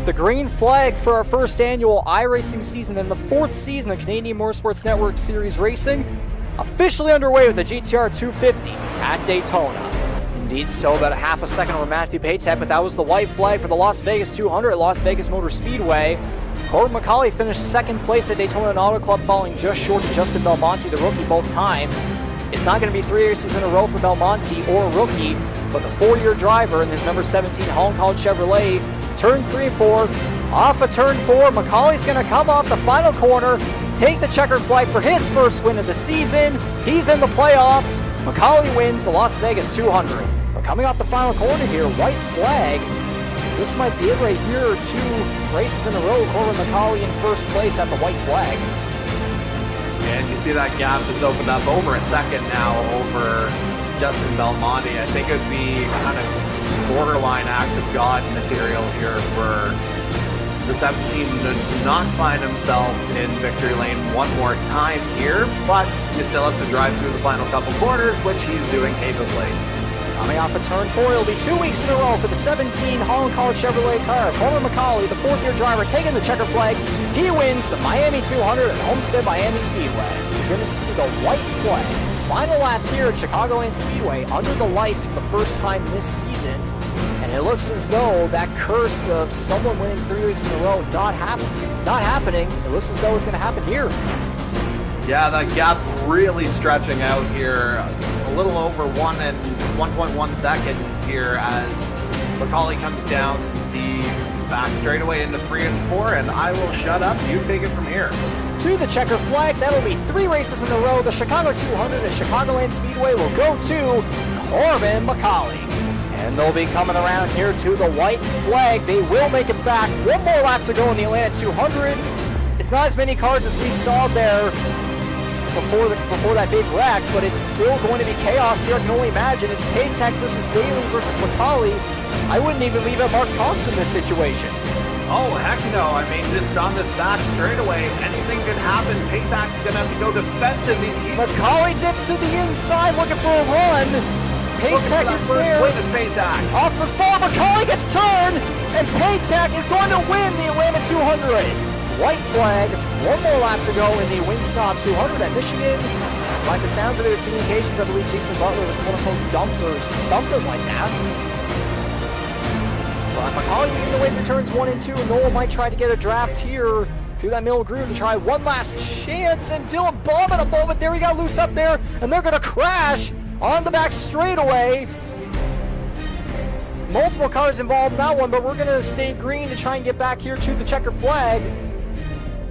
The green flag for our first annual iRacing season and the fourth season of Canadian Motorsports Network Series racing officially underway with the GTR 250 at Daytona. Indeed so, about a half a second over Matthew Patak, but that was the white flag for the Las Vegas 200 at Las Vegas Motor Speedway. Corbin McCauley finished second place at Daytona Auto Club, falling just short of Justin Belmonte, the rookie, both times. It's not going to be 3 races in a row for Belmonte or rookie, but the 4-year driver in his number 17 Holland College Chevrolet turns 3 and 4. Off of turn 4, McCauley's going to come off the final corner, take the checkered flag for his first win of the season. He's in the playoffs. McCauley wins the Las Vegas 200. But coming off the final corner here, white flag. This might be it right here. 2 races in a row. Corbin McCauley in first place at the white flag. And you see that gap has opened up over a second now over Justin Belmonte. I think it would be kind of borderline act of God material here for the 17 to not find himself in victory lane one more time here, but you still have to drive through the final couple corners, which he's doing capably. Coming off of turn 4, it'll be 2 weeks in a row for the 17 Holland College Chevrolet car. Corbin McCauley, the 4th-year driver, taking the checker flag. He wins the Miami 200 at Homestead-Miami Speedway. He's going to see the white flag. Final lap here at Chicagoland Speedway under the lights for the first time this season. And it looks as though that curse of someone winning 3 weeks in a row not happening. It looks as though it's going to happen here. Yeah, that gap really stretching out here. A little over 1.1 seconds here as McCauley comes down the back straightaway into 3 and 4, and I will shut up. You take it from here. To the checker flag, that'll be 3 races in a row. The Chicago 200 at Chicagoland Speedway will go to Corbin McCauley. And they'll be coming around here to the white flag. They will make it back. 1 more lap to go in the Atlanta 200. It's not as many cars as we saw there before that big wreck, but it's still going to be chaos here. I can only imagine. It's Patak versus Bailey versus McCauley. I wouldn't even leave out Mark Cox in this situation. Oh, heck no. I mean, just on this back straightaway, anything could happen. Patak's going to have to go defensive. McCauley dips to the inside looking for a run. Patak is there. Off the 4, McCauley gets turned, and Patak is going to win the Atlanta 200. White flag, 1 more lap to go in the Wingstop 200 at Michigan. By the sounds of it, communications, I believe Jason Butler was quote-unquote dumped or something like that. But McCauley leading the way through turns 1 and 2. Noel might try to get a draft here through that middle groove to try one last chance. And Dylan Baum at a moment there. He got loose up there, and they're going to crash on the back straightaway. Multiple cars involved in that one, but we're going to stay green to try and get back here to the checkered flag.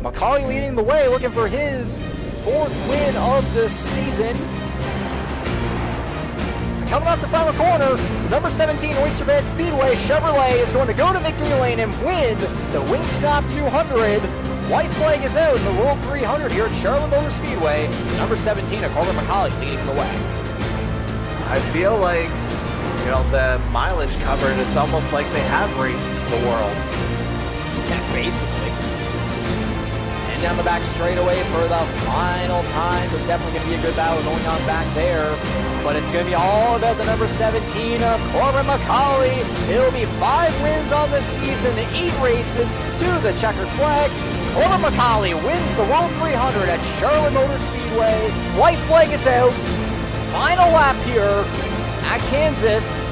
McCauley leading the way, looking for his 4th win of the season. Coming off the final corner, number 17 Oyster Bed Speedway Chevrolet is going to go to victory lane and win the Wingstop 200. White flag is out in the World 300 here at Charlotte Motor Speedway. Number 17 of Corbin McCauley leading the way. I feel like, the mileage covered, it's almost like they have raced the world. Yeah, basically. Down the back straightaway for the final time. There's definitely going to be a good battle going on back there, but it's going to be all about the number 17 of Corbin McCauley. It'll be 5 wins on the season, 8 races to the checkered flag. Corbin McCauley wins the World 300 at Charlotte Motor Speedway. White flag is out. Final lap here at Kansas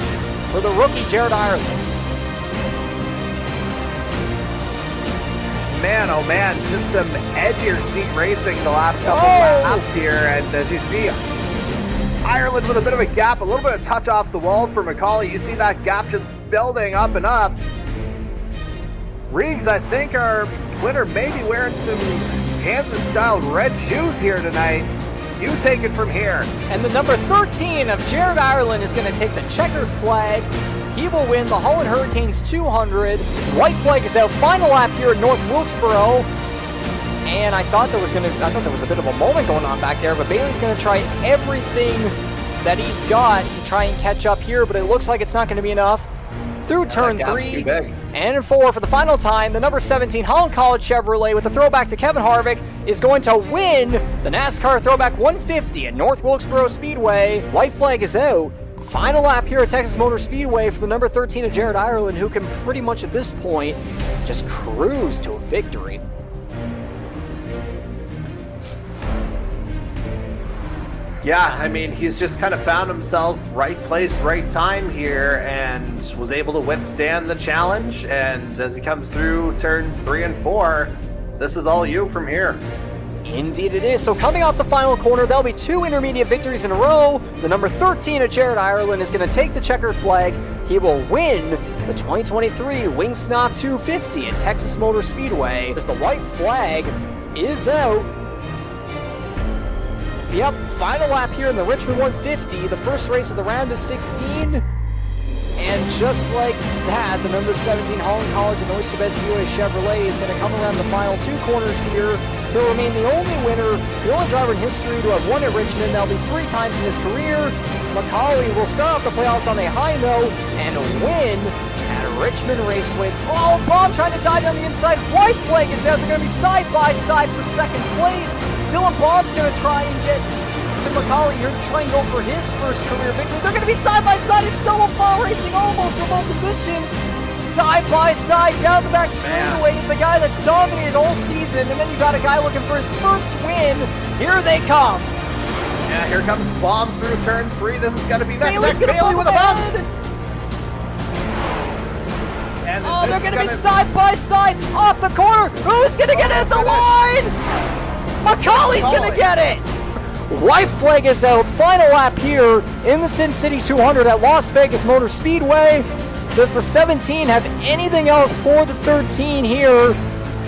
for the rookie Jared Ireland. Man, oh man, just some edgier seat racing the last couple laps here, and as you see, Ireland with a bit of a gap, a little bit of touch off the wall for McCauley. You see that gap just building up and up. Riggs, I think our winner may be wearing some Kansas-style red shoes here tonight. You take it from here. And the number 13 of Jared Ireland is going to take the checkered flag. He will win the Holland Hurricanes 200. White flag is out. Final lap here at North Wilkesboro. And I thought there was a bit of a moment going on back there, but Bailey's going to try everything that he's got to try and catch up here, but it looks like it's not going to be enough. Through turn 3 and 4 for the final time, the number 17 Holland College Chevrolet with the throwback to Kevin Harvick is going to win the NASCAR Throwback 150 at North Wilkesboro Speedway. White flag is out. Final lap here at Texas Motor Speedway for the number 13 of Jared Ireland, who can pretty much at this point just cruise to a victory. Yeah, I mean, he's just kind of found himself right place, right time here, and was able to withstand the challenge. And as he comes through turns 3 and 4, this is all you from here. Indeed it is. So coming off the final corner, there'll be 2 intermediate victories in a row. The number 13 of Jared Ireland is going to take the checkered flag. He will win the 2023 Wing Snop 250 at Texas Motor Speedway. As the white flag is out. Yep, final lap here in the Richmond 150, the first race of the round of 16. And just like that, the number 17 Holland College and Oysterbed Speedway Chevrolet is going to come around the final 2 corners here. He'll remain the only winner, the only driver in history to have won at Richmond. That'll be 3 times in his career. McCauley will start off the playoffs on a high note and win at Richmond Raceway. Oh, Bob trying to dive down the inside. White flag is out. They're going to be side by side for second place. Dylan Bob's going to try and get to McCauley here to try and go for his first career victory. They're going to be side by side. It's double fall racing almost from both positions. Side by side down the back straightaway. It's a guy that's dominated all season, and then you got a guy looking for his first win. Here they come. Yeah, here comes Bob through turn 3. This is going to be next. Bailey's going to Bailey with a bump. Oh, they're going to be side by side off the corner. Who's going to get it at the line? McCauley's going to get it. White flag is out. Final lap here in the Sin City 200 at Las Vegas Motor Speedway. Does the 17 have anything else for the 13 here?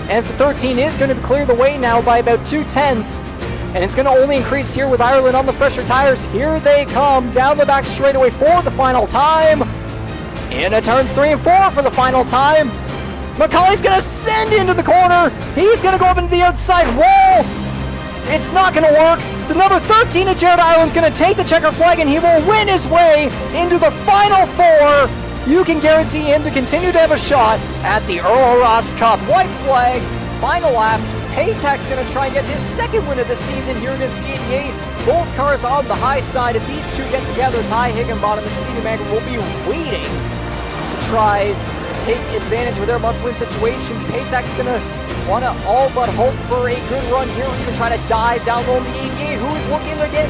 As the 13 is going to clear the way now by about 2/10. And it's going to only increase here with Ireland on the fresher tires. Here they come down the back straightaway for the final time. Into turns 3 and 4 for the final time. McCauley's going to send into the corner. He's going to go up into the outside wall. It's not going to work. The number 13 of Jared Ireland's going to take the checker flag, and he will win his way into the final 4. You can guarantee him to continue to have a shot at the Earl Ross Cup. White flag, final lap. Patak's going to try and get his second win of the season here against the 88. Both cars on the high side. If these two get together, Ty Higginbotham and Mangrum will be waiting to try to take advantage of their must-win situations. Patak's going to want to all but hope for a good run here, or even try to dive down low in the 88, who is looking again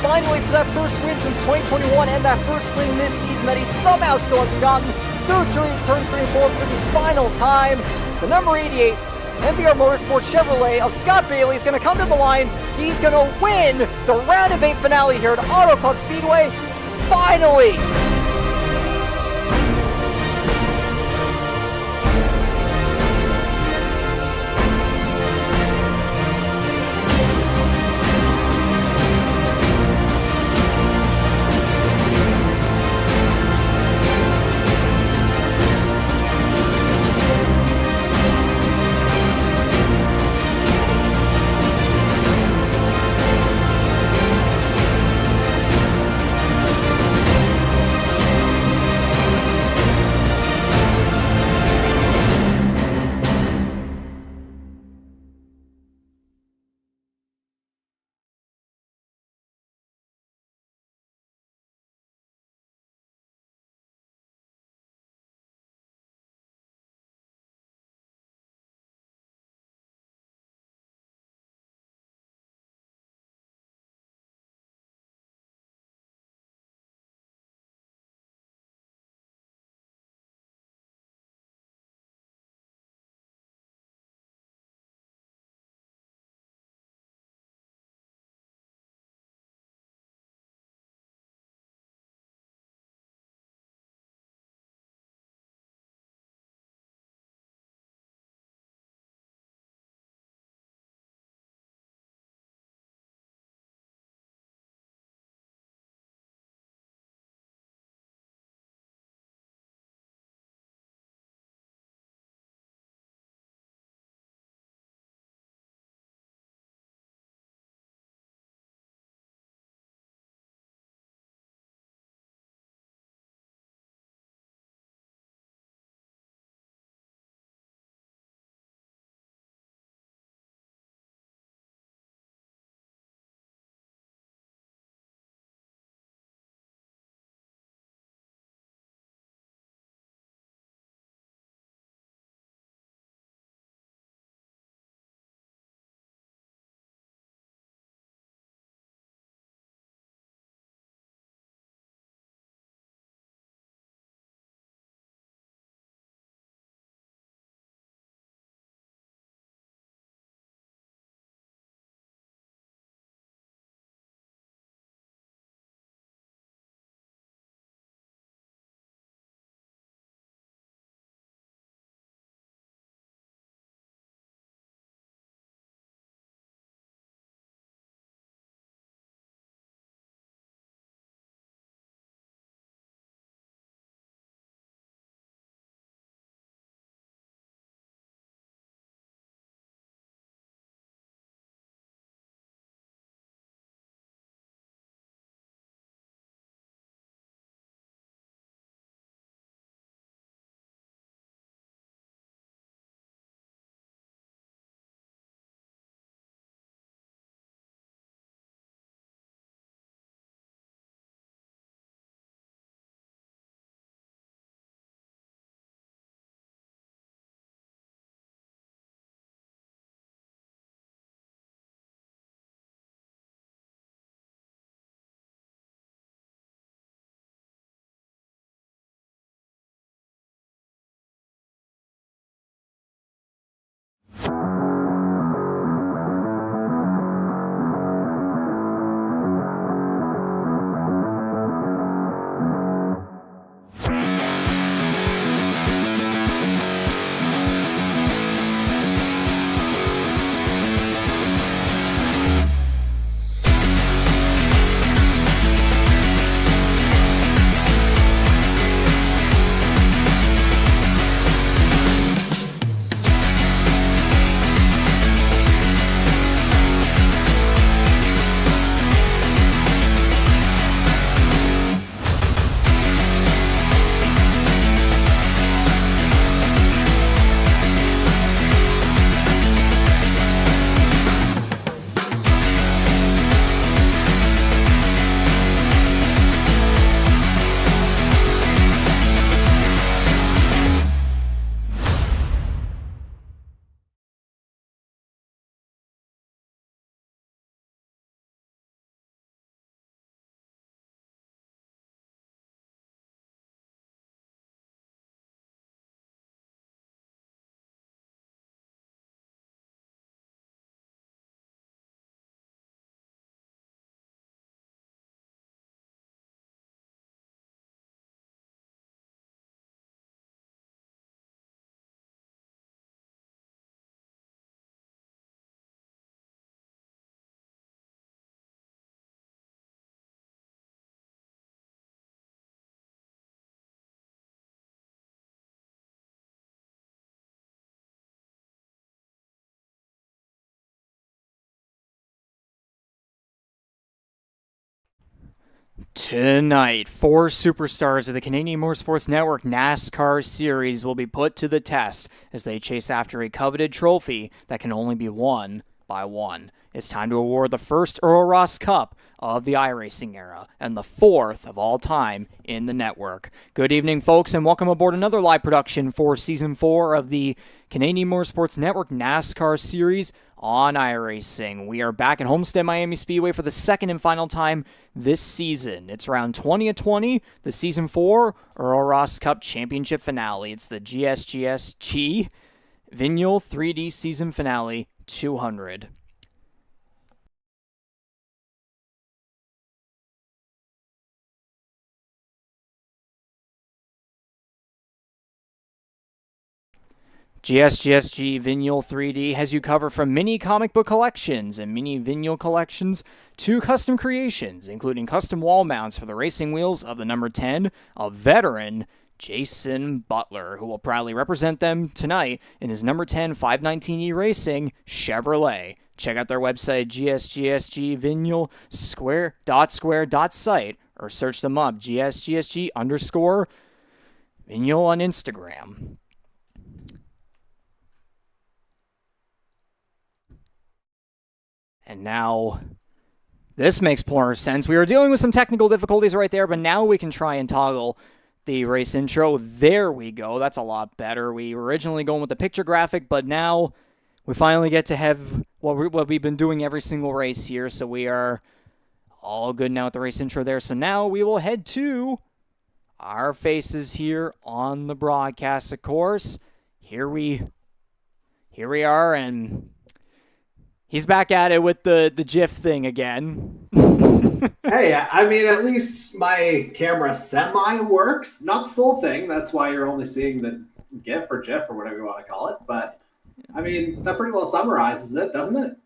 finally for that first win since 2021 and that first win this season that he somehow still hasn't gotten. Through turns 3 and 4 for the final time. The number 88 NBR Motorsports Chevrolet of Scott Bailey is going to come to the line. He's going to win the round of 8 finale here at Auto Club Speedway. Finally! Tonight, 4 superstars of the Canadian Motorsports Network NASCAR Series will be put to the test as they chase after a coveted trophy that can only be won by one. It's time to award the first Earl Ross Cup of the iRacing era and the 4th of all time in the network. Good evening, folks, and welcome aboard another live production for Season 4 of the Canadian Motorsports Network NASCAR Series on iRacing. We are back at Homestead-Miami Speedway for the second and final time this season. It's round 20 of 20, the Season 4 Earl Ross Cup Championship Finale. It's the GSGSG Vinyl 3D Season Finale 200. GSGSG Vinyl 3D has you covered from mini comic book collections and mini vinyl collections to custom creations, including custom wall mounts for the racing wheels of the number 10 of veteran Jason Butler, who will proudly represent them tonight in his number 10 519E Racing Chevrolet. Check out their website, GSGSG Vinyl square.site, or search them up, GSGSG _ Vinyl on Instagram. And now, this makes more sense. We were dealing with some technical difficulties right there, but now we can try and toggle the race intro. There we go. That's a lot better. We were originally going with the picture graphic, but now we finally get to have what we've been doing every single race here. So we are all good now with the race intro there. So now we will head to our faces here on the broadcast, of course. Here we are, and he's back at it with the GIF thing again. Hey, I mean, at least my camera semi works. Not the full thing. That's why you're only seeing the GIF or GIF or whatever you want to call it. But, I mean, that pretty well summarizes it, doesn't it?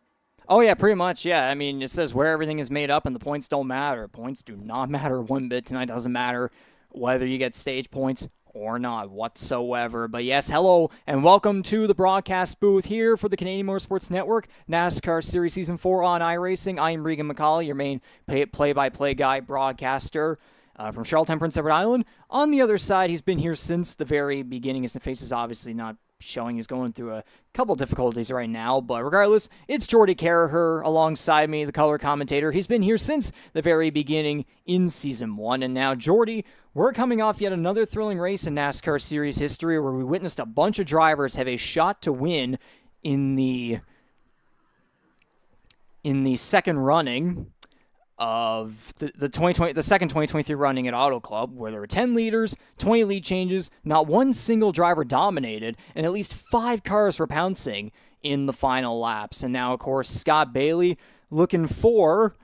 Oh, yeah, pretty much, yeah. I mean, it says where everything is made up and the points don't matter. Points do not matter one bit tonight. Doesn't matter whether you get stage points or not whatsoever. But yes, hello and welcome to the broadcast booth here for the Canadian Motorsports Network NASCAR Series Season 4 on iRacing. I am Regan McCauley, your main play-by-play guy broadcaster from Charlottetown, Prince Edward Island. On the other side, he's been here since the very beginning. His face is obviously not showing. He's going through a couple difficulties right now, but regardless, it's Jordy Carraher alongside me, the color commentator. He's been here since the very beginning in Season 1, and now, Jordy, we're coming off yet another thrilling race in NASCAR Series history where we witnessed a bunch of drivers have a shot to win in the second running of the second 2023 running at Auto Club, where there were 10 leaders, 20 lead changes, not one single driver dominated, and at least 5 cars were pouncing in the final laps. And now, of course, Scott Bailey looking for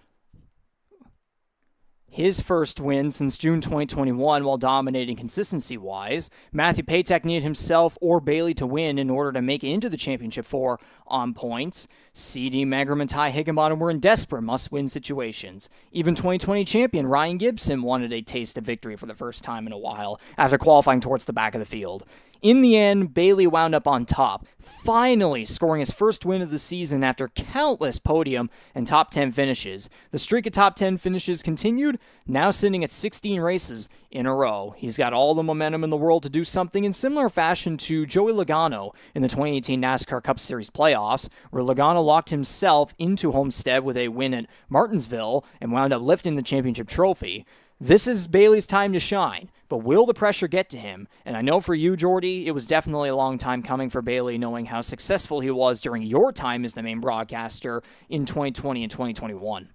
his first win since June 2021 while dominating consistency-wise. Matthew Patak needed himself or Bailey to win in order to make it into the Championship 4 on points. CD, Mangrum, and Ty Higginbotham were in desperate must-win situations. Even 2020 champion Ryan Gibson wanted a taste of victory for the first time in a while after qualifying towards the back of the field. In the end, Bailey wound up on top, finally scoring his first win of the season after countless podium and top 10 finishes. The streak of top 10 finishes continued, now sitting at 16 races in a row. He's got all the momentum in the world to do something in similar fashion to Joey Logano in the 2018 NASCAR Cup Series playoffs, where Logano locked himself into Homestead with a win at Martinsville and wound up lifting the championship trophy. This is Bailey's time to shine, but will the pressure get to him? And I know for you, Jordy, it was definitely a long time coming for Bailey, knowing how successful he was during your time as the main broadcaster in 2020 and 2021.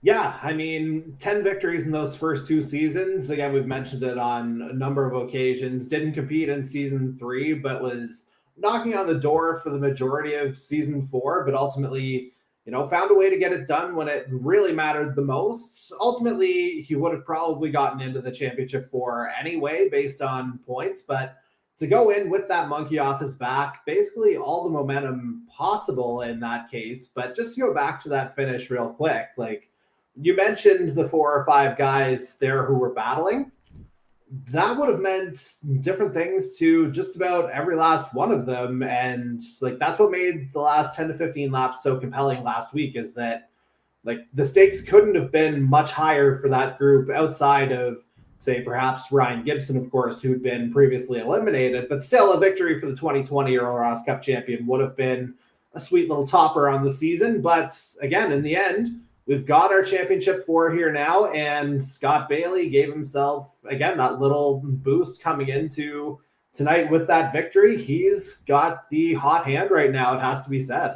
Yeah, I mean, 10 victories in those first 2 seasons. Again, we've mentioned it on a number of occasions. Didn't compete in Season 3, but was knocking on the door for the majority of Season 4, but ultimately, found a way to get it done when it really mattered the most. Ultimately, he would have probably gotten into the Championship 4 anyway, based on points, but to go in with that monkey off his back, basically all the momentum possible in that case. But just to go back to that finish real quick, like you mentioned the 4 or 5 guys there who were battling. That would have meant different things to just about every last one of them. And like, that's what made the last 10 to 15 laps so compelling last week, is that Like, the stakes couldn't have been much higher for that group outside of, say, perhaps Ryan Gibson, of course, who'd been previously eliminated, but still a victory for the 2020 Earl Ross Cup champion would have been a sweet little topper on the season. But again, in the end, we've got our championship 4 here now, and Scott Bailey gave himself, again, that little boost coming into tonight with that victory. He's got the hot hand right now, it has to be said.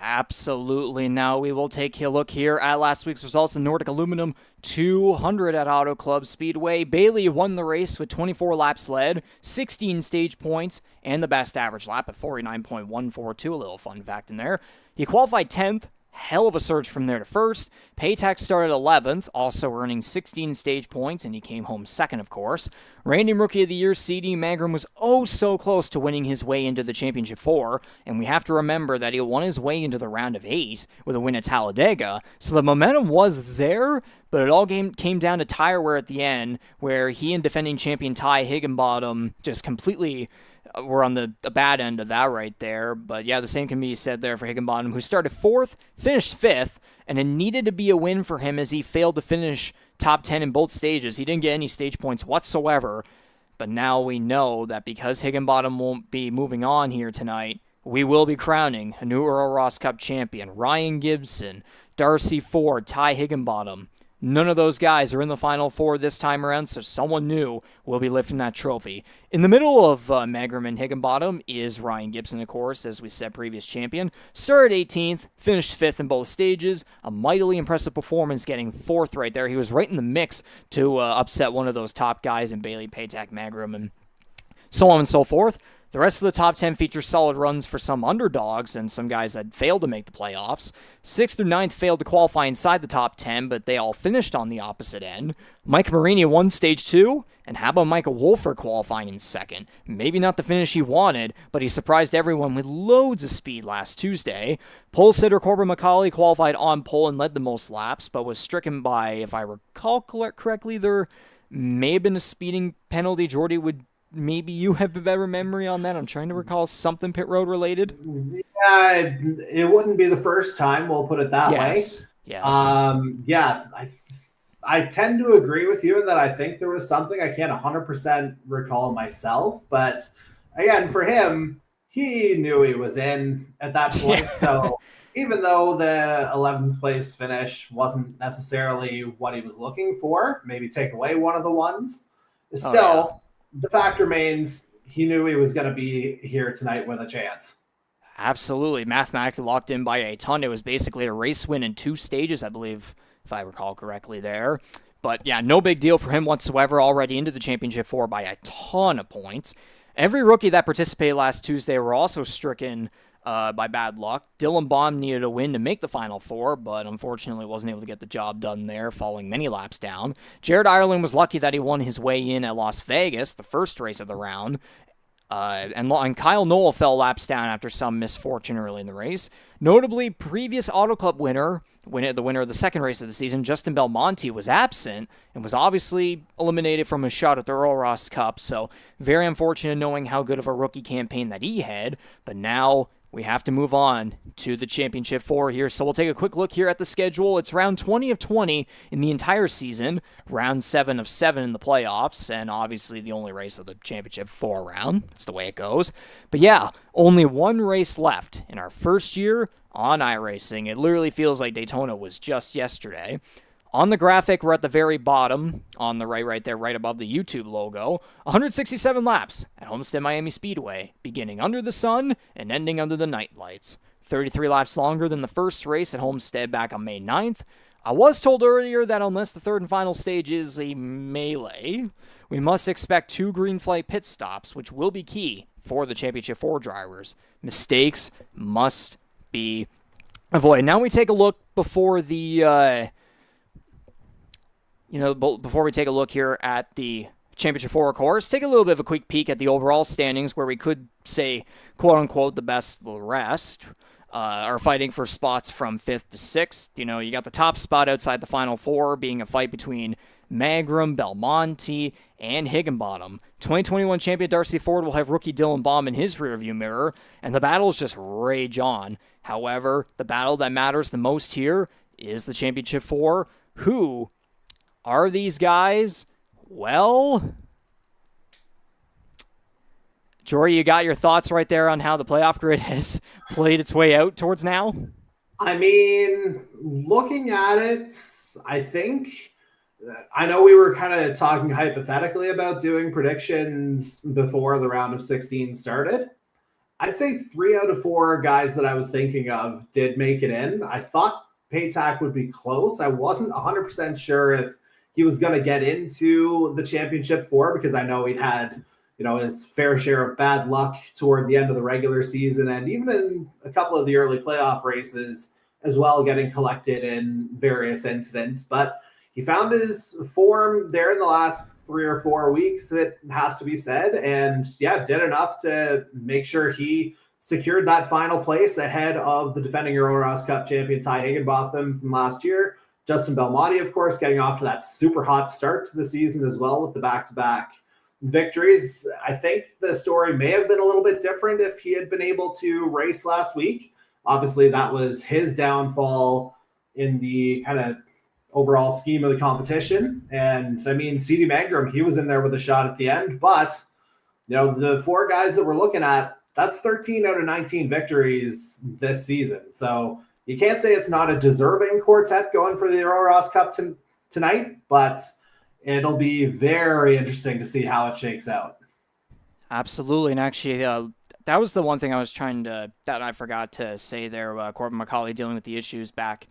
Absolutely. Now we will take a look here at last week's results in Nordic Aluminum 200 at Auto Club Speedway. Bailey won the race with 24 laps led, 16 stage points, and the best average lap at 49.142. A little fun fact in there. He qualified 10th. Hell of a surge from there to first. Patak started 11th, also earning 16 stage points, and he came home second, of course. Random Rookie of the Year, CD Mangrum, was oh so close to winning his way into the Championship 4, and we have to remember that he won his way into the round of 8 with a win at Talladega, so the momentum was there, but it all came down to tire wear at the end, where he and defending champion Ty Higginbotham just completely were on the bad end of that right there. But yeah, the same can be said there for Higginbotham, who started 4th, finished 5th, and it needed to be a win for him as he failed to finish top 10 in both stages. He didn't get any stage points whatsoever. But now we know that because Higginbotham won't be moving on here tonight, we will be crowning a new Earl Ross Cup champion. Ryan Gibson, Darcy Ford, Ty Higginbotham. None of those guys are in the Final Four this time around, so someone new will be lifting that trophy. In the middle of Mangrum and Higginbotham is Ryan Gibson, of course, as we said, previous champion. Started 18th, finished 5th in both stages. A mightily impressive performance, getting 4th right there. He was right in the mix to upset one of those top guys in Bailey, Patak, Mangrum, and so on and so forth. The rest of the top 10 features solid runs for some underdogs and some guys that failed to make the playoffs. 6th through 9th failed to qualify inside the top 10, but they all finished on the opposite end. Mike Marini won Stage 2, and how about Michael Wolfer qualifying in 2nd? Maybe not the finish he wanted, but he surprised everyone with loads of speed last Tuesday. Pole sitter Corbin McCauley qualified on pole and led the most laps, but was stricken by, if I recall correctly, there may have been a speeding penalty. Jordy, maybe you have a better memory on that. I'm trying to recall something pit road related. Yeah, it wouldn't be the first time. We'll put it that way. Yes. Yeah, I tend to agree with you in that I think there was something. I can't 100% recall myself, but again, for him, he knew he was in at that point. Yeah. So even though the 11th place finish wasn't necessarily what he was looking for, maybe take away one of the ones, still. The fact remains, he knew he was going to be here tonight with a chance. Absolutely. Mathematically locked in by a ton. It was basically a race win in 2 stages, I believe, if I recall correctly there. But yeah, no big deal for him whatsoever. Already into the Championship 4 by a ton of points. Every rookie that participated last Tuesday were also stricken by bad luck. Dylan Baum needed a win to make the Final Four, but unfortunately wasn't able to get the job done there, falling many laps down. Jared Ireland was lucky that he won his way in at Las Vegas, the first race of the round. And Kyle Noel fell laps down after some misfortune early in the race. Notably, previous Auto Club winner, the winner of the second race of the season, Justin Belmonte, was absent and was obviously eliminated from his shot at the Earl Ross Cup, so very unfortunate knowing how good of a rookie campaign that he had, but now we have to move on to the Championship 4 here, so we'll take a quick look here at the schedule. It's round 20 of 20 in the entire season, round 7 of 7 in the playoffs, and obviously the only race of the Championship 4 round. That's the way it goes. But yeah, only one race left in our first year on iRacing. It literally feels like Daytona was just yesterday. On the graphic, we're at the very bottom, on the right there, right above the YouTube logo. 167 laps at Homestead-Miami Speedway, beginning under the sun and ending under the night lights. 33 laps longer than the first race at Homestead back on May 9th. I was told earlier that unless the third and final stage is a melee, we must expect 2 green flag pit stops, which will be key for the Championship 4 drivers. Mistakes must be avoided. Now we take a look before the... before we take a look here at the Championship 4 course, take a little bit of a quick peek at the overall standings where we could say, quote-unquote, the best of the rest are fighting for spots from 5th to 6th. You got the top spot outside the Final Four being a fight between Mangrum, Belmonte, and Higginbotham. 2021 champion Darcy Ford will have rookie Dylan Baum in his rearview mirror, and the battles just rage on. However, the battle that matters the most here is the championship for. Who are these guys? Well, Jory, you got your thoughts right there on how the playoff grid has played its way out towards now? I mean, looking at it, I know we were kind of talking hypothetically about doing predictions before the round of 16 started. I'd say 3 out of 4 guys that I was thinking of did make it in. I thought Patak would be close. I wasn't 100% sure if he was going to get into the championship 4 because I know he'd had, his fair share of bad luck toward the end of the regular season and even in a couple of the early playoff races as well, getting collected in various incidents. But he found his form there in the last 3 or 4 weeks, it has to be said. And did enough to make sure he secured that final place ahead of the defending Earl Ross Cup champion Ty Higginbotham from last year. Justin Belmonte, of course, getting off to that super hot start to the season as well with the back-to-back victories. I think the story may have been a little bit different if he had been able to race last week. Obviously, that was his downfall in the kind of overall scheme of the competition. And I mean, CD Mangrum, he was in there with a shot at the end, but the 4 guys that we're looking at, that's 13 out of 19 victories this season. So you can't say it's not a deserving quartet going for the Earl Ross Cup tonight, but it'll be very interesting to see how it shakes out. Absolutely. And actually, that was the one thing that I forgot to say there. Corbin McCauley dealing with the issues back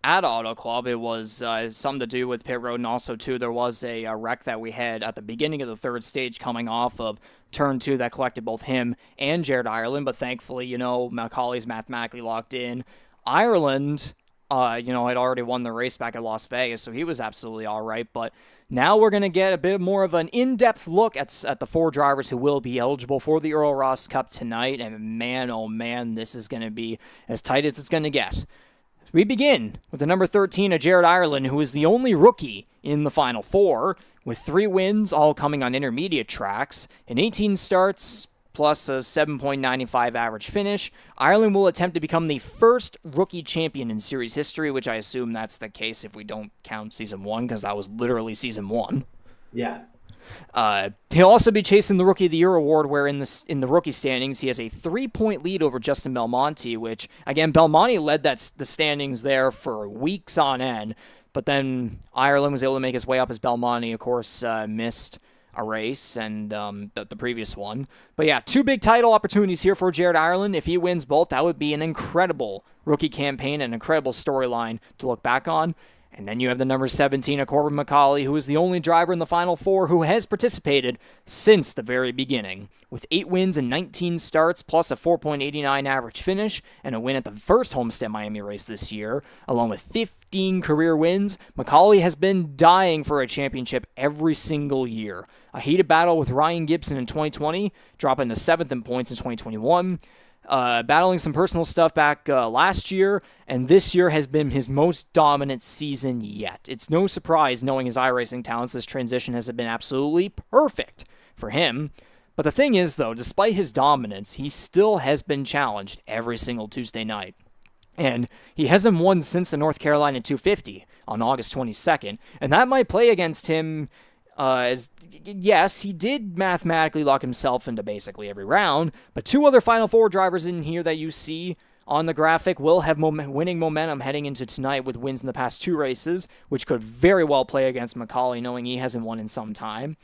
at Auto Club. It was something to do with pit road, and also, too, there was a wreck that we had at the beginning of the third stage coming off of turn 2 that collected both him and Jared Ireland, but thankfully, McCauley's mathematically locked in. Ireland, had already won the race back at Las Vegas, so he was absolutely all right, but now we're going to get a bit more of an in-depth look at the 4 drivers who will be eligible for the Earl Ross Cup tonight, and man, oh man, this is going to be as tight as it's going to get. We begin with the number 13 of Jared Ireland, who is the only rookie in the Final 4, with 3 wins, all coming on intermediate tracks, and 18 starts, plus a 7.95 average finish. Ireland will attempt to become the first rookie champion in series history, which I assume that's the case if we don't count Season 1, because that was literally Season 1. Yeah. He'll also be chasing the Rookie of the Year award, where in the rookie standings, he has a 3-point lead over Justin Belmonte, which, again, Belmonte led the standings there for weeks on end, but then Ireland was able to make his way up as Belmonte, of course, missed a race and the previous one. But yeah, 2 big title opportunities here for Jared Ireland. If he wins both, that would be an incredible rookie campaign, an incredible storyline to look back on. And then you have the number 17 of Corbin McCauley, who is the only driver in the Final 4 who has participated since the very beginning. With 8 wins and 19 starts, plus a 4.89 average finish, and a win at the first Homestead-Miami race this year, along with 15 career wins, McCauley has been dying for a championship every single year. A heated battle with Ryan Gibson in 2020, dropping to 7th in points in 2021, battling some personal stuff back last year, and this year has been his most dominant season yet. It's no surprise, knowing his iRacing talents, this transition has been absolutely perfect for him. But the thing is, though, despite his dominance, he still has been challenged every single Tuesday night. And he hasn't won since the North Carolina 250 on August 22nd, and that might play against him. Yes, he did mathematically lock himself into basically every round, but 2 other Final 4 drivers in here that you see on the graphic will have winning momentum heading into tonight with wins in the past 2 races, which could very well play against McCauley, knowing he hasn't won in some time.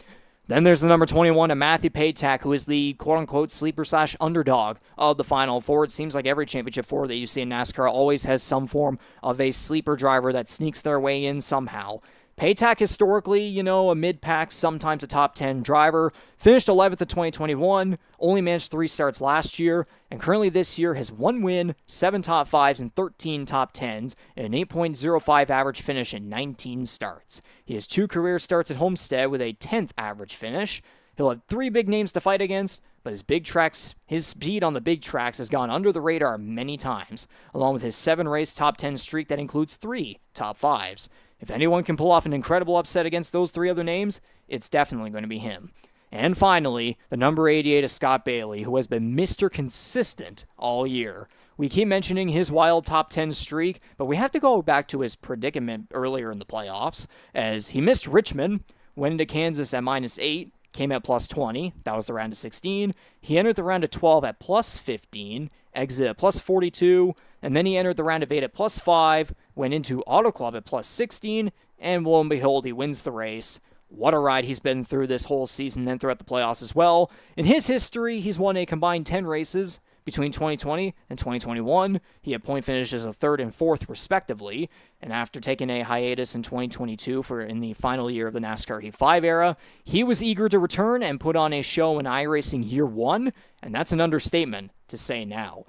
Then there's the number 21 of Matthew Patak, who is the quote-unquote sleeper/underdog of the Final 4. It seems like every championship 4 that you see in NASCAR always has some form of a sleeper driver that sneaks their way in somehow. Patak, historically, a mid-pack, sometimes a top 10 driver, finished 11th in 2021, only managed 3 starts last year, and currently this year has 1 win, 7 top 5s, and 13 top 10s, and an 8.05 average finish in 19 starts. He has 2 career starts at Homestead with a 10th average finish. He'll have 3 big names to fight against, but his speed on the big tracks has gone under the radar many times, along with his 7-race top 10 streak that includes 3 top 5s. If anyone can pull off an incredible upset against those 3 other names, it's definitely going to be him. And finally, the number 88 of Scott Bailey, who has been Mr. Consistent all year, We keep mentioning his wild top 10 streak, but we have to go back to his predicament earlier in the playoffs, as he missed Richmond, went into Kansas at -8, came at +20. That was the round of 16. He entered the round of 12 at +15, exit at +42, and then he entered the round of 8 at +5, went into Auto Club at +16, and lo and behold, he wins the race. What a ride he's been through this whole season and throughout the playoffs as well. In his history, he's won a combined 10 races between 2020 and 2021. He had point finishes of 3rd and 4th, respectively. And after taking a hiatus in 2022 in the final year of the NASCAR Heat 5 era, he was eager to return and put on a show in iRacing Year 1, and that's an understatement to say now.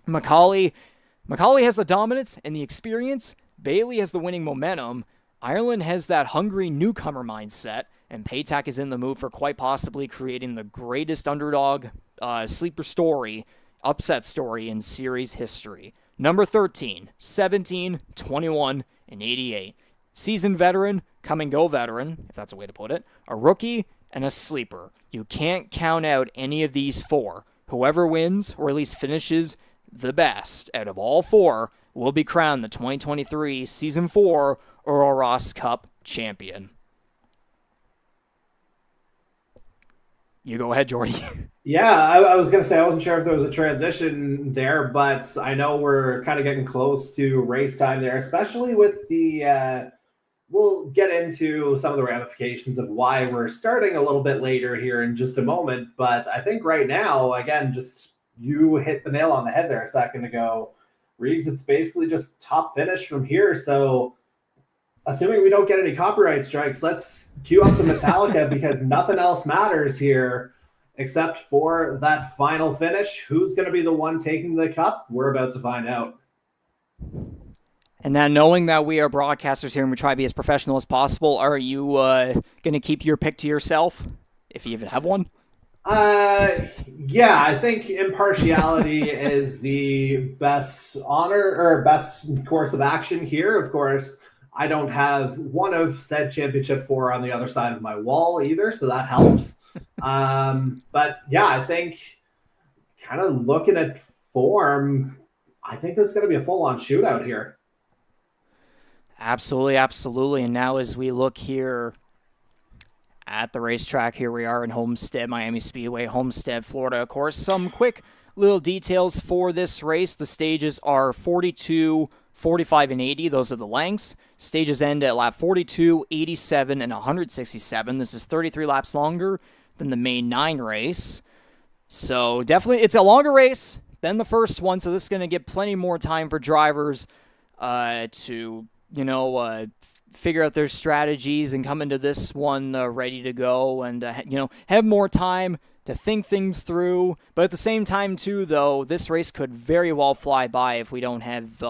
Macaulay has the dominance and the experience. Bailey has the winning momentum. Ireland has that hungry newcomer mindset, and Patak is in the mood for quite possibly creating the greatest underdog sleeper story, upset story in series history. Number 13, 17, 21, and 88. Seasoned veteran, come-and-go veteran, if that's a way to put it, a rookie, and a sleeper. You can't count out any of these four. Whoever wins, or at least finishes the best out of all four, will be crowned the 2023 Season 4 Earl Ross Cup champion. You go ahead, Jordy. Yeah, I was going to say, I wasn't sure if there was a transition there, but I know we're kind of getting close to race time there, especially with the, we'll get into some of the ramifications of why we're starting a little bit later here in just a moment. But I think right now, again, just you hit the nail on the head there a second ago, Reeves. It's basically just top finish from here. So assuming we don't get any copyright strikes, let's cue up the Metallica because nothing else matters here except for that final finish. Who's going to be the one taking the cup? We're about to find out. And now, knowing that we are broadcasters here and we try to be as professional as possible, are you going to keep your pick to yourself, if you even have one? Yeah, I think impartiality is the best honor or best course of action here. Of course, I don't have one of said championship 4 on the other side of my wall either, so that helps. But yeah, I think kind of looking at form, I think this is going to be a full-on shootout here. Absolutely, absolutely. And now as we look here at the racetrack, here we are in Homestead-Miami Speedway, Homestead, Florida. Of course, some quick little details for this race. The stages are 42, 45, and 80. Those are the lengths. Stages end at lap 42, 87, and 167. This is 33 laps longer than the main 9 race. So definitely, it's a longer race than the first one, so this is going to give plenty more time for drivers to, figure out their strategies and come into this one ready to go and, have more time to think things through. But at the same time, too, though, this race could very well fly by if we don't have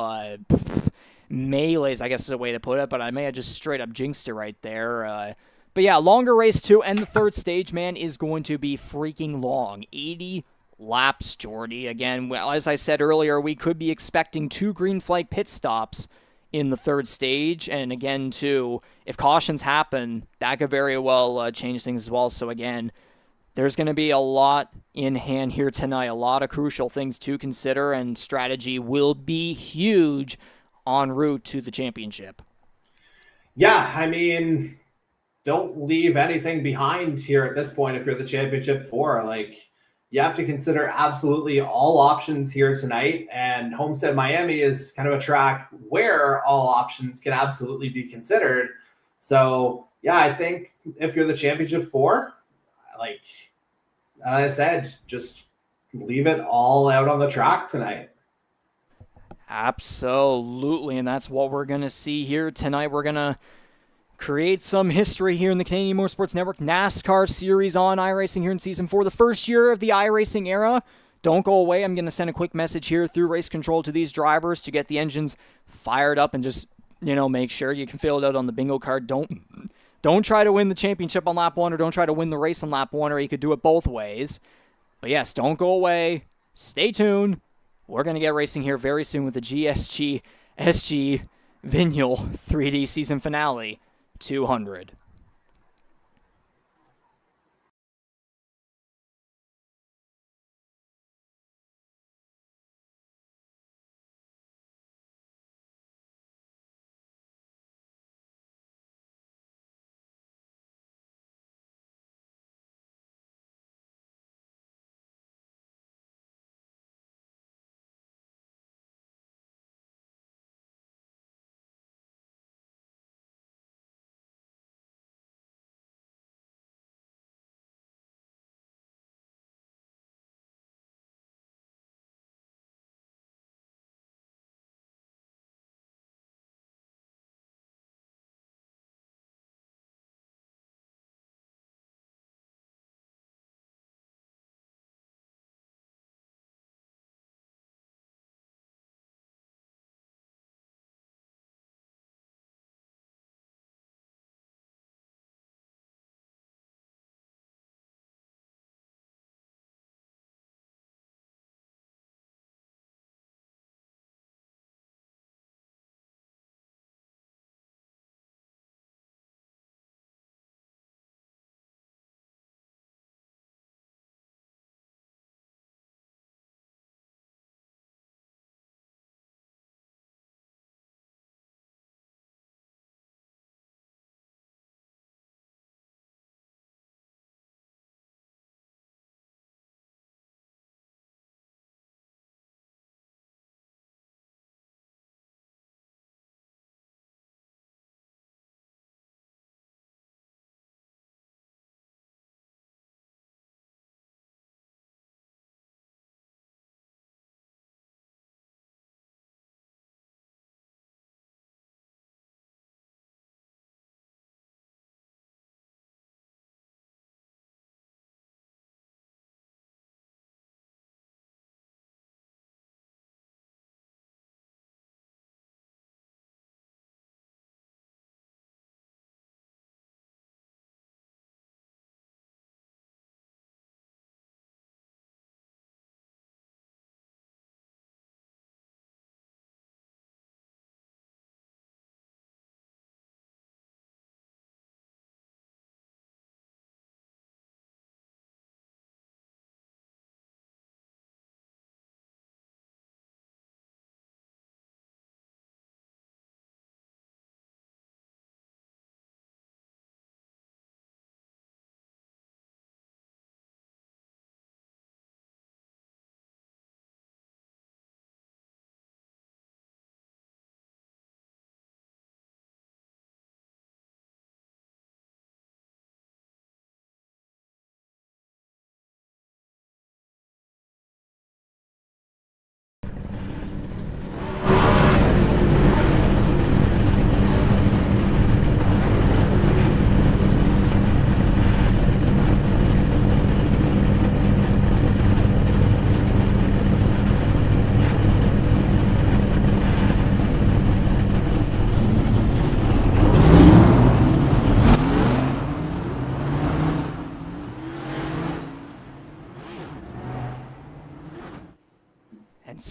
melees, I guess is a way to put it, but I may have just straight up jinxed it right there. But yeah, longer race, too, and the third stage, man, is going to be freaking long. 80 laps, Jordy. Again, well, as I said earlier, we could be expecting 2 green flag pit stops in the third stage, and again, too, if cautions happen, that could very well change things as well. So again, there's going to be a lot in hand here tonight, a lot of crucial things to consider, and strategy will be huge en route to the championship. Yeah, I mean, don't leave anything behind here at this point if you're the championship 4. Like, you have to consider absolutely all options here tonight, and Homestead-Miami is kind of a track where all options can absolutely be considered. So, yeah, I think if you're the championship 4, like I said, just leave it all out on the track tonight. Absolutely, and that's what we're going to see here tonight. We're going to create some history here in the Canadian Motorsports Network NASCAR Series on iRacing here in Season 4, the first year of the iRacing era. Don't go away. I'm going to send a quick message here through Race Control to these drivers to get the engines fired up and just, make sure you can fill it out on the bingo card. Don't try to win the championship on lap 1 or don't try to win the race on lap 1, or you could do it both ways. But yes, don't go away. Stay tuned. We're going to get racing here very soon with the GSGSG Vinyl 3D season finale 200.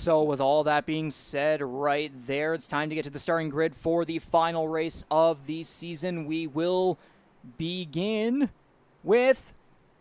So with all that being said right there, it's time to get to the starting grid for the final race of the season. We will begin with,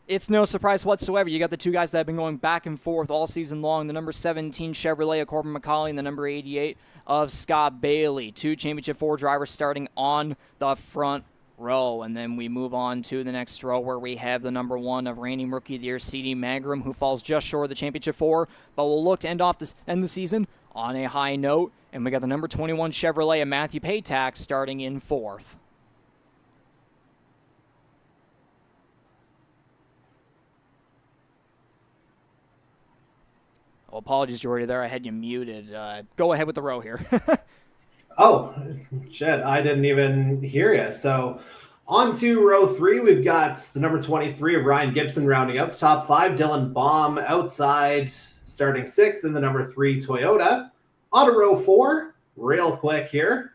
it's no surprise whatsoever, you got the two guys that have been going back and forth all season long, the number 17 Chevrolet of Corbin McCauley and the number 88 of Scott Bailey. Two Championship 4 drivers starting on the front row, and then we move on to the next row where we have the number 1 of reigning Rookie of the Year, CD Mangrum, who falls just short of the Championship 4, but will look to end the season on a high note. And we got the number 21 Chevrolet of Matthew Patak starting in 4th. Oh, apologies, Jordy, there. I had you muted. Go ahead with the row here. Oh, shit. I didn't even hear you. So on to row 3, we've got the number 23 of Ryan Gibson rounding out the top 5. Dylan Baum outside starting 6th in the number 3 Toyota. On to row 4, real quick here.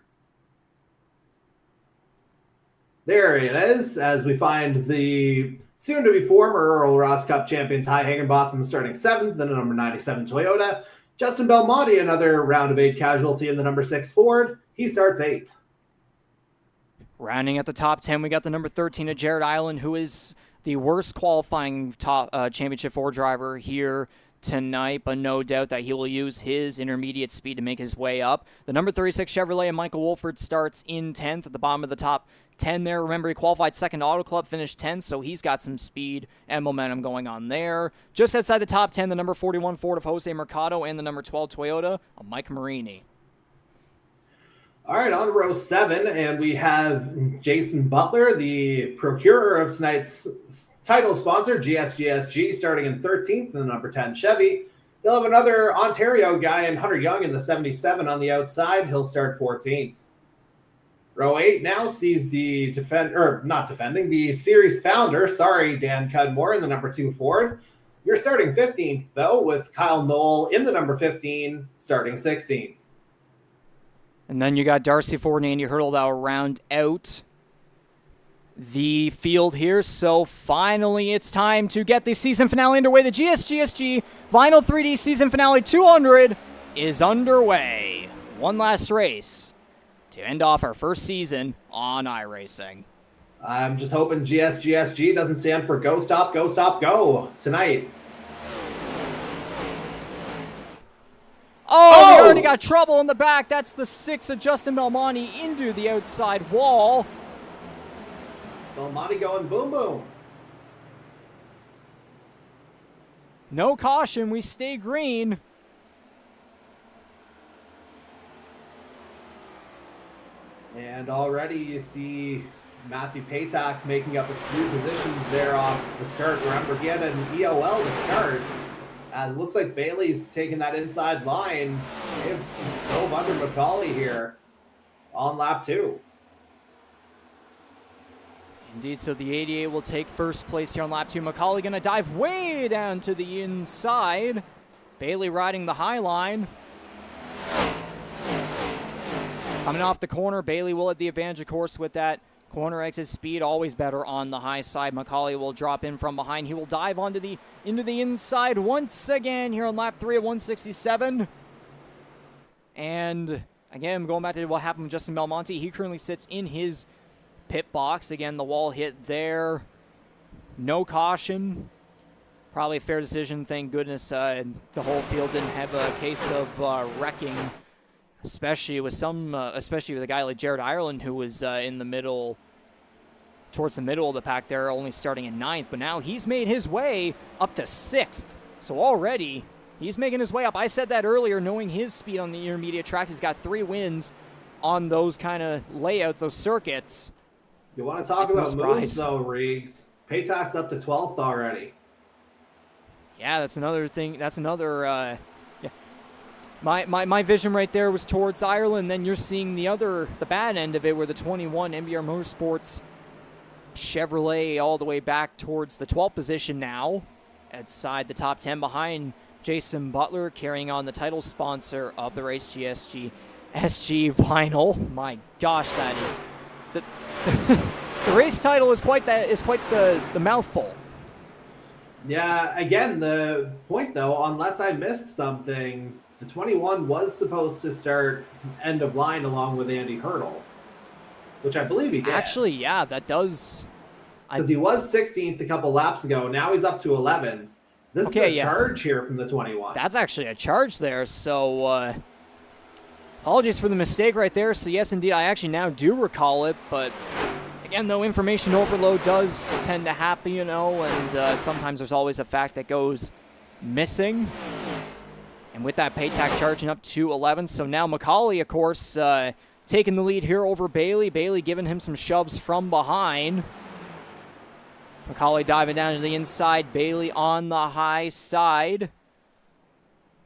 There it is, as we find the soon-to-be former Earl Ross Cup champion Ty Higginbotham starting 7th in the number 97 Toyota. Justin Belmonte, another round of 8 casualty in the number 6 Ford. He starts 8th. Rounding at the top 10, we got the number 13 of Jared Island, who is the worst qualifying top Championship 4 driver here tonight, but no doubt that he will use his intermediate speed to make his way up. The number 36 Chevrolet of Michael Wolford starts in 10th at the bottom of the top 10 there. Remember, he qualified second Auto Club, finished 10th, so he's got some speed and momentum going on there. Just outside the top 10, the number 41 Ford of Jose Mercado and the number 12 Toyota of Mike Marini. All right, on to row 7, and we have Jason Butler, the procurer of tonight's title sponsor, GSGSG, starting in 13th in the number 10 Chevy. They'll have another Ontario guy in Hunter Young in the 77 on the outside. He'll start 14th. Row 8 now sees the the series founder, Dan Cudmore, in the number 2 Ford. You're starting 15th, though, with Kyle Knoll in the number 15, starting 16th. And then you got Darcy Ford and Andy Hurdle that will round out the field here. So finally, it's time to get the season finale underway. The GSGSG Vinyl 3D Season Finale 200 is underway. One last race to end off our first season on iRacing. I'm just hoping GSGSG doesn't stand for Go Stop, Go Stop, Go tonight. Oh, we already got trouble in the back. That's the 6 of Justin Belmonte into the outside wall. Belmonte going boom, boom. No caution. We stay green. And already you see Matthew Patak making up a few positions there off the start. Remember, he had an EOL to start. As it looks like Bailey's taking that inside line. They've drove under McCauley here on lap 2. Indeed, so the 88 will take first place here on lap 2. McCauley going to dive way down to the inside. Bailey riding the high line. Coming off the corner, Bailey will have the advantage, of course, with that corner exit speed, always better on the high side. McCauley will drop in from behind. He will dive into the inside once again here on lap 3 at 167. And again, going back to what happened with Justin Belmonte, he currently sits in his pit box. Again, the wall hit there. No caution. Probably a fair decision. Thank goodness the whole field didn't have a case of wrecking. Especially with a guy like Jared Ireland, who was in the middle, towards the middle of the pack there, only starting in 9th. But now he's made his way up to 6th. So already he's making his way up. I said that earlier, knowing his speed on the intermediate tracks. He's got 3 wins on those kind of layouts, those circuits. You want to talk about moves, though, Riggs? Patak's up to 12th already. Yeah, that's another thing. That's another... My vision right there was towards Ireland. Then you're seeing the bad end of it, where the 21 eMotorsports Chevrolet all the way back towards the 12th position now, outside the top 10 behind Jason Butler, carrying on the title sponsor of the race, GSGSG Vinyl. My gosh, that is the race title is quite the mouthful. Yeah, again, the point though, unless I missed something, The 21 was supposed to start end of line along with Andy Hurdle, which I believe he did. Actually, yeah, that does. Because he was 16th a couple laps ago. Now he's up to 11th. This is a charge here from the 21. That's actually a charge there. So apologies for the mistake right there. So yes, indeed, I actually now do recall it. But again, though, information overload does tend to happen, you know, and sometimes there's always a fact that goes missing. And with that, Patak charging up to 11. So now McCauley, of course, taking the lead here over Bailey. Bailey giving him some shoves from behind. McCauley diving down to the inside. Bailey on the high side.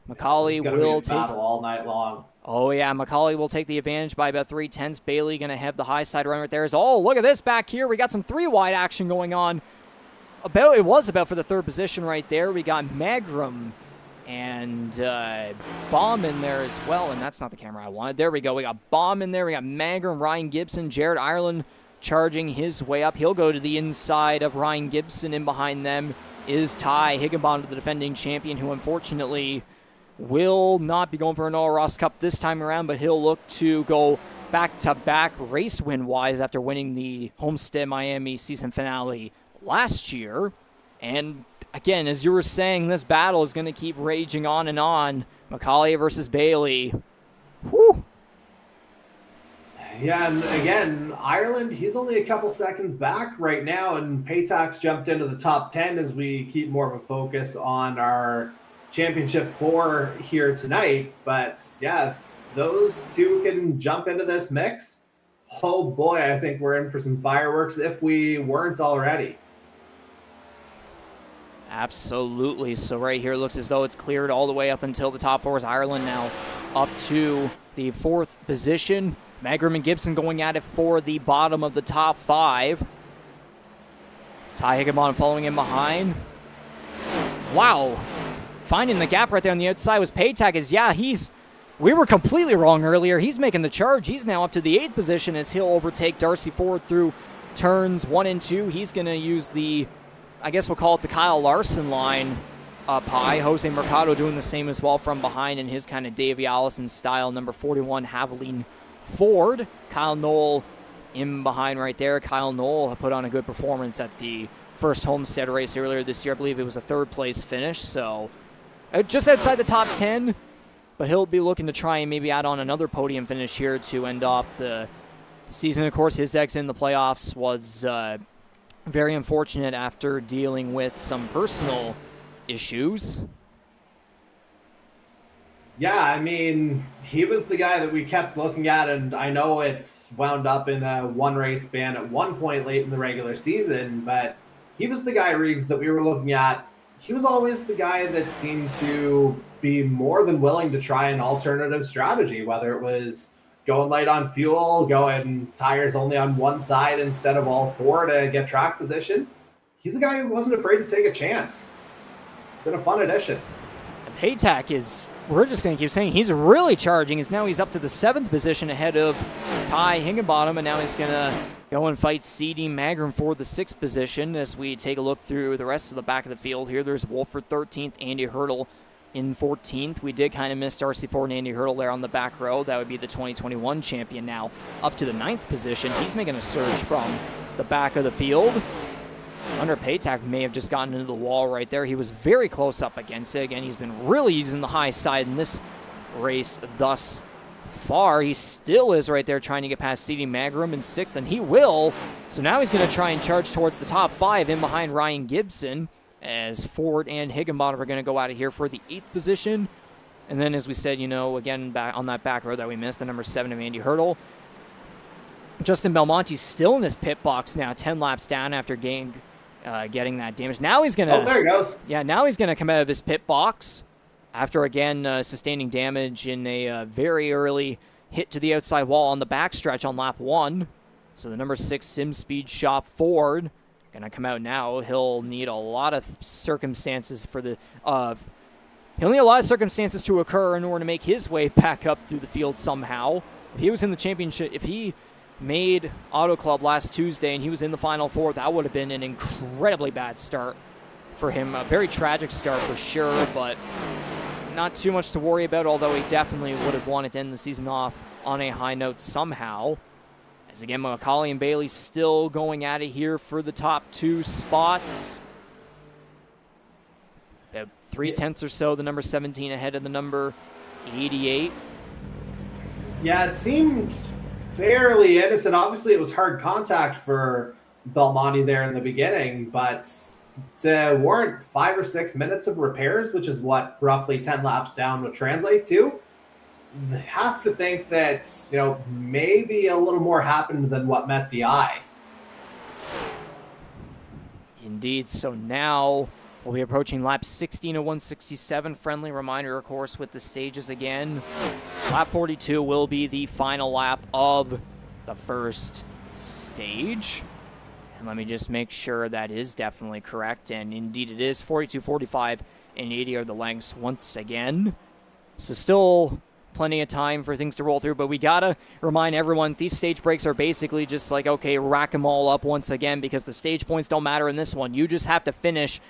McCauley will take battle all night long. Oh yeah, McCauley will take the advantage by about 3/10. Bailey gonna have the high side run right there. Oh, look at this back here. We got some 3-wide action going on. It was about for the third position right there. We got Mangrum and Baum in there as well, and that's not the camera I wanted. There we go. We got Baum in there. We got Mangrum, Ryan Gibson, Jared Ireland charging his way up. He'll go to the inside of Ryan Gibson. In behind them is Ty Higginbotham, the defending champion, who unfortunately will not be going for an Earl Ross Cup this time around, but he'll look to go back-to-back race win-wise after winning the Homestead-Miami season finale last year. And again, as you were saying, this battle is going to keep raging on and on. McCauley versus Bailey. Whew. Yeah, and again, Ireland, he's only a couple seconds back right now, and Patak's jumped into the top 10 as we keep more of a focus on our Championship 4 here tonight. But yeah, if those two can jump into this mix, oh boy, I think we're in for some fireworks if we weren't already. Absolutely. So right here, it looks as though it's cleared all the way up until the top 4 is Ireland now up to the 4th position. Mangrum and Gibson going at it for the bottom of the top 5. Ty Higginbotham following in behind. Wow. Finding the gap right there on the outside was Patak. We were completely wrong earlier. He's making the charge. He's now up to the 8th position as he'll overtake Darcy Ford through turns 1 and 2. He's going to use the, I guess we'll call it the Kyle Larson line up high. Jose Mercado doing the same as well from behind in his kind of Davey Allison style. Number 41, Haviline Ford. Kyle Knoll in behind right there. Kyle Knoll put on a good performance at the first Homestead race earlier this year. I believe it was a 3rd place finish, so just outside the top 10, but he'll be looking to try and maybe add on another podium finish here to end off the season. Of course, his exit in the playoffs was very unfortunate after dealing with some personal issues. Yeah, I mean, he was the guy that we kept looking at, and I know it's wound up in a 1-race ban at one point late in the regular season, but he was the guy, Reeves, that we were looking at. He was always the guy that seemed to be more than willing to try an alternative strategy, whether it was going light on fuel, going tires only on one side instead of all 4 to get track position. He's a guy who wasn't afraid to take a chance. Been a fun addition. Patak is, we're just going to keep saying, he's really charging. Now he's up to the 7th position ahead of Ty Higginbotham, and now he's going to go and fight C.D. Mangrum for the 6th position. As we take a look through the rest of the back of the field here, there's Wolford 13th, Andy Hurdle in 14th. We did kind of miss Darcy Ford and Andy Hurdle there on the back row. That would be the 2021 champion now up to the 9th position. He's making a surge from the back of the field. Under Patak may have just gotten into the wall right there. He was very close up against it. Again, he's been really using the high side in this race thus far. He still is right there trying to get past C.D. Mangrum in 6th, and he will. So now he's going to try and charge towards the top 5 in behind Ryan Gibson, as Ford and Higginbotham are going to go out of here for the 8th position. And then, as we said, you know, again, back on that back row that we missed, the number 7 of Andy Hurdle. Justin Belmonte's still in his pit box now, 10 laps down after getting that damage. Now he's going to... Oh, there he goes. Yeah, now he's going to come out of his pit box after, again, sustaining damage in a very early hit to the outside wall on the backstretch on lap 1. So the number 6 Sim Speed Shop Ford going to come out now. He'll need a lot of circumstances for the... he'll need a lot of circumstances to occur in order to make his way back up through the field somehow. If he was in the championship... If he made Auto Club last Tuesday and he was in the Final 4, that would have been an incredibly bad start for him. A very tragic start for sure, but not too much to worry about, although he definitely would have wanted to end the season off on a high note somehow. As again, McCauley and Bailey still going at it here for the top 2 spots. About 0.3 or so, the number 17 ahead of the number 88. Yeah, it seemed fairly innocent. Obviously, it was hard contact for Belmonte there in the beginning, but to warrant 5 or 6 minutes of repairs, which is what roughly 10 laps down would translate to, I have to think that, maybe a little more happened than what met the eye. Indeed. So now we'll be approaching lap 16 of 167. Friendly reminder, of course, with the stages again. Lap 42 will be the final lap of the first stage. And let me just make sure that is definitely correct. And indeed it is. 42, 45, and 80 are the lengths once again. So still plenty of time for things to roll through, but we gotta remind everyone these stage breaks are basically just like, okay, rack them all up once again, because the stage points don't matter in this one. You just have to finish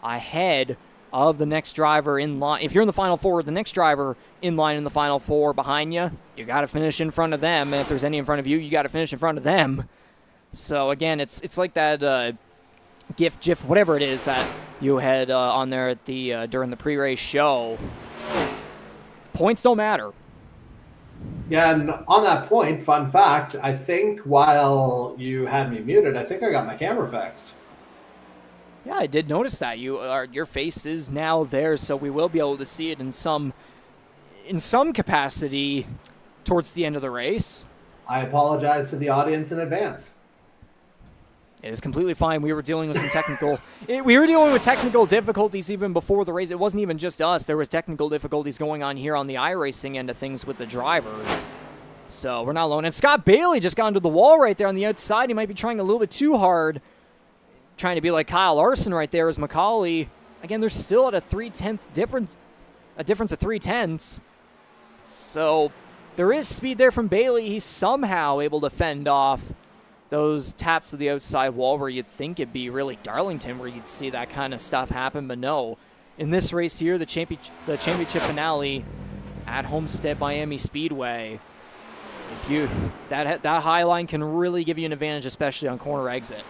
ahead of the next driver in line. If you're in the final 4, the next driver in line in the final 4 behind you, you got to finish in front of them. And if there's any in front of you, you got to finish in front of them. So again, it's like that GIF, whatever it is that you had on there at the during the pre-race show. Points don't matter. Yeah, and on that point, fun fact, I think while you had me muted, I think I got my camera fixed. Yeah, I did notice that. Your face is now there, so we will be able to see it in some capacity towards the end of the race. I apologize to the audience in advance. It is completely fine. We were dealing with some technical difficulties even before the race. It wasn't even just us. There was technical difficulties going on here on the iRacing end of things with the drivers. So we're not alone. And Scott Bailey just got into the wall right there on the outside. He might be trying a little bit too hard, trying to be like Kyle Larson right there as McCauley. Again, they're still at a 0.3 difference, a difference of 0.3. So there is speed there from Bailey. He's somehow able to fend off those taps to the outside wall where you'd think it'd be really Darlington where you'd see that kind of stuff happen, but no. In this race here, the championship finale at Homestead-Miami Speedway, that high line can really give you an advantage, especially on corner exit.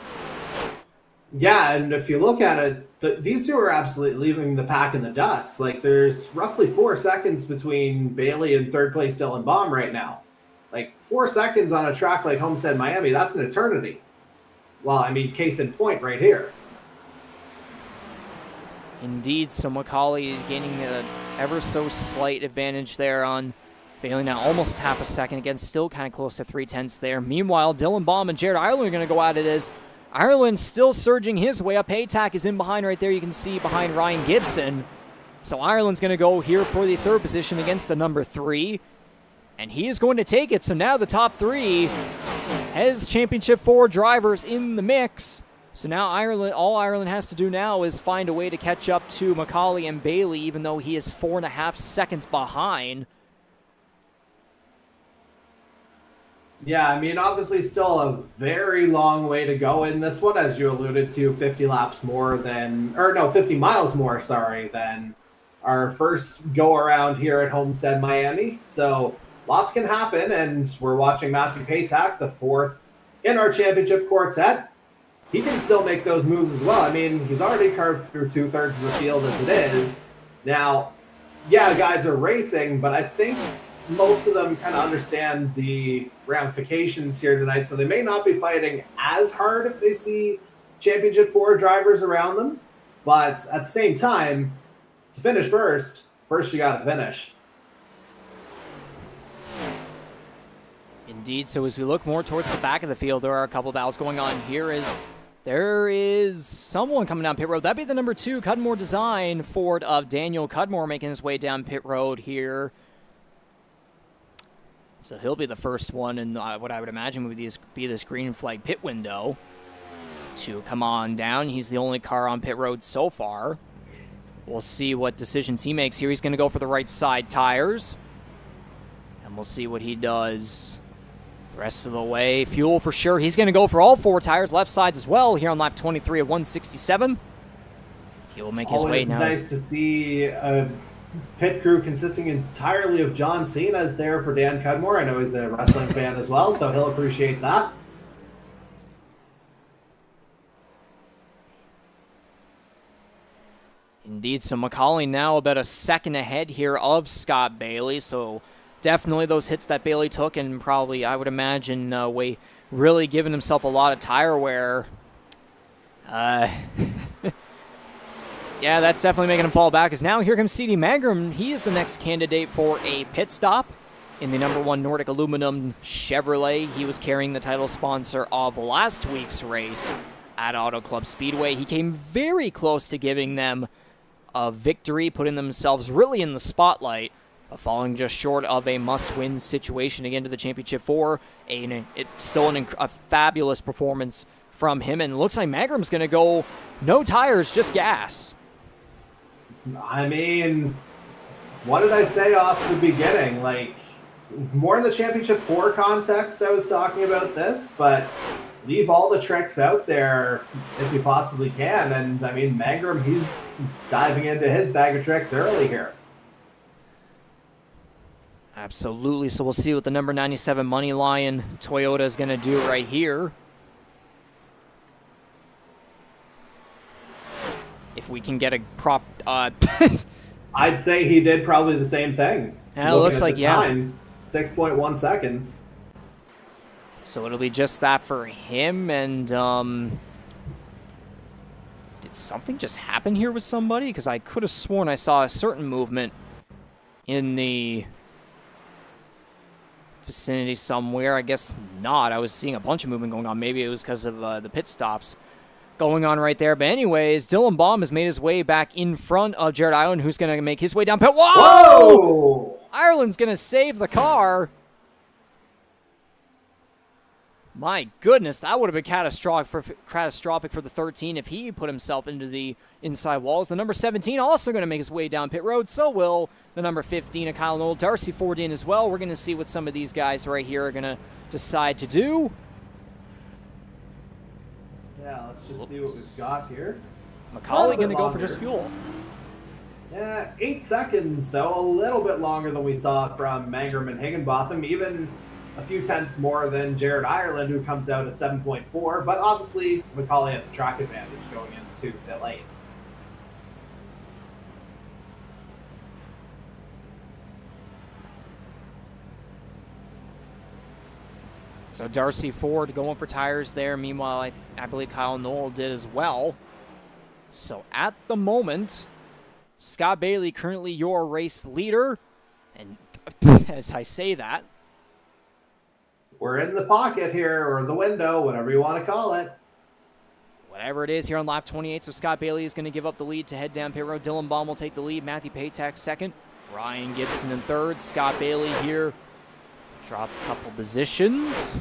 Yeah, and if you look at it, these two are absolutely leaving the pack in the dust. Like, there's roughly 4 seconds between Bailey and third place Dylan Baum right now. Like, 4 seconds on a track like Homestead-Miami, that's an eternity. Well, I mean, case in point right here. Indeed, so McCauley gaining an ever so slight advantage there on Bailey now, almost half a second. Again, still kind of close to 0.3 there. Meanwhile, Dylan Baum and Jared Ireland are going to go at it as Ireland still surging his way up. Patak is in behind right there. You can see behind Ryan Gibson. So Ireland's going to go here for the 3rd position against the number 3. And he is going to take it. So now the top 3 has championship 4 drivers in the mix. So now all Ireland has to do now is find a way to catch up to McCauley and Bailey, even though he is 4.5 seconds behind. Yeah, I mean, obviously still a very long way to go in this one, as you alluded to, 50 miles more, than our first go-around here at Homestead-Miami. So lots can happen, and we're watching Matthew Patak, the 4th in our championship quartet. He can still make those moves as well. I mean, he's already carved through 2/3 of the field as it is. Now, yeah, guys are racing, but I think most of them kind of understand the ramifications here tonight, so they may not be fighting as hard if they see championship 4 drivers around them. But at the same time, to finish first you got to finish. Indeed, so as we look more towards the back of the field, there are a couple of battles going on here. There is someone coming down pit road. That'd be the number 2 Cudmore Design Ford of Daniel Cudmore making his way down pit road here. So he'll be the first one in what I would imagine would be this green flag pit window to come on down. He's the only car on pit road so far. We'll see what decisions he makes here. He's going to go for the right side tires. And we'll see what he does the rest of the way. Fuel for sure. He's going to go for all 4 tires, left sides as well, here on lap 23 of 167. He will make his way now. Always nice to see a pit crew consisting entirely of John Cena is there for Dan Cudmore. I know he's a wrestling fan as well, so he'll appreciate that. Indeed, so Macaulay now about a second ahead here of Scott Bailey, so definitely those hits that Bailey took, and probably, I would imagine, really giving himself a lot of tire wear. Yeah, that's definitely making him fall back, because now here comes C.D. Mangrum. He is the next candidate for a pit stop in the number 1 Nordic Aluminum Chevrolet. He was carrying the title sponsor of last week's race at Auto Club Speedway. He came very close to giving them a victory, putting themselves really in the spotlight, falling just short of a must-win situation again to the Championship 4. It's still a fabulous performance from him, and it looks like Mangrum's going to go no tires, just gas. I mean, what did I say off the beginning? Like, more in the Championship 4 context, I was talking about this, but leave all the tricks out there if you possibly can. And, I mean, Mangrum, he's diving into his bag of tricks early here. Absolutely. So we'll see what the number 97 Money Lion Toyota is going to do right here. If we can get a prop... I'd say he did probably the same thing. Yeah, it looks like, yeah. 6.1 seconds. So it'll be just that for him, and did something just happen here with somebody? Because I could have sworn I saw a certain movement in the vicinity somewhere. I guess not. I was seeing a bunch of movement going on. Maybe it was because of the pit stops going on right there. But anyways, Dylan Baum has made his way back in front of Jared Ireland, who's going to make his way down pit. Whoa! Whoa! Ireland's going to save the car. My goodness, that would have been catastrophic for the 13 if he put himself into the inside walls. The number 17 also going to make his way down pit road. So will the number 15 of Kyle Knoll. Darcy Ford in as well. We're going to see what some of these guys right here are going to decide to do. Yeah, let's just see what we've got here. Macaulay going to go for just fuel. Yeah, 8 seconds, though. A little bit longer than we saw from Mangrum and Higginbotham. Even a few tenths more than Jared Ireland, who comes out at 7.4. But obviously, Macaulay had the track advantage going into pit lane. So Darcy Ford going for tires there. Meanwhile, I believe Kyle Knoll did as well. So at the moment, Scott Bailey currently your race leader. And as I say that, we're in the pocket here, or the window, whatever you want to call it. Whatever it is here on lap 28. So Scott Bailey is going to give up the lead to head down pit road. Dylan Baum will take the lead. Matthew Patak second. Ryan Gibson in third. Scott Bailey here. Drop a couple positions.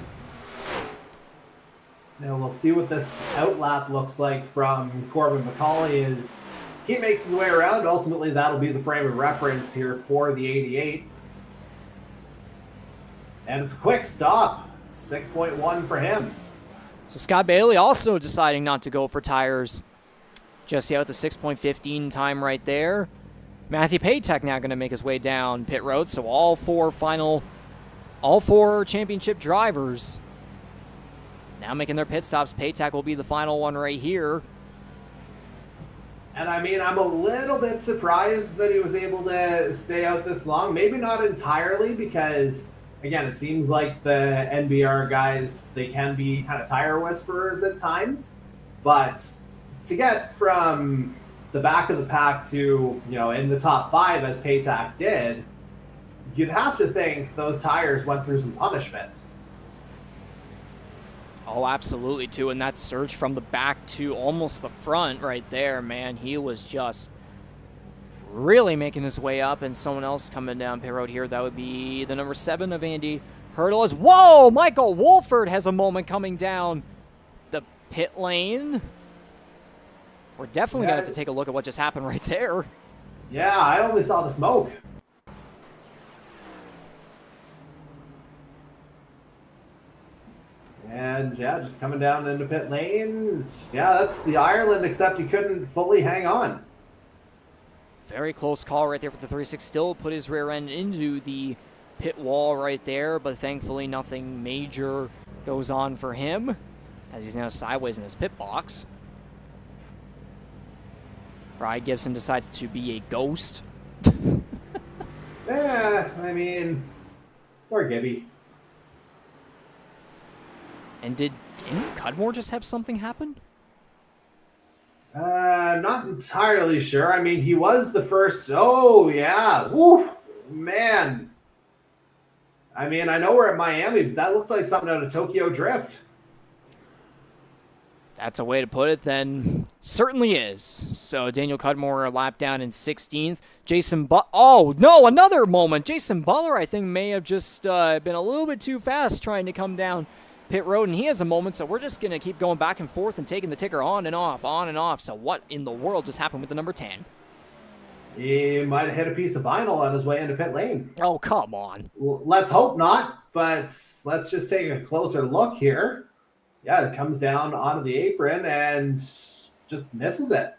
Now we'll see what this outlap looks like from Corbin Macaulay as he makes his way around. Ultimately, that'll be the frame of reference here for the 88. And it's a quick stop. 6.1 for him. So Scott Bailey also deciding not to go for tires just yet with the 6.15 time right there. Matthew Patak now going to make his way down pit road. So all four championship drivers now making their pit stops. Patak will be the final one right here. And I mean, I'm a little bit surprised that he was able to stay out this long. Maybe not entirely because, again, it seems like the NBR guys, they can be kind of tire whisperers at times. But to get from the back of the pack to, in the top 5 as Patak did, you'd have to think those tires went through some punishment. Oh, absolutely, too. And that surge from the back to almost the front right there, man. He was just really making his way up. And someone else coming down pit road here, that would be the number 7 of Andy Hurdle. Whoa! Michael Wolford has a moment coming down the pit lane. We're definitely going to have to take a look at what just happened right there. Yeah, I only saw the smoke. And yeah, just coming down into pit lane. Yeah, that's the Ireland, except he couldn't fully hang on. Very close call right there for the 3-6. Still put his rear end into the pit wall right there, but thankfully nothing major goes on for him as he's now sideways in his pit box. Ryan Gibson decides to be a ghost. Yeah, I mean, poor Gibby. And didn't Cudmore just have something happen? Not entirely sure. I mean, he was the first. Oh, yeah. Woo, man. I mean, I know we're at Miami, but that looked like something out of Tokyo Drift. That's a way to put it, then. Certainly is. So Daniel Cudmore a lap down in 16th. Oh, no, another moment. Jason Butler, I think, may have just been a little bit too fast trying to come down pit road, and he has a moment, so we're just going to keep going back and forth and taking the ticker on and off, on and off. So what in the world just happened with the number 10? He might have hit a piece of vinyl on his way into pit lane. Oh, come on. Well, let's hope not, but let's just take a closer look here. Yeah, it comes down onto the apron and just misses it.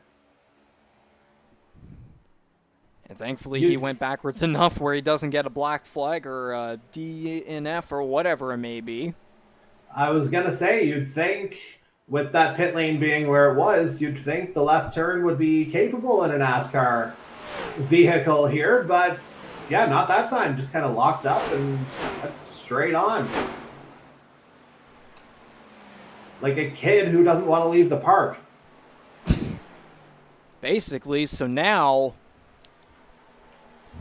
And thankfully he went backwards enough where he doesn't get a black flag or a DNF or whatever it may be. I was going to say, you'd think with that pit lane being where it was, you'd think the left turn would be capable in a NASCAR vehicle here, but yeah, not that time. Just kind of locked up and straight on. Like a kid who doesn't want to leave the park. Basically, so now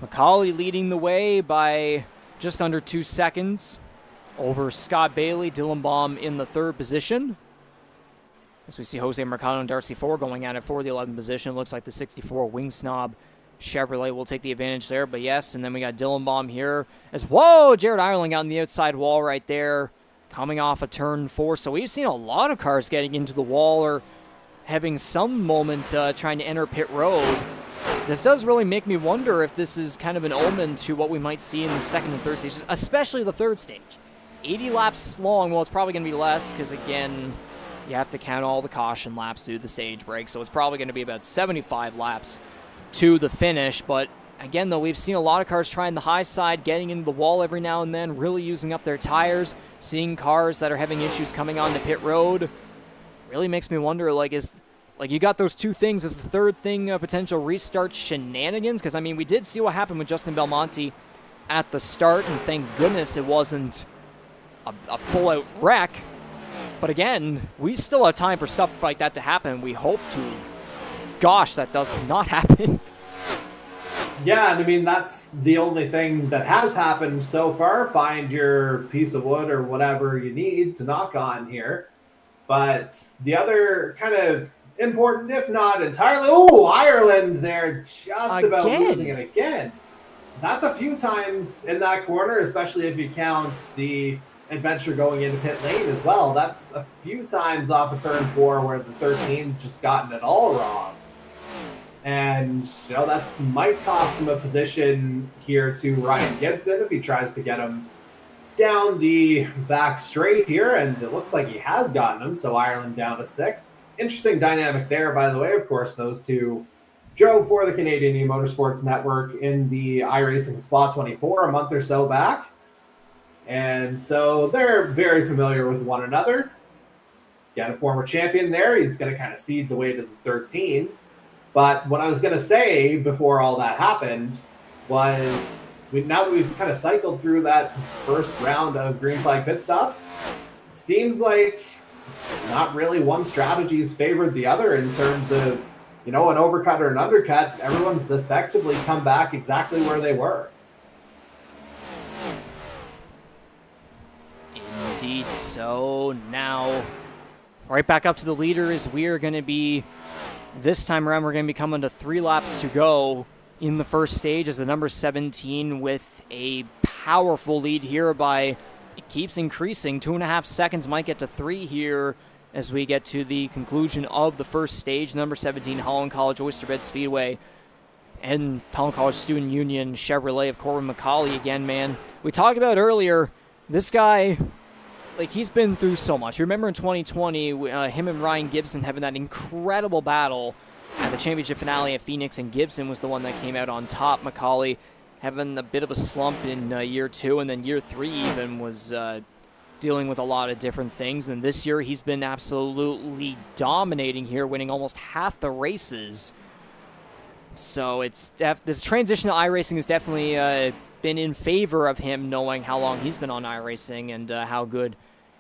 McCauley leading the way by just under 2 seconds over Scott Bailey. Dylan Baum in the 3rd position. As we see Jose Mercado and Darcy Ford going at it for the 11th position. Looks like the 64 Wing Snob Chevrolet will take the advantage there. But yes, and then we got Dylan Baum here as, whoa, Jared Ireland out on the outside wall right there, coming off a turn 4. So we've seen a lot of cars getting into the wall or having some moment trying to enter pit road. This does really make me wonder if this is kind of an omen to what we might see in the 2nd and 3rd stages, especially the 3rd stage. 80 laps long, well, it's probably going to be less because, again, you have to count all the caution laps through the stage break, so it's probably going to be about 75 laps to the finish. But, again, though, we've seen a lot of cars trying the high side, getting into the wall every now and then, really using up their tires, seeing cars that are having issues coming onto pit road. Really makes me wonder, like, you got those two things. Is the 3rd thing a potential restart shenanigans? Because, I mean, we did see what happened with Justin Belmonte at the start, and thank goodness it wasn't a full-out wreck. But again, we still have time for stuff like that to happen. We hope to, gosh, that does not happen. Yeah, and I mean, that's the only thing that has happened so far. Find your piece of wood or whatever you need to knock on here. But the other kind of important, if not entirely, oh, Ireland there, just about losing it again. That's a few times in that corner, especially if you count the adventure going into pit lane as well. That's a few times off of turn 4 where the 13's just gotten it all wrong. And, you know, that might cost him a position here to Ryan Gibson if he tries to get him down the back straight here. And it looks like he has gotten him, so Ireland down to 6th. Interesting dynamic there, by the way. Of course, those two drove for the Canadian E-Motorsports Network in the iRacing Spa 24 a month or so back. And so they're very familiar with one another. Got a former champion there. He's going to kind of cede the way to the 13. But what I was going to say before all that happened was, now that we've kind of cycled through that first round of green flag pit stops, seems like not really one strategy's favored the other in terms of, you know, an overcut or an undercut. Everyone's effectively come back exactly where they were. Indeed. So now right back up to the leaders. We are going to be, this time around, we're going to be coming to 3 laps to go in the first stage as the number 17 with a powerful lead here by, it keeps increasing. 2.5 seconds, might get to 3 here as we get to the conclusion of the first stage. Number 17, Holland College Oyster Bed Speedway and Holland College Student Union Chevrolet of Corbin McCauley again, man. We talked about earlier, this guy, like, he's been through so much. Remember in 2020, him and Ryan Gibson having that incredible battle at the championship finale at Phoenix, and Gibson was the one that came out on top. McCauley having a bit of a slump in year 2, and then year 3 even was dealing with a lot of different things. And this year he's been absolutely dominating here, winning almost half the races. So this transition to iRacing has definitely been in favor of him, knowing how long he's been on iRacing and how good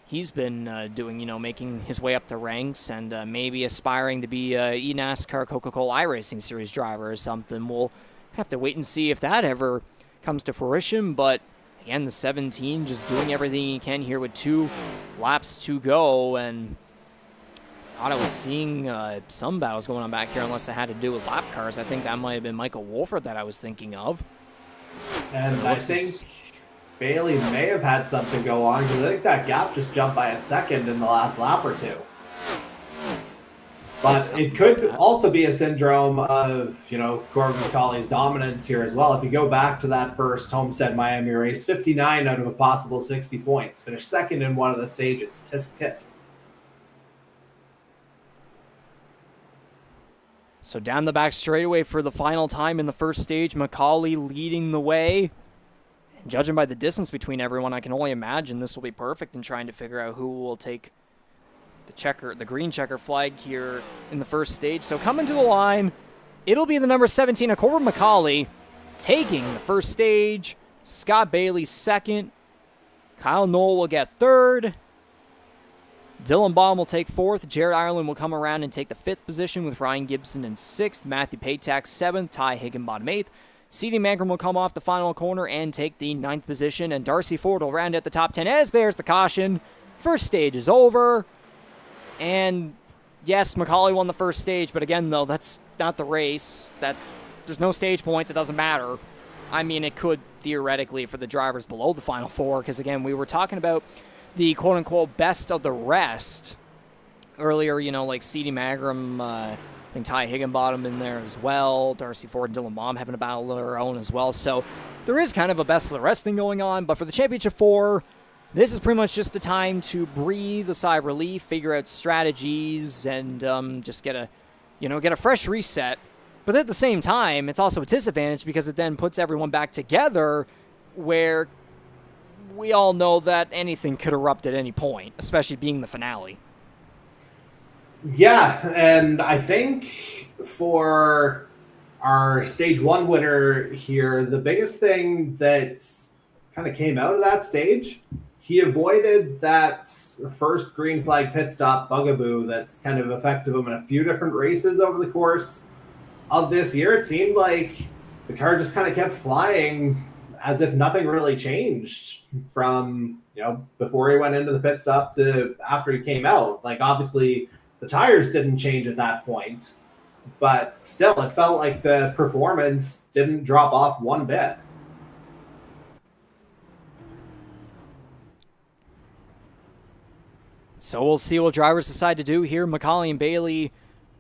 he's been doing, making his way up the ranks and maybe aspiring to be a eNASCAR Coca-Cola iRacing Series driver or something. We'll have to wait and see if that ever comes to fruition, but again, the 17 just doing everything he can here with 2 laps to go, and thought I was seeing some battles going on back here, unless it had to do with lap cars. I think that might have been Michael Wolford that I was thinking of. And I think Bailey may have had something go on, because I think that gap just jumped by a second in the last lap or 2. But it could also be a syndrome of, Corbin McCauley's dominance here as well. If you go back to that first Homestead-Miami race, 59 out of a possible 60 points. Finished second in one of the stages. Tisk, tisk. So down the back straightaway for the final time in the first stage, McCauley leading the way. And judging by the distance between everyone, I can only imagine this will be perfect in trying to figure out who will take the green checker flag here in the first stage. So coming to the line, it'll be the number 17 of Corbin McCauley taking the first stage. Scott Bailey second. Kyle Knoll will get third. Dylan Baum will take fourth. Jared Ireland will come around and take the 5th position with Ryan Gibson in 6th. Matthew Patak 7th. Ty Higginbotham 8th. C.D. Mangrum will come off the final corner and take the 9th position. And Darcy Ford will round out the top 10 as there's the caution. First stage is over. And yes, McCauley won the first stage, but again, though, that's not the race. There's no stage points. It doesn't matter. I mean, it could theoretically for the drivers below the final 4, because again, we were talking about the quote-unquote best of the rest earlier, like C.D. Mangrum, I think Ty Higginbotham in there as well, Darcy Ford and Dylan Baum having a battle of their own as well. So there is kind of a best of the rest thing going on, but for the Championship 4, this is pretty much just the time to breathe a sigh of relief, figure out strategies, and just get a fresh reset. But at the same time, it's also a disadvantage because it then puts everyone back together, where we all know that anything could erupt at any point, especially being the finale. Yeah, and I think for our stage 1 winner here, the biggest thing that kind of came out of that stage, he avoided that first green flag pit stop bugaboo that's kind of affected him in a few different races over the course of this year. It seemed like the car just kind of kept flying as if nothing really changed from, before he went into the pit stop to after he came out. Like, obviously, the tires didn't change at that point, but still, it felt like the performance didn't drop off one bit. So we'll see what drivers decide to do here. McCauley and Bailey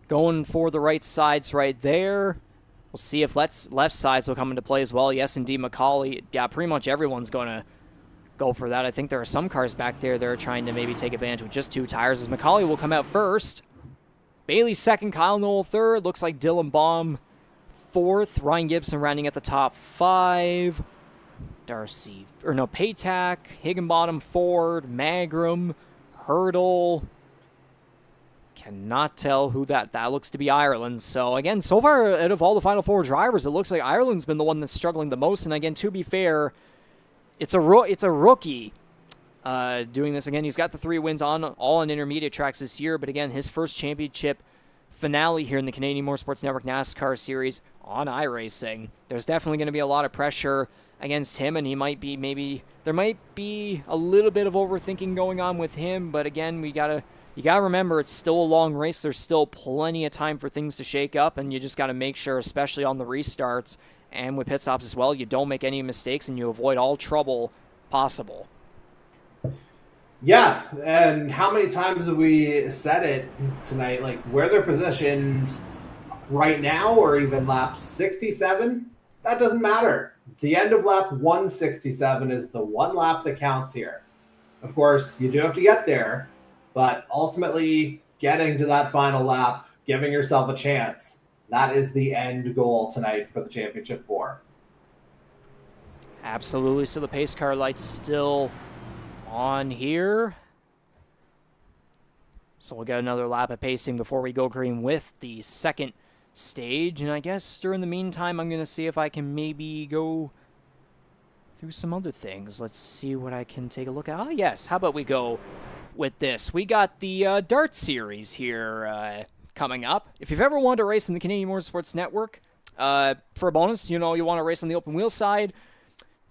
going for the right sides right there. We'll see if left sides will come into play as well. Yes, indeed, McCauley. Yeah, pretty much everyone's going to go for that. I think there are some cars back there that are trying to maybe take advantage with just 2 tires, as McCauley will come out first. Bailey second, Kyle Knoll third. Looks like Dylan Baum fourth. Ryan Gibson rounding at the top 5. Patak, Higginbotham, Ford, Mangrum, Hurdle. Cannot tell who that looks to be Ireland. So again, so far out of all the final 4 drivers, it looks like Ireland's been the one that's struggling the most. And again, to be fair, it's a rookie doing this again. He's got the 3 wins all on intermediate tracks this year, but again, his first championship finale here in the Canadian Motorsports Network NASCAR Series on iRacing. There's definitely going to be a lot of pressure against him, and there might be a little bit of overthinking going on with him, but again, you gotta remember it's still a long race. There's still plenty of time for things to shake up, and you just gotta make sure, especially on the restarts and with pit stops as well, you don't make any mistakes and you avoid all trouble possible. Yeah, and how many times have we said it tonight, like where they're positioned right now, or even lap 67, that doesn't matter. The end of lap 167 is the one lap that counts here. Of course, you do have to get there, but ultimately getting to that final lap, giving yourself a chance, that is the end goal tonight for the Championship 4. Absolutely. So the pace car light's still on here. So we'll get another lap of pacing before we go green with the second stage. And I guess during the meantime, I'm going to see if I can maybe go through some other things. Let's see what I can take a look at. Oh, yes. How about we go with this? We got the Dart Series here coming up. If you've ever wanted to race in the Canadian Motorsports Network, for a bonus, you want to race on the open wheel side,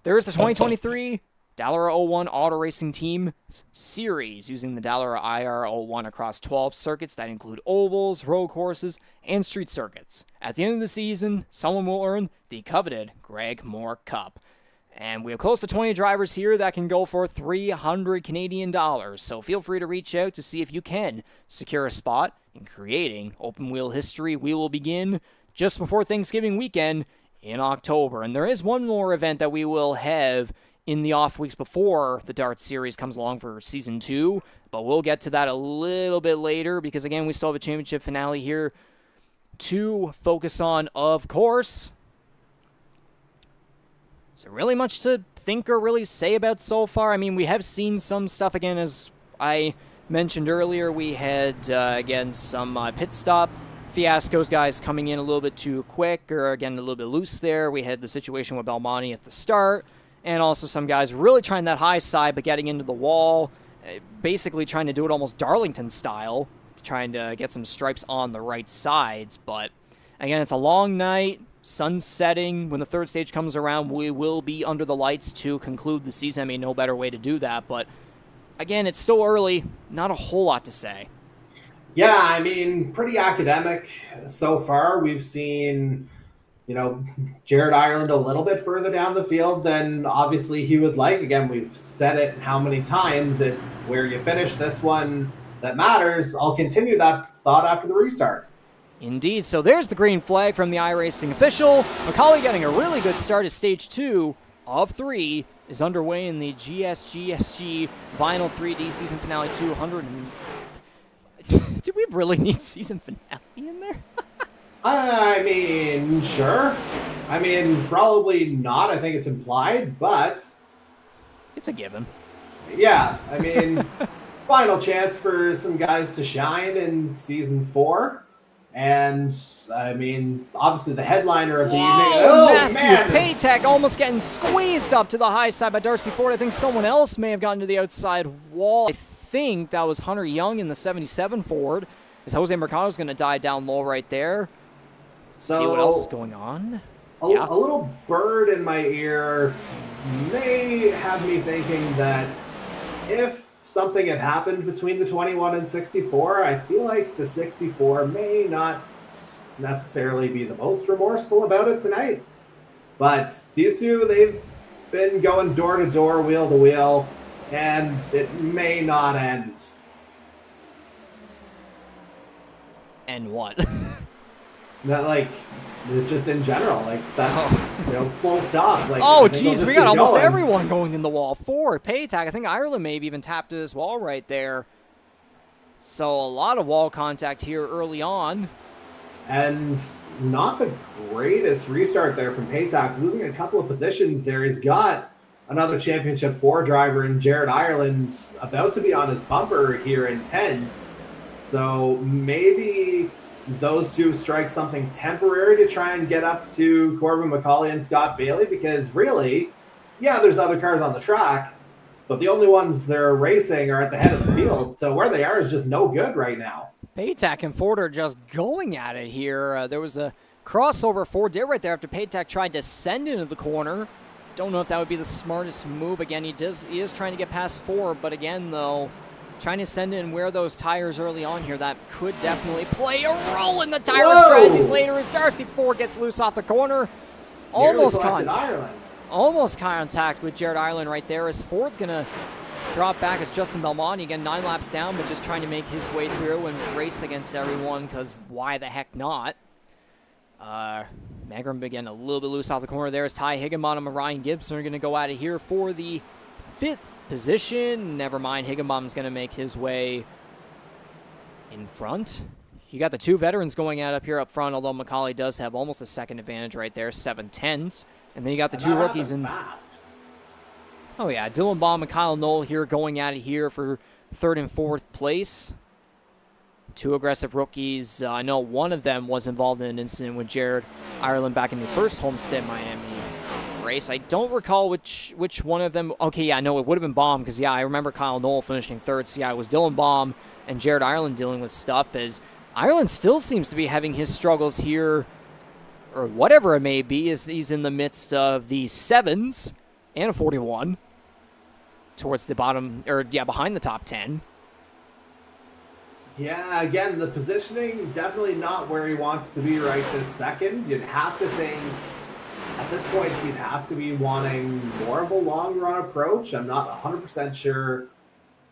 there's the 2023 Dallara 01 Auto Racing Team Series using the Dallara IR01 across 12 circuits that include ovals, road courses, and street circuits. At the end of the season, someone will earn the coveted Greg Moore Cup. And we have close to 20 drivers here that can go for $300 Canadian. So feel free to reach out to see if you can secure a spot in creating open wheel history. We will begin just before Thanksgiving weekend in October. And there is one more event that we will have in the off weeks before the Dart Series comes along for Season 2, but we'll get to that a little bit later because, again, we still have a championship finale here to focus on, of course. Is there really much to think or really say about so far? I mean, we have seen some stuff, again, as I mentioned earlier. We had, again, some pit stop fiascos, guys coming in a little bit too quick or, again, a little bit loose there. We had the situation with Belmonte at the start. And also some guys really trying that high side, but getting into the wall, basically trying to do it almost Darlington style, trying to get some stripes on the right sides. But again, it's a long night, sun setting. When the third stage comes around, we will be under the lights to conclude the season. I mean, no better way to do that. But again, it's still early, not a whole lot to say. Yeah, I mean, pretty academic so far. We've seen, Jared Ireland a little bit further down the field than obviously he would like. Again, we've said it how many times. It's where you finish this one that matters. I'll continue that thought after the restart. Indeed. So there's the green flag from the iRacing official. McCauley getting a really good start as stage 2 of 3 is underway in the GSGSG Vinyl 3D season finale 200. Do we really need season finale in there? I mean, sure. I mean, probably not. I think it's implied, but it's a given. Yeah, I mean, final chance for some guys to shine in season 4. And, I mean, obviously the headliner of the evening. Oh, Matthew Patak almost getting squeezed up to the high side by Darcy Ford. I think someone else may have gotten to the outside wall. I think that was Hunter Young in the 77 Ford. As Jose Mercado's going to die down low right there. So, see what else is going on. A little bird in my ear may have me thinking that if something had happened between the 21 and 64, I feel like the 64 may not necessarily be the most remorseful about it tonight. But these two, they've been going door to door, wheel to wheel, and it may not end. And what? That, like, just in general, like, that's, full stop. Like, oh, geez, we got almost everyone going in the wall. Ford, Patak, I think Ireland maybe even tapped to this wall right there. So a lot of wall contact here early on. And not the greatest restart there from Patak, losing a couple of positions there. He's got another Championship 4 driver in Jared Ireland about to be on his bumper here in 10th. So maybe those two strike something temporary to try and get up to Corbin McCauley and Scott Bailey, because really, yeah, there's other cars on the track, but the only ones they're racing are at the head of the field. So where they are is just no good right now. Patak and Ford are just going at it here. There was a crossover Ford did right there after Patak tried to send into the corner. Don't know if that would be the smartest move. Again, he is trying to get past Ford, but again, though, trying to send in wear those tires early on here, that could definitely play a role in the tire strategies later as Darcy Ford gets loose off the corner. Almost contact. Almost contact with Jared Ireland right there as Ford's going to drop back as Justin Belmonte, again, 9 laps down, but just trying to make his way through and race against everyone, because why the heck not? Mangrum again a little bit loose off the corner there as Ty Higginbotham and Ryan Gibson are going to go out of here for the 5th position. Never mind, Higginbotham's going to make his way in front you got the two veterans going at up here up front, although McCauley does have almost a second advantage right there, 7/10. And then you got the two rookies in. Fast. Oh, yeah, Dylan Baum and Kyle Knoll here going at it here for third and fourth place. Two aggressive rookies. I know one of them was involved in an incident with Jared Ireland back in the first Homestead-Miami race. I don't recall which one of them. Okay, yeah, no, it would have been Baum because, yeah, I remember Kyle Knoll finishing third. So, yeah, it was Dylan Baum and Jared Ireland dealing with stuff as Ireland still seems to be having his struggles here, or whatever it may be, as he's in the midst of the 7s and a 41 towards the bottom, or, yeah, behind the top 10. Yeah, again, the positioning definitely not where he wants to be right this second. You'd have to think, at this point, he'd have to be wanting more of a long run approach. I'm not 100% sure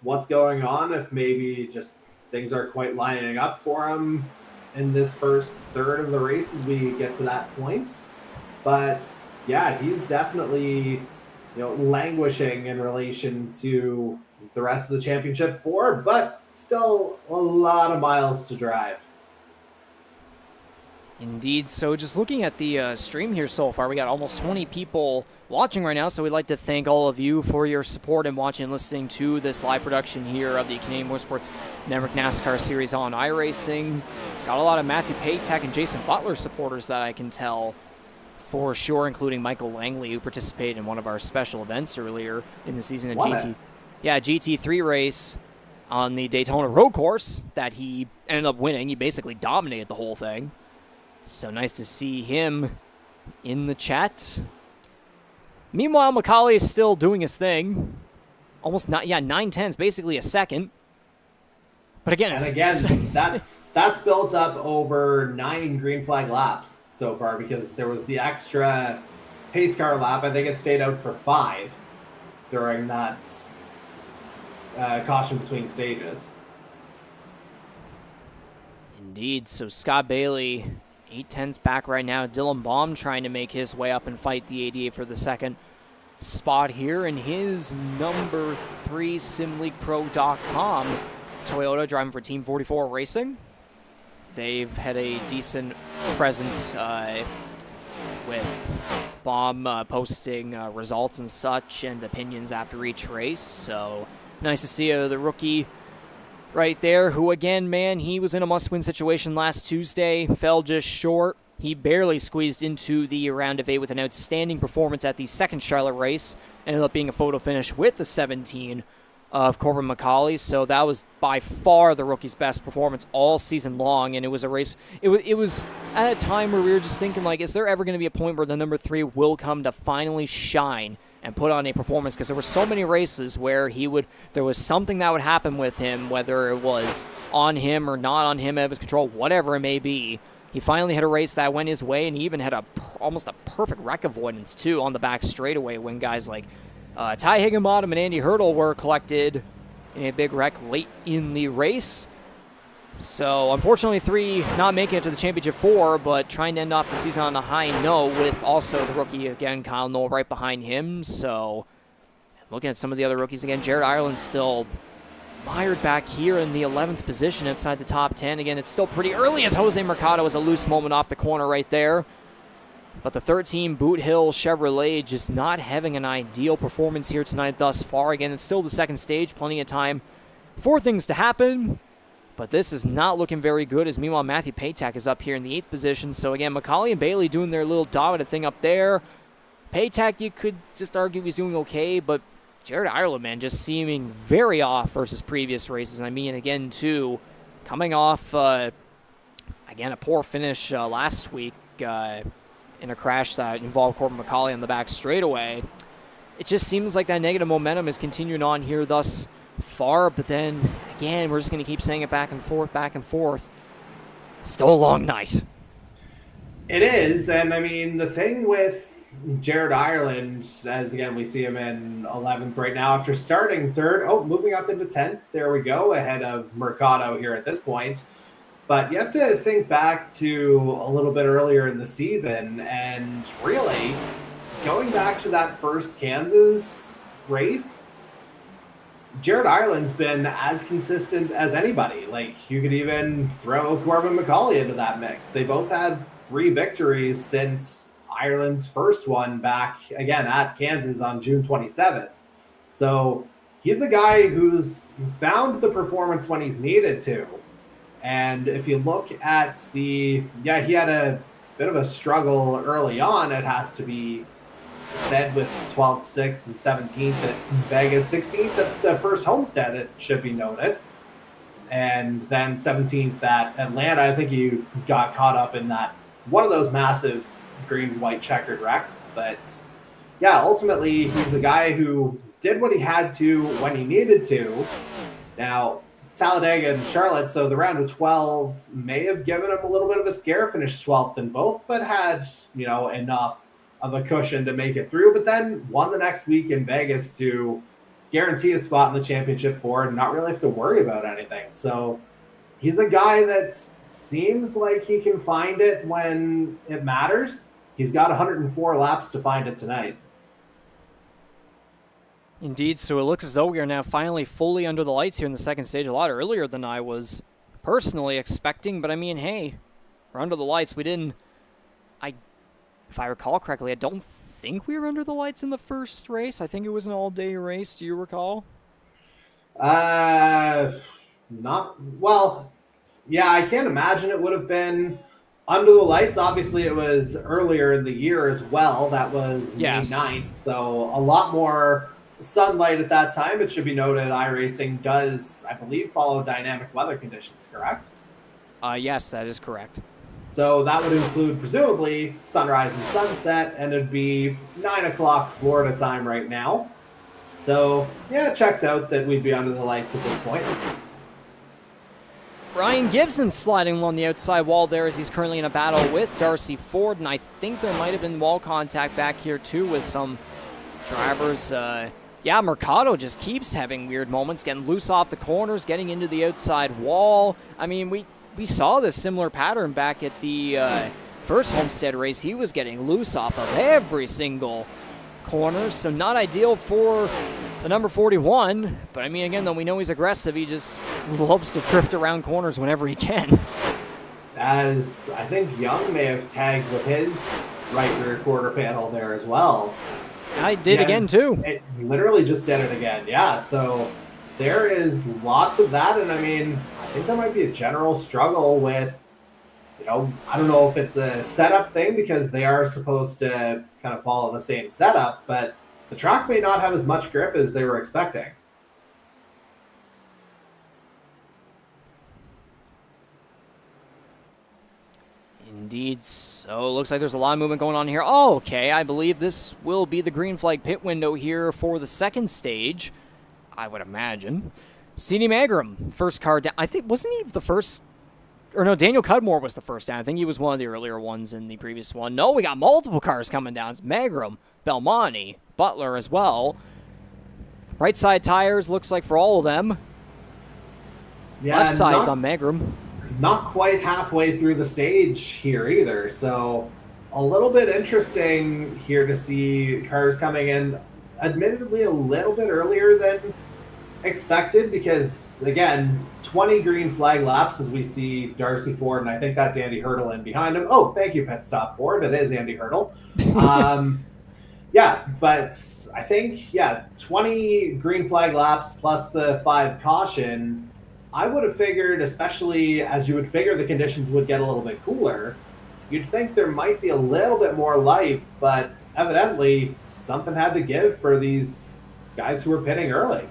what's going on, if maybe just things aren't quite lining up for him in this first third of the race as we get to that point. But yeah, he's definitely, languishing in relation to the rest of the championship four, but still a lot of miles to drive. Indeed. So just looking at the stream here so far, we got almost 20 people watching right now. So we'd like to thank all of you for your support and watching and listening to this live production here of the Canadian Motorsports Network NASCAR Series on iRacing. Got a lot of Matthew Patak and Jason Butler supporters that I can tell for sure, including Michael Langley, who participated in one of our special events earlier in the season, a GT3 race on the Daytona Road Course that he ended up winning. He basically dominated the whole thing. So nice to see him in the chat. Meanwhile, McCauley is still doing his thing. Almost not, 9/10s, basically a second. But again, that's built up over 9 green flag laps so far because there was the extra pace car lap. I think it stayed out for 5 during that caution between stages. Indeed. So Scott Bailey, 8/10s back right now. Dylan Baum trying to make his way up and fight the 88 for the second spot here in his number 3 SimLeaguePro.com Toyota, driving for Team 44 Racing. They've had a decent presence with Baum posting results and such and opinions after each race. So nice to see the rookie right there, who again, man, he was in a must-win situation last Tuesday, fell just short. He barely squeezed into the round of 8 with an outstanding performance at the second Charlotte race. Ended up being a photo finish with the 17 of Corbin McCauley, so that was by far the rookie's best performance all season long, and it was a race, it was at a time where we were just thinking, like, is there ever going to be a point where the number 3 will come to finally shine and put on a performance? Because there were so many races where there was something that would happen with him, whether it was on him or not on him, out of his control, whatever it may be. He finally had a race that went his way, and he even had almost a perfect wreck avoidance, too, on the back straightaway when guys like Ty Higginbotham and Andy Hurdle were collected in a big wreck late in the race. So, unfortunately, 3 not making it to the Championship 4, but trying to end off the season on a high note with also the rookie, again, Kyle Knoll, right behind him. So, looking at some of the other rookies again, Jared Ireland still mired back here in the 11th position outside the top 10. Again, it's still pretty early as Jose Mercado has a loose moment off the corner right there. But the 13 Boot Hill Chevrolet just not having an ideal performance here tonight thus far. Again, it's still the second stage, plenty of time for things to happen. But this is not looking very good, as meanwhile Matthew Patak is up here in the 8th position. So again, McCauley and Bailey doing their little dominant thing up there. Patak, you could just argue he's doing okay, but Jared Ireland, man, just seeming very off versus previous races. I mean, again, too, coming off, again, a poor finish last week in a crash that involved Corbin McCauley on the back straightaway. It just seems like that negative momentum is continuing on here thus far, but then, again, we're just going to keep saying it back and forth, back and forth. Still a long night. It is, and I mean, the thing with Jared Ireland, as again, we see him in 11th right now after starting 3rd. Moving up into 10th. There we go, ahead of Mercado here at this point. But you have to think back to a little bit earlier in the season, and really, going back to that first Kansas race, Jared Ireland's been as consistent as anybody. Like, you could even throw Corbin McCauley into that mix. They both have 3 victories since Ireland's first one back, again, at Kansas on June 27th. So he's a guy who's found the performance when he's needed to. And if you look at he had a bit of a struggle early on, it has to be said, with 12th, 6th, and 17th at Vegas, 16th at the first Homestead, it should be noted. And then 17th at Atlanta. I think you got caught up in that, one of those massive green-white checkered wrecks. But yeah, ultimately, he's a guy who did what he had to when he needed to. Now, Talladega and Charlotte, so the round of 12 may have given him a little bit of a scare, finished 12th in both, but had, enough of a cushion to make it through, but then won the next week in Vegas to guarantee a spot in the championship for and not really have to worry about anything. So he's a guy that seems like he can find it when it matters. He's got 104 laps to find it tonight. Indeed, so it looks as though we are now finally fully under the lights here in the second stage, a lot earlier than I was personally expecting, but I mean, hey, we're under the lights. We didn't, if I recall correctly, I don't think we were under the lights in the first race. I think it was an all-day race. Do you recall? Not well. Yeah, I can't imagine it would have been under the lights. Obviously, it was earlier in the year as well. That was May 9th, so a lot more sunlight at that time. It should be noted iRacing does, I believe, follow dynamic weather conditions, correct? Yes, that is correct. So that would include, presumably, sunrise and sunset, and it'd be 9 o'clock Florida time right now. So, yeah, it checks out that we'd be under the lights at this point. Ryan Gibson sliding along the outside wall there as he's currently in a battle with Darcy Ford, and I think there might have been wall contact back here, too, with some drivers. Yeah, Mercado just keeps having weird moments, getting loose off the corners, getting into the outside wall. I mean, we saw this similar pattern back at the first Homestead race. He was getting loose off of every single corner, so not ideal for the number 41. But I mean, again, though we know he's aggressive, he just loves to drift around corners whenever he can. As I think Young may have tagged with his right rear quarter panel there as well. I did again, too. It literally just did it again, yeah. So there is lots of that, and I mean, I think there might be a general struggle with, I don't know if it's a setup thing because they are supposed to kind of follow the same setup, but the track may not have as much grip as they were expecting. Indeed, so it looks like there's a lot of movement going on here. Oh, okay, I believe this will be the green flag pit window here for the second stage, I would imagine. CD Mangrum, first car down. I think, wasn't he the first? Or no, Daniel Cudmore was the first down. I think he was one of the earlier ones in the previous one. No, we got multiple cars coming down. It's Mangrum, Belmonte, Butler as well. Right side tires, looks like for all of them. Yeah, left side's on Mangrum. Not quite halfway through the stage here either. So a little bit interesting here to see cars coming in, admittedly a little bit earlier than expected because, again, 20 green flag laps as we see Darcy Ford, and I think that's Andy Hurdle in behind him. Oh, thank you, Pit Stop Board. It is Andy Hurdle. Yeah, but I think, 20 green flag laps plus the 5 caution. I would have figured, especially as you would figure the conditions would get a little bit cooler, you'd think there might be a little bit more life, but evidently something had to give for these guys who were pitting early.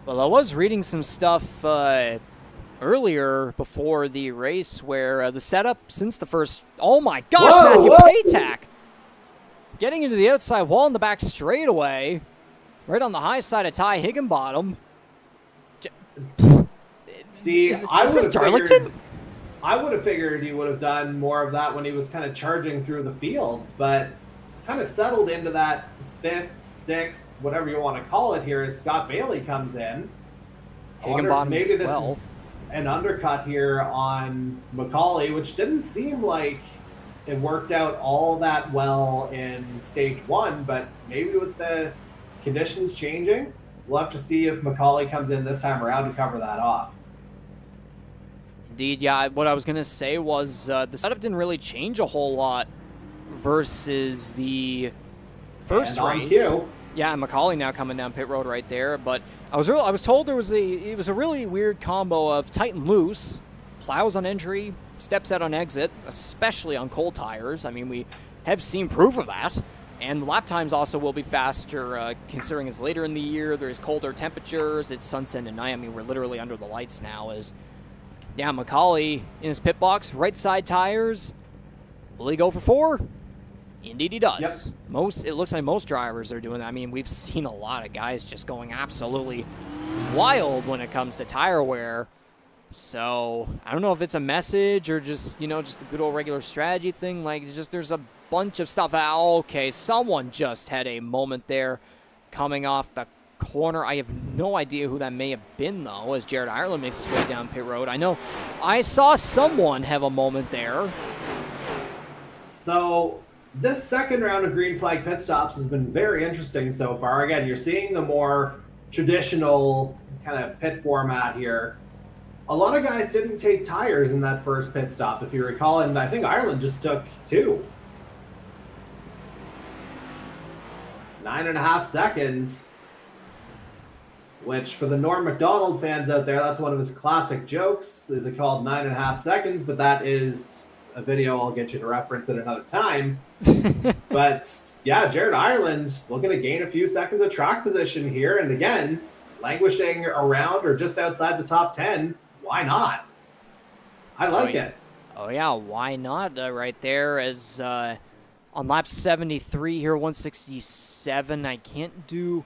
Well, I was reading some stuff earlier before the race where the setup since the first... Oh my gosh, Matthew Patak! Getting into the outside wall in the back straightaway, right on the high side of Ty Higginbotham. See, is this Darlington? I would have figured he would have done more of that when he was kind of charging through the field, but it's kind of settled into that 5th, 6th, whatever you want to call it here as Scott Bailey comes in. Higginbotham maybe this well. is an undercut here on McCauley, which didn't seem like it worked out all that well in stage 1, but maybe with the conditions changing, we'll have to see if McCauley comes in this time around to cover that off. Indeed, yeah. What I was going to say was the setup didn't really change a whole lot versus the first race. Cue. Yeah, McCauley now coming down pit road right there. But I was told it was a really weird combo of tight and loose, plows on entry, steps out on exit, especially on cold tires. I mean, we have seen proof of that. And the lap times also will be faster, considering it's later in the year. There's colder temperatures. It's sunset in Miami. We're literally under the lights now. Yeah, McCauley in his pit box, right side tires. Will he go for 4? Indeed he does. Yep. It looks like most drivers are doing that. I mean, we've seen a lot of guys just going absolutely wild when it comes to tire wear. So, I don't know if it's a message or just the good old regular strategy thing. Like, it's just there's a bunch of stuff. Okay, someone just had a moment there coming off the corner. I have no idea who that may have been, though, as Jared Ireland makes his way down pit road. I know I saw someone have a moment there. So, this second round of green flag pit stops has been very interesting so far. Again, you're seeing the more traditional kind of pit format here. A lot of guys didn't take tires in that first pit stop, if you recall, and I think Ireland just took 2. 9.5 seconds, which for the Norm Macdonald fans out there, that's one of his classic jokes. Is it called 9.5 seconds? But that is a video I'll get you to reference at another time. But yeah, Jared Ireland looking to gain a few seconds of track position here. And again, languishing around or just outside the top 10. Why not? I like it. Oh, yeah, why not? Right there as on lap 73 here, 167. I can't do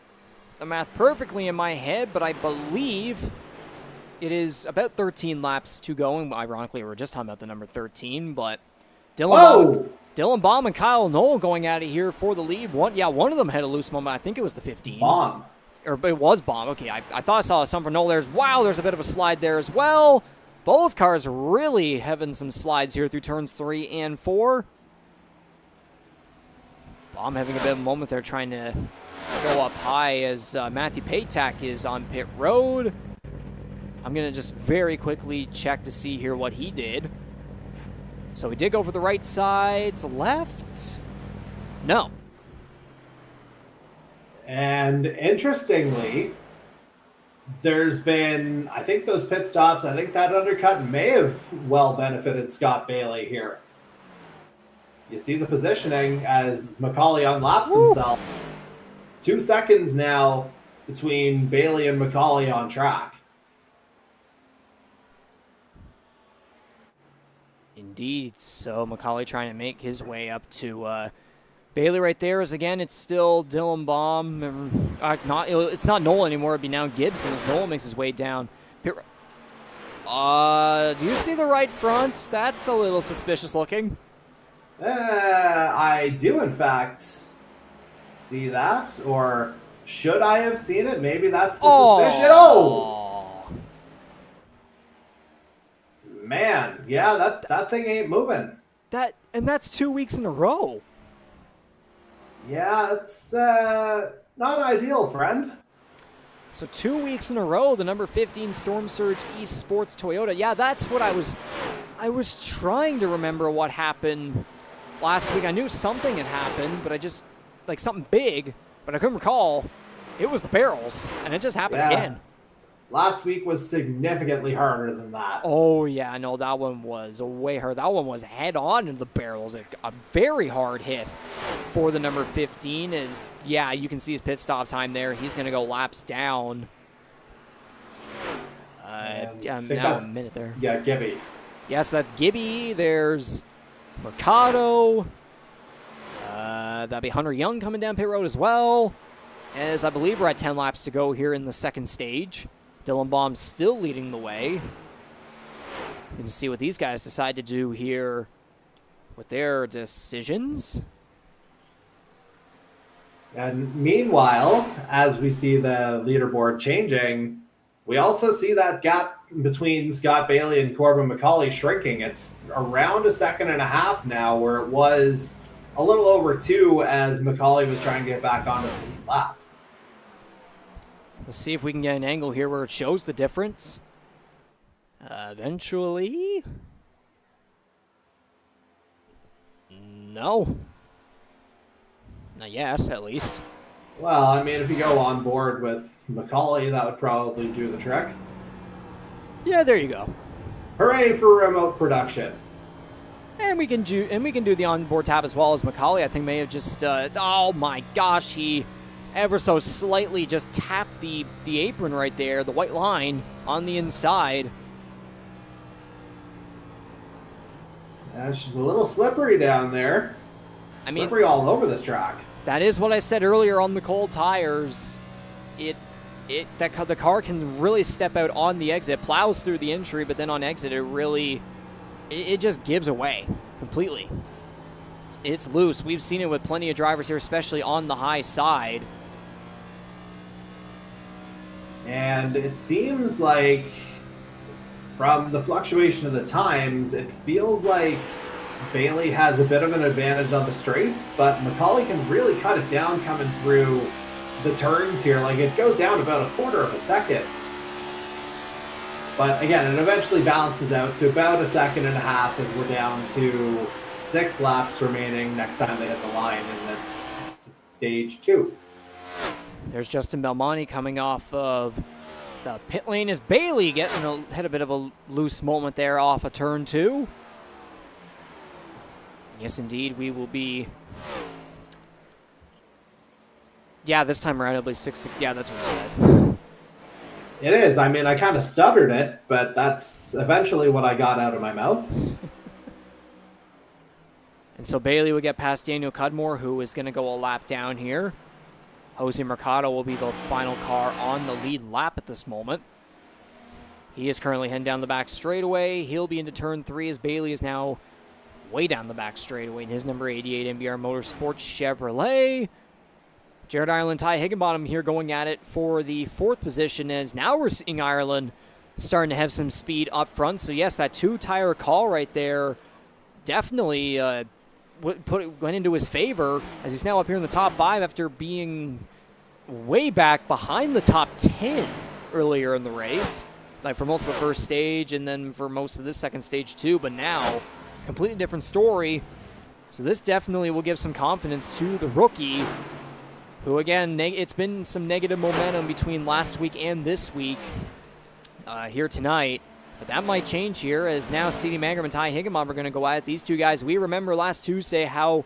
the math perfectly in my head, but I believe it is about 13 laps to go. And ironically, we were just talking about the number 13, but Dylan Baum and Kyle Knoll going at it here for the lead. One of them had a loose moment. I think it was the 15. Baum. Or it was Baum. Okay, I thought I saw something for Knoll there. Wow, there's a bit of a slide there as well. Both cars really having some slides here through turns 3 and 4. Baum having a bit of a moment there trying to go up high as Matthew Patak is on pit road. I'm going to just very quickly check to see here what he did. So he did go for the right side, left? No. And interestingly, there's been, I think those pit stops, I think that undercut may have well benefited Scott Bailey here. You see the positioning as McCauley unlaps himself. 2 seconds now between Bailey and McCauley on track. Indeed. So McCauley trying to make his way up to Bailey right there. As again, it's still Dylan Baum. It's not Noel anymore. It'd be now Gibson as Noel makes his way down. Do you see the right front? That's a little suspicious looking. I do, in fact, see that. Or should I have seen it? Maybe that's the suspicion. Oh! Man, yeah, that thing ain't moving. That's 2 weeks in a row. Yeah, it's not ideal, friend. So 2 weeks in a row, the number 15 Storm Surge eSports Toyota. Yeah, that's what I was trying to remember what happened last week. I knew something had happened, but I just, like something big, but I couldn't recall. It was the barrels, and it just happened again. Last week was significantly harder than that. Oh, yeah, no, that one was way harder. That one was head-on into the barrels. A very hard hit for the number 15 is, yeah, you can see his pit stop time there. He's going to go laps down. Now a minute there. Yeah, Gibby. Yes, that's Gibby. There's Mercado. That'd be Hunter Young coming down pit road as well. As I believe we're at 10 laps to go here in the second stage. Dylan Baum still leading the way. You can see what these guys decide to do here with their decisions. And meanwhile, as we see the leaderboard changing, we also see that gap between Scott Bailey and Corbin McCauley shrinking. It's around 1.5 seconds now, where it was a little over 2 as McCauley was trying to get back onto the lead lap. Let's see if we can get an angle here where it shows the difference. Eventually. No. Not yet, at least. Well, I mean, if you go on board with Macaulay, that would probably do the trick. Yeah, there you go. Hooray for remote production. And we can do the onboard tap as well as Macaulay. I think may have just oh my gosh, he ever so slightly just tapped the apron right there, the white line on the inside. Yeah, she's a little slippery down there. I mean, slippery all over this track. That is what I said earlier on the cold tires. The car can really step out on the exit, plows through the entry, but then on exit it just gives away completely. It's loose. We've seen it with plenty of drivers here, especially on the high side. And it seems like, from the fluctuation of the times, it feels like Bailey has a bit of an advantage on the straights, but Macaulay can really cut it down coming through the turns here. Like, it goes down about a quarter of a second. But again, it eventually balances out to about a second and a half as we're down to 6 laps remaining next time they hit the line in this stage 2. There's Justin Belmonte coming off of the pit lane as Bailey had a bit of a loose moment there off of turn 2. Yes, indeed, we will be. Yeah, this time around it'll be 60. Yeah, that's what he said. It is. I mean, I kind of stuttered it, but that's eventually what I got out of my mouth. And so Bailey will get past Daniel Cudmore, who is going to go a lap down here. Jose Mercado will be the final car on the lead lap at this moment. He is currently heading down the back straightaway. He'll be into turn 3 as Bailey is now way down the back straightaway in his number 88 NBR Motorsports Chevrolet. Jared Ireland, Ty Higginbotham here going at it for the 4th position, as now we're seeing Ireland starting to have some speed up front. So yes, that 2-tire call right there definitely went into his favor, as he's now up here in the top 5 after being way back behind the top 10 earlier in the race, like for most of the first stage and then for most of this second stage too. But now, completely different story. So this definitely will give some confidence to the rookie, who again, it's been some negative momentum between last week and this week here tonight. But that might change here, as now C.D. Mangrum and Ty Higginbotham are going to go at it. These two guys, we remember last Tuesday how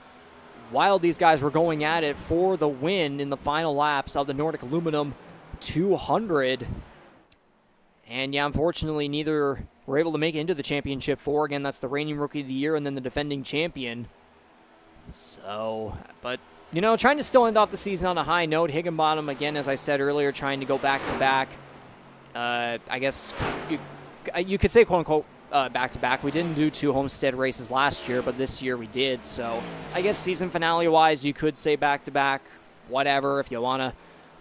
wild these guys were going at it for the win in the final laps of the Nordic Aluminum 200. And yeah, unfortunately, neither were able to make it into the Championship 4. Again, that's the reigning Rookie of the Year and then the defending champion. So, but, you know, trying to still end off the season on a high note. Higginbotham, again, as I said earlier, trying to go back-to-back. I guess you could say, quote-unquote, back-to-back. We didn't do 2 Homestead races last year, but this year we did. So I guess season finale-wise, you could say back-to-back, whatever, if you want to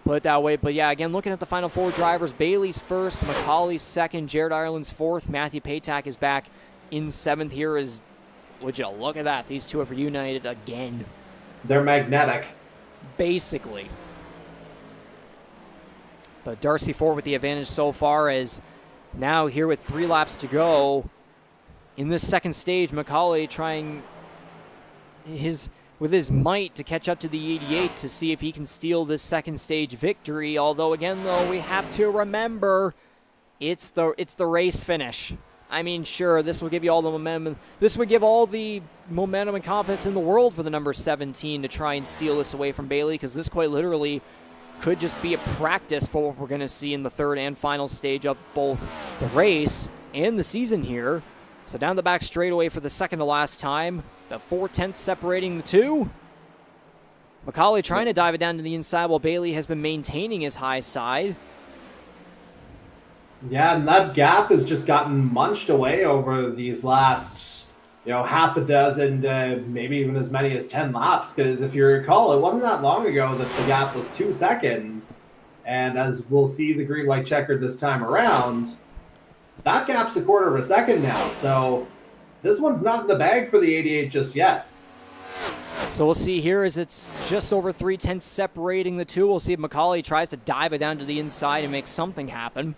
put it that way. But yeah, again, looking at the final 4 drivers, Bailey's 1st, Macaulay's 2nd, Jared Ireland's 4th, Matthew Patak is back in 7th here. Would you look at that? These two have reunited again. They're magnetic. Basically. But Darcy Ford with the advantage so far, as now here with 3 laps to go in this second stage, Macaulay trying with his might to catch up to the 88 to see if he can steal this second stage victory. Although again, though, we have to remember it's the race finish. I mean, sure, this will give you all the momentum. This would give all the momentum and confidence in the world for the number 17 to try and steal this away from Bailey, because this quite literally could just be a practice for what we're going to see in the 3rd and final stage of both the race and the season here. So down the back straightaway for the second to last time, about 4/10 separating the two. Macaulay trying to dive it down to the inside while Bailey has been maintaining his high side. Yeah, and that gap has just gotten munched away over these last, half a dozen, maybe even as many as 10 laps. Because if you recall, it wasn't that long ago that the gap was 2 seconds. And as we'll see the green white checkered this time around, that gap's a quarter of a second now. So this one's not in the bag for the 88 just yet. So we'll see here as it's just over 3/10 separating the two. We'll see if McCauley tries to dive it down to the inside and make something happen.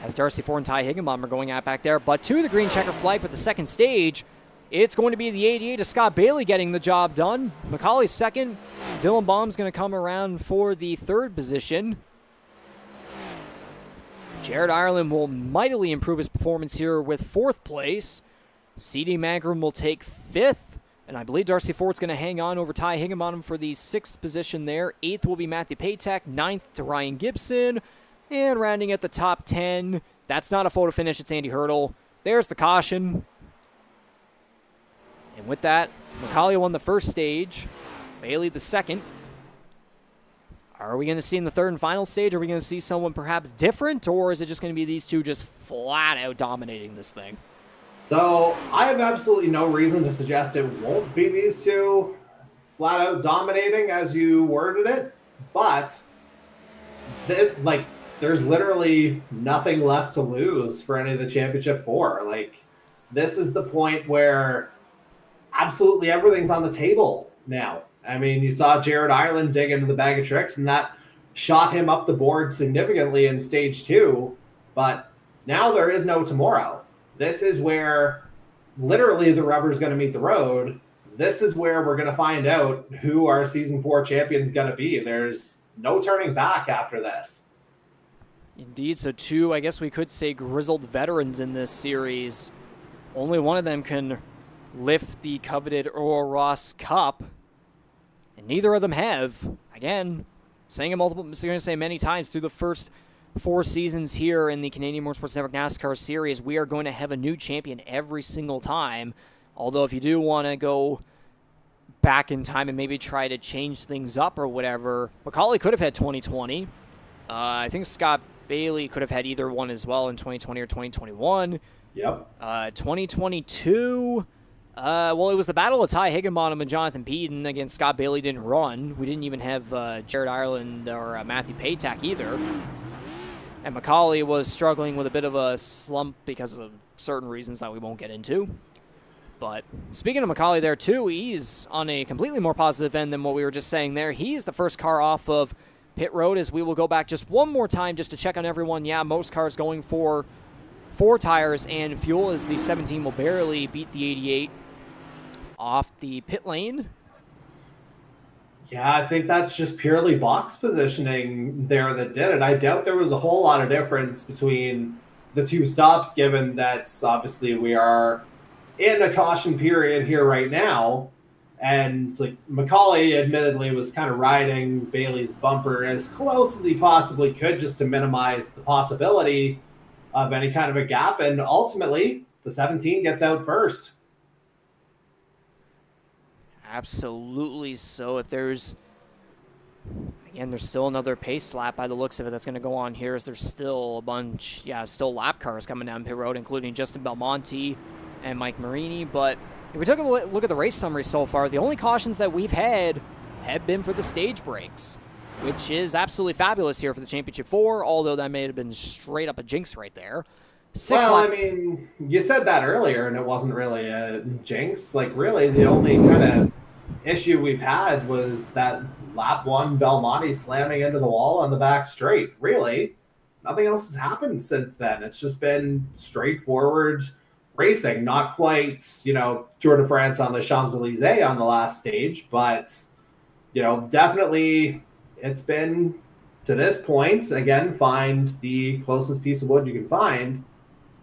As Darcy Ford and Ty Higginbotham are going at back there. But to the green checker flag for the second stage, it's going to be the 88 of Scott Bailey getting the job done. McCauley's second. Dylan Baum's going to come around for the third position. Jared Ireland will mightily improve his performance here with fourth place. C.D. Mangrum will take fifth. And I believe Darcy Ford's going to hang on over Ty Higginbotham for the sixth position there. Eighth will be Matthew Patak. Ninth to Ryan Gibson. And rounding at the top 10, that's not a photo finish, it's Andy Hurdle. There's the caution. And with that, McCauley won the first stage. Bailey the second. Are we going to see in the third and final stage, are we going to see someone perhaps different? Or is it just going to be these two just flat out dominating this thing? So I have absolutely no reason to suggest it won't be these two flat out dominating as you worded it, but there's literally nothing left to lose for any of the championship four. Like, this is the point where absolutely everything's on the table now. I mean, you saw Jared Ireland dig into the bag of tricks, and that shot him up the board significantly in stage two, but now there is no tomorrow. This is where literally the rubber's going to meet the road. This is where we're going to find out who our season 4 champion's going to be. There's no turning back after this. Indeed, so two, I guess we could say, grizzled veterans in this series. Only one of them can lift the coveted Earl Ross Cup, and neither of them have. Again, saying it multiple, I'm going to say many times through the first 4 seasons here in the Canadian Motorsports Network NASCAR Series, we are going to have a new champion every single time. Although if you do want to go back in time and maybe try to change things up or whatever, McCauley could have had 2020. I think Scott Bailey could have had either one as well in 2020 or 2021. Yep. 2022, well, it was the battle of Ty Higginbotham and Jonathan Peden. Again, Scott Bailey didn't run. We didn't even have Jared Ireland or Matthew Patak either. And McCauley was struggling with a bit of a slump because of certain reasons that we won't get into. But speaking of McCauley there, too, he's on a completely more positive end than what we were just saying there. He's the first car off of pit road, as we will go back just one more time just to check on everyone. Yeah, most cars going for 4 tires and fuel, as the 17 will barely beat the 88 off the pit lane. Yeah, I think that's just purely box positioning there that did it. I doubt there was a whole lot of difference between the two stops, given that obviously we are in a caution period here right now. And like, McCauley admittedly was kind of riding Bailey's bumper as close as he possibly could just to minimize the possibility of any kind of a gap. And ultimately, the 17 gets out first. Absolutely. So if there's, again, there's still another pace slap by the looks of it that's going to go on here, as there's still a bunch, still lap cars coming down pit road, including Justin Belmonte and Mike Marini. But if we took a look at the race summary so far, the only cautions that we've had have been for the stage breaks, which is absolutely fabulous here for the Championship 4, although that may have been straight up a jinx right there. I mean, you said that earlier, and it wasn't really a jinx. Like, really, the only kind of issue we've had was that lap 1 Belmonte slamming into the wall on the back straight. Really, nothing else has happened since then. It's just been straightforward racing. Not quite, Tour de France on the Champs-Elysees on the last stage, but, definitely it's been, to this point, again, find the closest piece of wood you can find.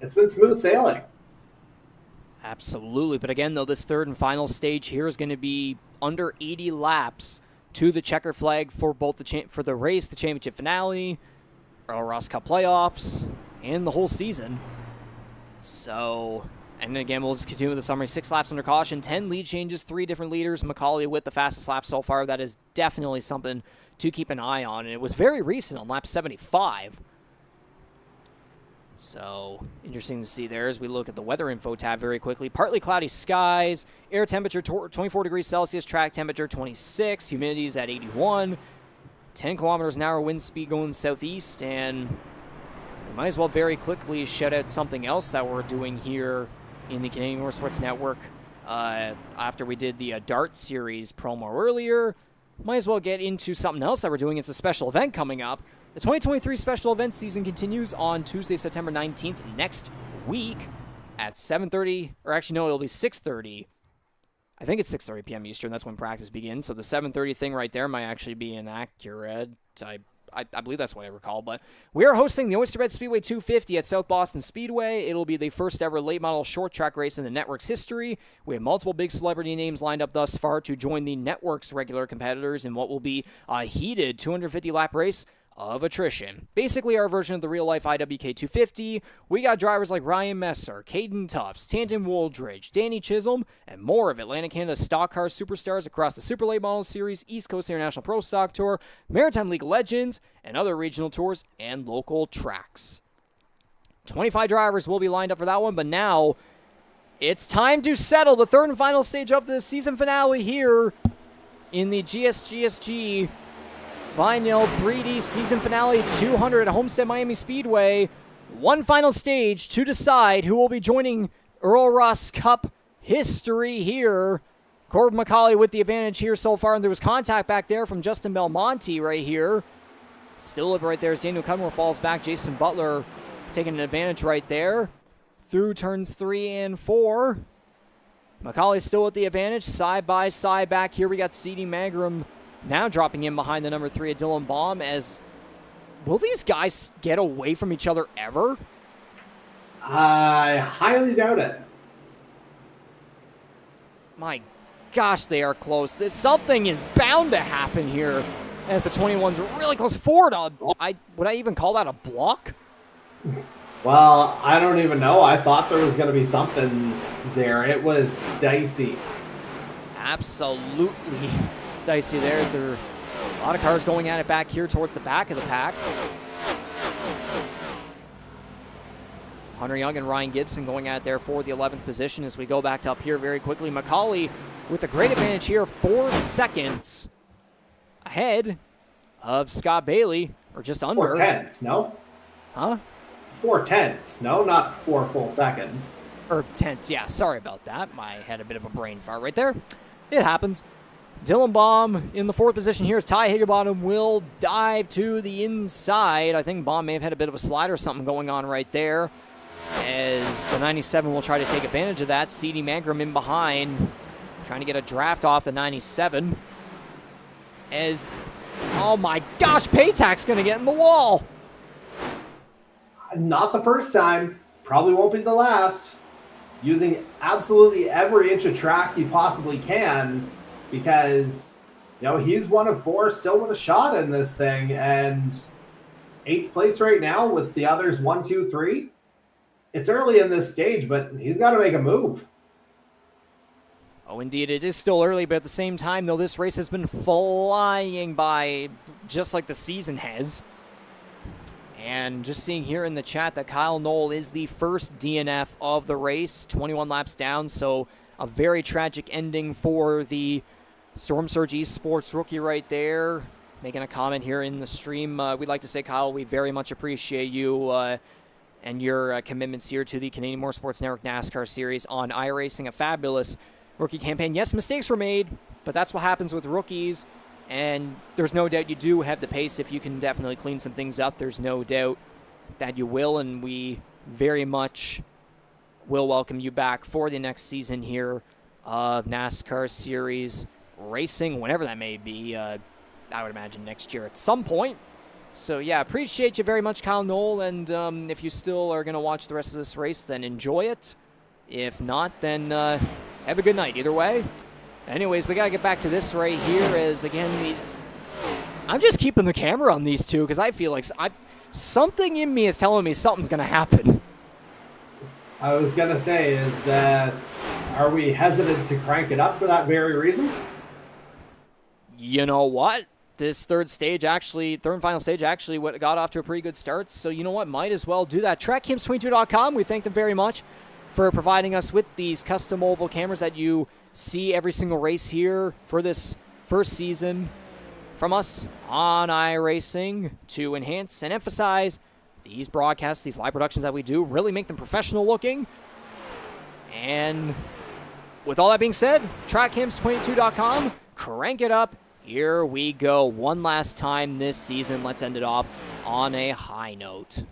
It's been smooth sailing. Absolutely. But again, though, this third and final stage here is going to be under 80 laps to the checker flag for both for the race, the championship finale, Earl Ross Cup playoffs, and the whole season. So, and again, we'll just continue with the summary. 6 laps under caution, 10 lead changes, 3 different leaders. McCauley with the fastest lap so far. That is definitely something to keep an eye on. And it was very recent on lap 75. So, interesting to see there as we look at the weather info tab very quickly. Partly cloudy skies, air temperature 24 degrees Celsius, track temperature 26, humidity is at 81, 10 kilometers an hour wind speed going southeast, and we might as well very quickly shout out something else that we're doing here in the Canadian Motorsports Network after we did the Dart Series promo earlier. Might as well get into something else that we're doing. It's a special event coming up. The 2023 special event season continues on Tuesday, September 19th, next week at 7:30, or actually, no, it'll be 6:30. I think it's 6:30 p.m. Eastern. That's when practice begins. So the 7:30 thing right there might actually be inaccurate. I believe that's what I recall. But we are hosting the Homestead-Miami Speedway 250 at South Boston Speedway. It'll be the first ever late model short track race in the network's history. We have multiple big celebrity names lined up thus far to join the network's regular competitors in what will be a heated 250-lap race of attrition. Basically our version of the real-life IWK 250. We got drivers like Ryan Messer, Caden Tufts, Tanton Wooldridge, Danny Chisholm, and more of Atlantic Canada's stock car superstars across the Super Late Model Series, East Coast International Pro Stock Tour, Maritime League Legends, and other regional tours and local tracks. 25 drivers will be lined up for that one, but now it's time to settle the third and final stage of the season finale here in the GSGSG Vinyl 3D Season Finale 200 at Homestead-Miami Speedway. One final stage to decide who will be joining Earl Ross Cup history here. Corbin McCauley with the advantage here so far, and there was contact back there from Justin Belmonte right here. Still up right there as Daniel Cudmore falls back. Jason Butler taking an advantage right there. Through turns 3 and 4. McCauley still with the advantage. Side by side back here we got C.D. Mangrum now dropping in behind the number 3 at Dylan Baum. As will these guys get away from each other ever? I highly doubt it. My gosh, they are close. Something is bound to happen here as the 21's really close forward. Would I even call that a block? Well, I don't even know. I thought there was going to be something there. It was dicey. Absolutely dicey. There's a lot of cars going at it back here towards the back of the pack. Hunter Young and Ryan Gibson going at it there for the 11th position as we go back to up here very quickly. McCauley with a great advantage here, 4 seconds ahead of Scott Bailey, or just under. 4 tenths, no? Huh? 4 tenths, no? Not 4 full seconds. Or tenths, yeah. Sorry about that. I had a bit of a brain fart right there. It happens. Dylan Baum in the 4th position here as Ty Higginbotham will dive to the inside. I think Baum may have had a bit of a slide or something going on right there, as the 97 will try to take advantage of that. C.D. Mangrum in behind, trying to get a draft off the 97. As, oh my gosh, Patak's going to get in the wall. Not the first time. Probably won't be the last. Using absolutely every inch of track he possibly can, because, you know, he's one of 4 still with a shot in this thing, and 8th place right now with the others 1, 2, 3. It's early in this stage, but he's got to make a move. Oh, indeed, it is still early, but at the same time, though, this race has been flying by just like the season has. And just seeing here in the chat that Kyle Knoll is the first DNF of the race, 21 laps down, so a very tragic ending for the Storm Surge Esports rookie right there. Making a comment here in the stream. We'd like to say, Kyle, we very much appreciate you and your commitments here to the Canadian Motorsports Network NASCAR Series on iRacing. A fabulous rookie campaign. Yes, mistakes were made, but that's what happens with rookies. And there's no doubt you do have the pace. If you can definitely clean some things up, there's no doubt that you will. And we very much will welcome you back for the next season here of NASCAR Series racing, whenever that may be. I would imagine next year at some point. So, yeah, appreciate you very much, Kyle Knoll. And if you still are going to watch the rest of this race, then enjoy it. If not, then have a good night. Either way. Anyways, we got to get back to this right here as, again, these... I'm just keeping the camera on these two because I feel like something in me is telling me something's going to happen. I was going to say, are we hesitant to crank it up for that very reason? You know what? This third and final stage actually got off to a pretty good start. So you know what? Might as well do that. TrackCams22.com, we thank them very much for providing us with these custom oval cameras that you see every single race here for this first season from us on iRacing to enhance and emphasize these broadcasts, these live productions that we do, really make them professional looking. And with all that being said, TrackHams22.com, crank it up. Here we go. One last time this season. Let's end it off on a high note.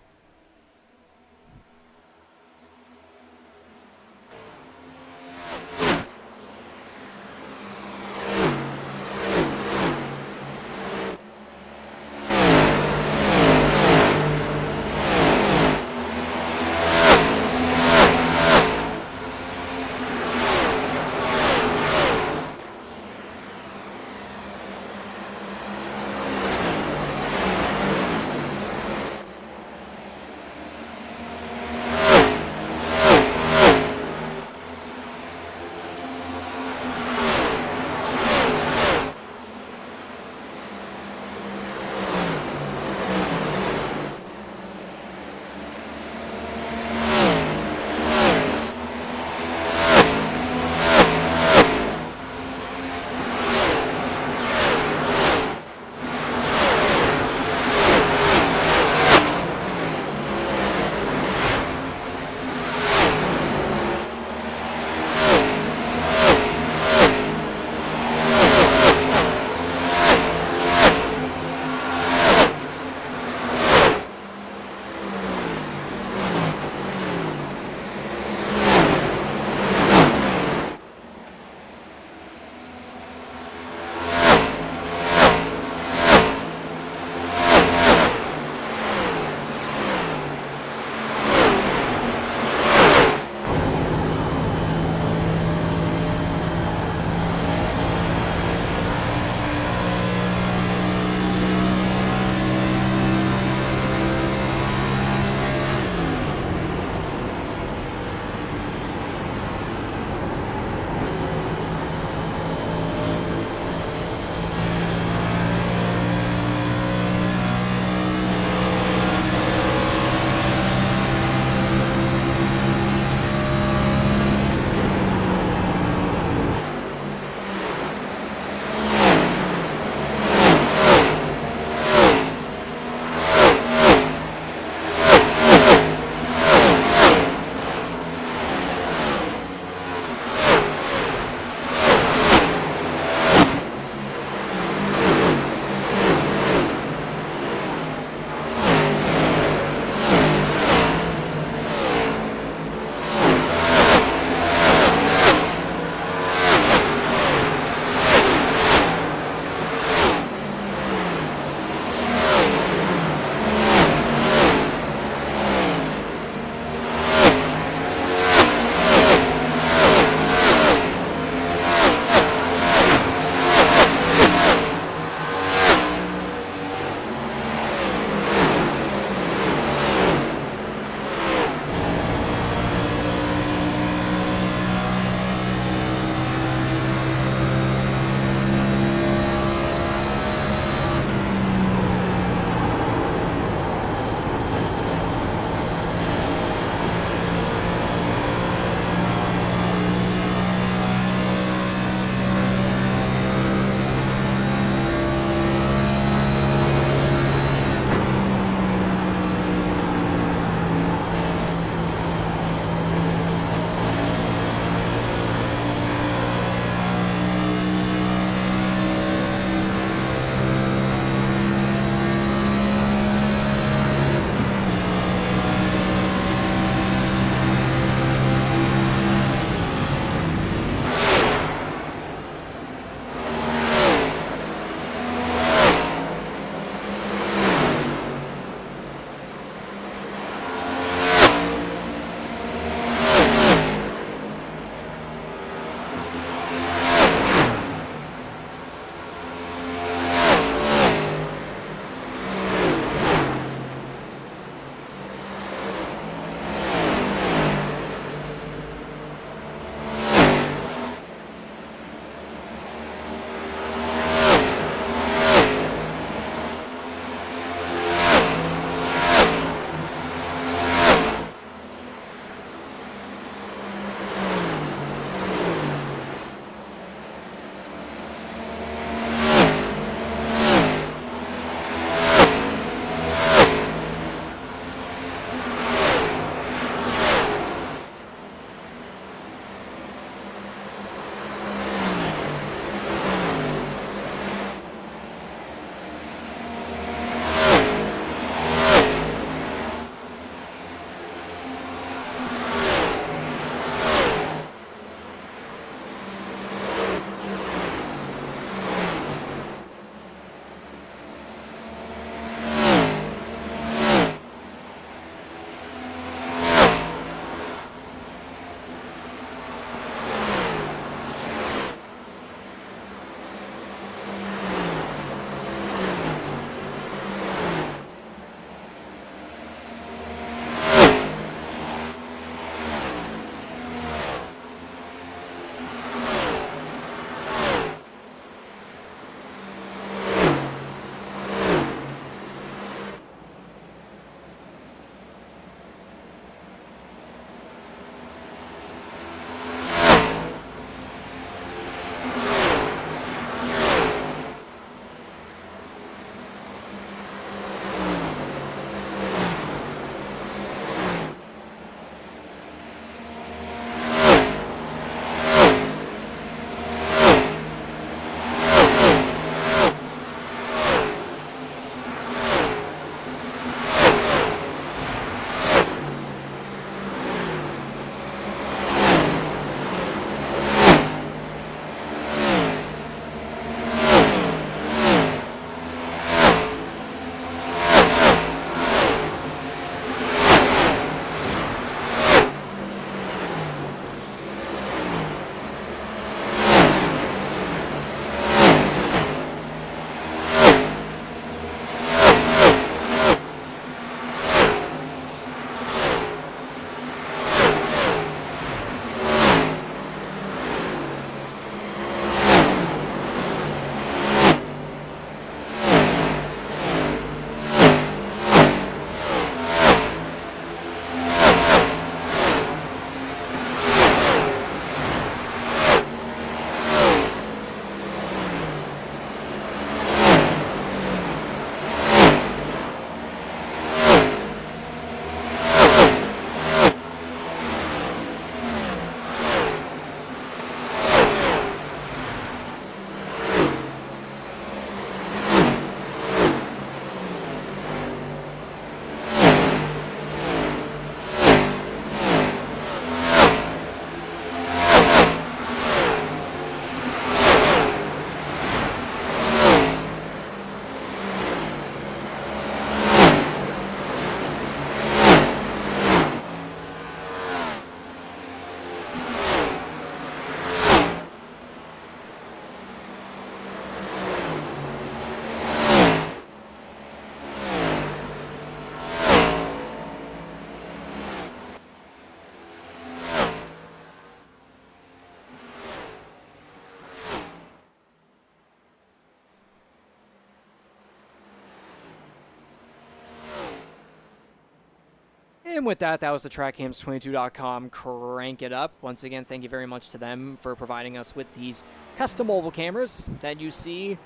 And with that, that was the TrackCams22.com Crank It Up. Once again, thank you very much to them for providing us with these custom oval cameras that you see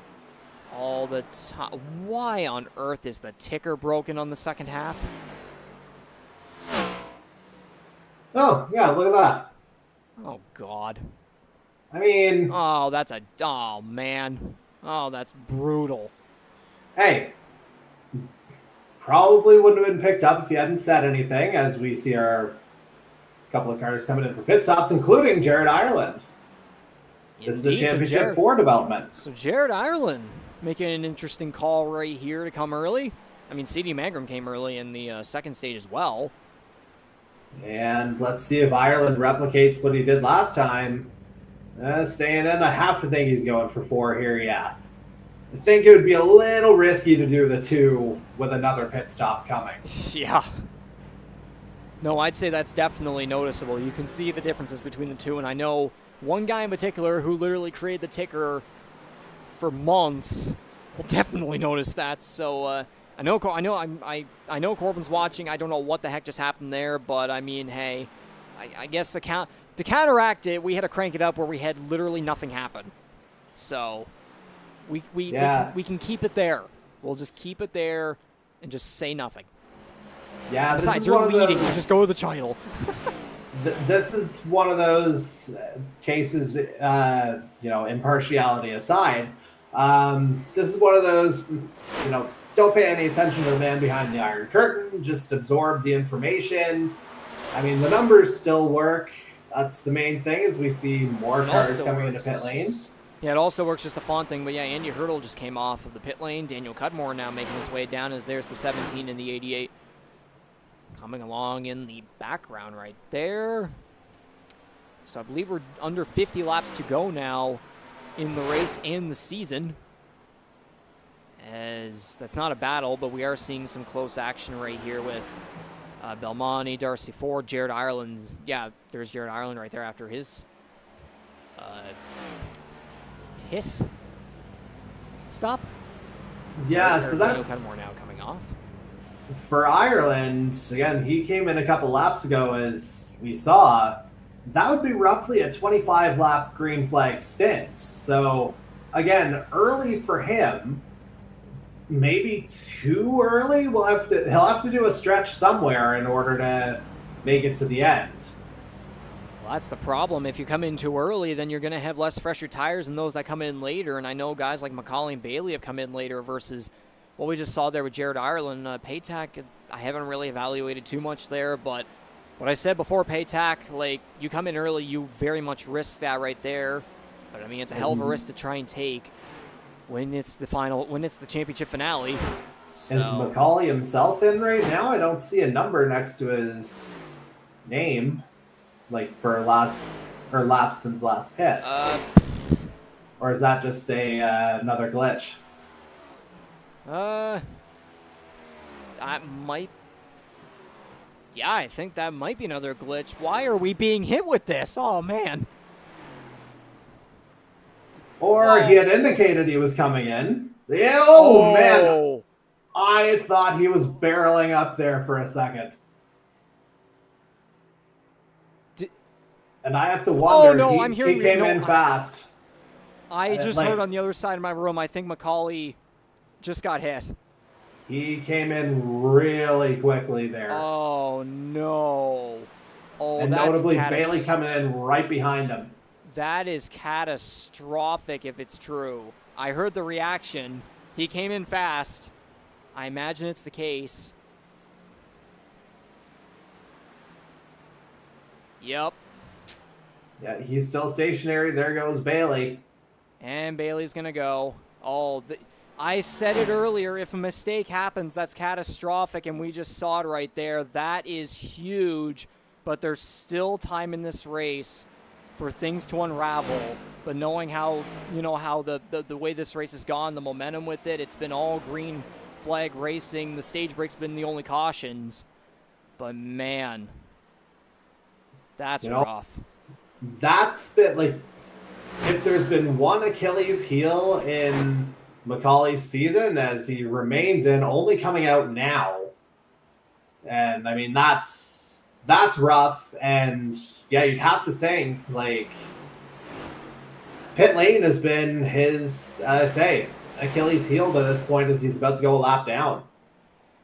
all the time. Why on earth is the ticker broken on the second half? Oh, yeah, look at that. Oh, God. I mean... Oh, oh, man. Oh, that's brutal. Hey, probably wouldn't have been picked up if you hadn't said anything, as we see our couple of cars coming in for pit stops, including Jared Ireland. This is the Championship 4 development. So Jared Ireland making an interesting call right here to come early. I mean, CD Mangrum came early in the second stage as well. And let's see if Ireland replicates what he did last time. Staying in, I have to think he's going for 4 here, yeah. I think it would be a little risky to do the 2 with another pit stop coming. Yeah. No, I'd say that's definitely noticeable. You can see the differences between the 2, and I know one guy in particular who literally created the ticker for months will definitely notice that. So I know Corbin's watching. I don't know what the heck just happened there, but I mean, hey, I guess to counteract it, we had to crank it up where we had literally nothing happen. So we can keep it there. We'll just keep it there and just say nothing. Yeah. Besides, you're leading. You just go to the title. This is one of those cases, impartiality aside. This is one of those, don't pay any attention to the man behind the Iron Curtain. Just absorb the information. I mean, the numbers still work. That's the main thing, is we see more cars coming into pit lane. Yeah, it also works just a font thing. But yeah, Andy Hurdle just came off of the pit lane. Daniel Cudmore now making his way down as there's the 17 and the 88. Coming along in the background right there. So I believe we're under 50 laps to go now in the race and the season. As that's not a battle, but we are seeing some close action right here with Belmonte, Darcy Ford, Jared Ireland. Yeah, there's Jared Ireland right there after his hit stop. Yeah, so that Daniel Cudmore now coming off. For Ireland, again, he came in a couple laps ago, as we saw. That would be roughly a 25-lap green flag stint. So, again, early for him. Maybe too early. He'll have to do a stretch somewhere in order to make it to the end. Well, that's the problem. If you come in too early, then you're going to have less fresher tires than those that come in later. And I know guys like McCauley and Bailey have come in later versus what we just saw there with Jared Ireland. Patak, I haven't really evaluated too much there, but what I said before, Patak, like, you come in early, you very much risk that right there. But I mean, it's a hell of a risk to try and take when it's the championship finale. So. Is McCauley himself in right now? I don't see a number next to his name, like for lap since last pit. Or is that just another glitch? That might. Yeah, I think that might be another glitch. Why are we being hit with this? Oh, man. Or he had indicated he was coming in. Oh, man. I thought he was barreling up there for a second. And I have to wonder. Oh, no, I'm hearing he came in fast. I just heard on the other side of my room, I think McCauley just got hit. He came in really quickly there. Oh, no. Oh, and that's notably, Bailey coming in right behind him. That is catastrophic if it's true. I heard the reaction. He came in fast. I imagine it's the case. Yep. Yeah, he's still stationary. There goes Bailey. And Bailey's going to go. Oh, I said it earlier. If a mistake happens, that's catastrophic, and we just saw it right there. That is huge, but there's still time in this race for things to unravel. But knowing how, how the way this race has gone, the momentum with it, it's been all green flag racing. The stage break's been the only cautions. But, man, that's rough. That's been, like, if there's been one Achilles heel in McCauley's season, as he remains in, only coming out now, And I mean, that's rough. And yeah, you'd have to think like pit lane has been his, Achilles heel to this point as he's about to go a lap down.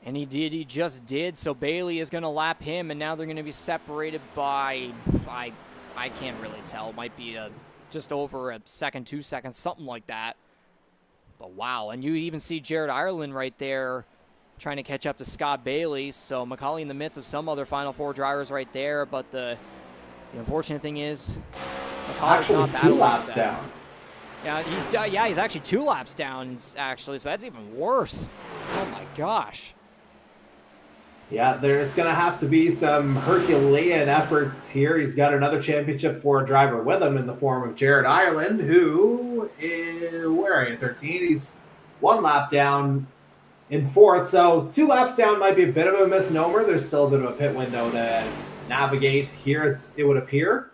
And he just did. So Bailey is going to lap him, and now they're going to be separated by, I can't really tell. It might be just over a second, 2 seconds, something like that. But wow, and you even see Jared Ireland right there trying to catch up to Scott Bailey. So McCauley in the midst of some other Final Four drivers right there. But the unfortunate thing is McCauley's not battling 2 laps with down. Yeah, he's actually 2 laps down, actually, so that's even worse. Oh my gosh. Yeah, there's going to have to be some Herculean efforts here. He's got another Championship 4 driver with him in the form of Jared Ireland, who is, where are you, 13? He's 1 lap down in 4th, so 2 laps down might be a bit of a misnomer. There's still a bit of a pit window to navigate here, as it would appear.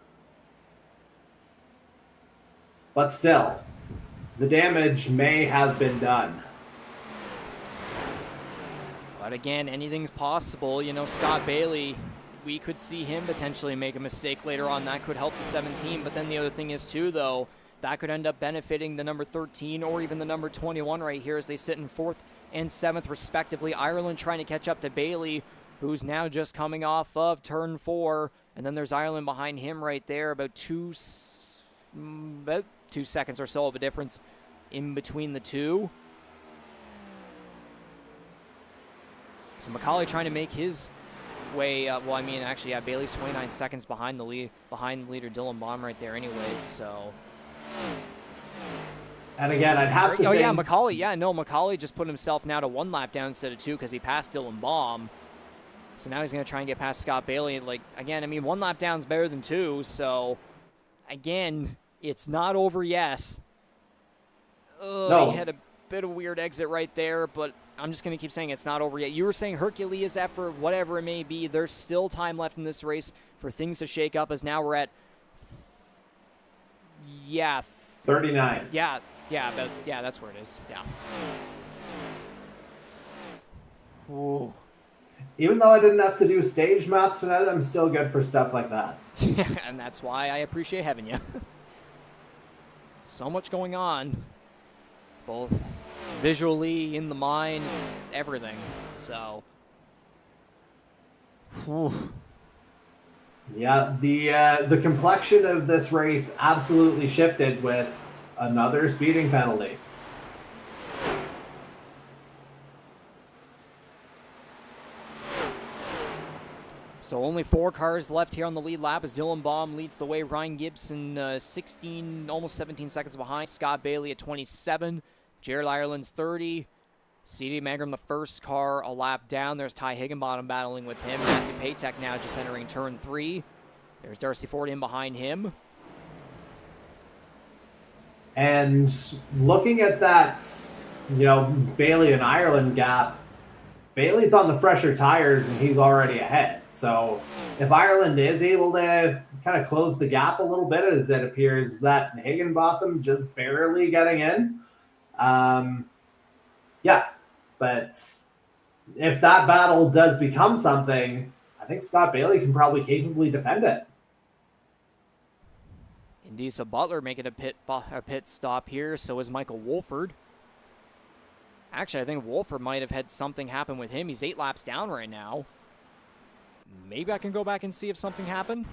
But still, the damage may have been done. But again, anything's possible. You know, Scott Bailey, we could see him potentially make a mistake later on. That could help the 17. But then the other thing is, too, though, that could end up benefiting the number 13 or even the number 21 right here as they sit in 4th and 7th, respectively. Ireland trying to catch up to Bailey, who's now just coming off of turn 4. And then there's Ireland behind him right there, about 2 seconds or so of a difference in between the two. So McCauley trying to make his way. Bailey's 29 seconds behind the leader Dylan Baum right there, anyways. So. And again, I'd have to. Oh yeah, McCauley. Yeah, no, McCauley just put himself now to 1 lap down instead of 2 because he passed Dylan Baum. So now he's going to try and get past Scott Bailey. Like again, I mean, 1 lap down is better than 2. So again, it's not over yet. No. He had a bit of a weird exit right there, but I'm just going to keep saying it's not over yet. You were saying Hercules effort, whatever it may be. There's still time left in this race for things to shake up, as now we're at 39. Yeah, that's where it is. Yeah. Ooh. Even though I didn't have to do stage math for that, I'm still good for stuff like that. And that's why I appreciate having you. So much going on, both visually, in the mind, it's everything. So, whew. Yeah, the complexion of this race absolutely shifted with another speeding penalty. So only 4 cars left here on the lead lap as Dylan Baum leads the way. Ryan Gibson almost 17 seconds behind. Scott Bailey at 27. Jared Ireland's 30. CD Mangrum, the first car, a lap down. There's Ty Higginbotham battling with him. Matthew Patak now just entering turn 3. There's Darcy Ford in behind him. And looking at that, Bailey and Ireland gap, Bailey's on the fresher tires and he's already ahead. So if Ireland is able to kind of close the gap a little bit, as it appears that Higginbotham just barely getting in, but if that battle does become something, I think Scott Bailey can probably capably defend it. Indeed, so Butler making a pit stop here. So is Michael Wolford. Actually, I think Wolford might have had something happen with him. He's 8 laps down right now. Maybe I can go back and see if something happened.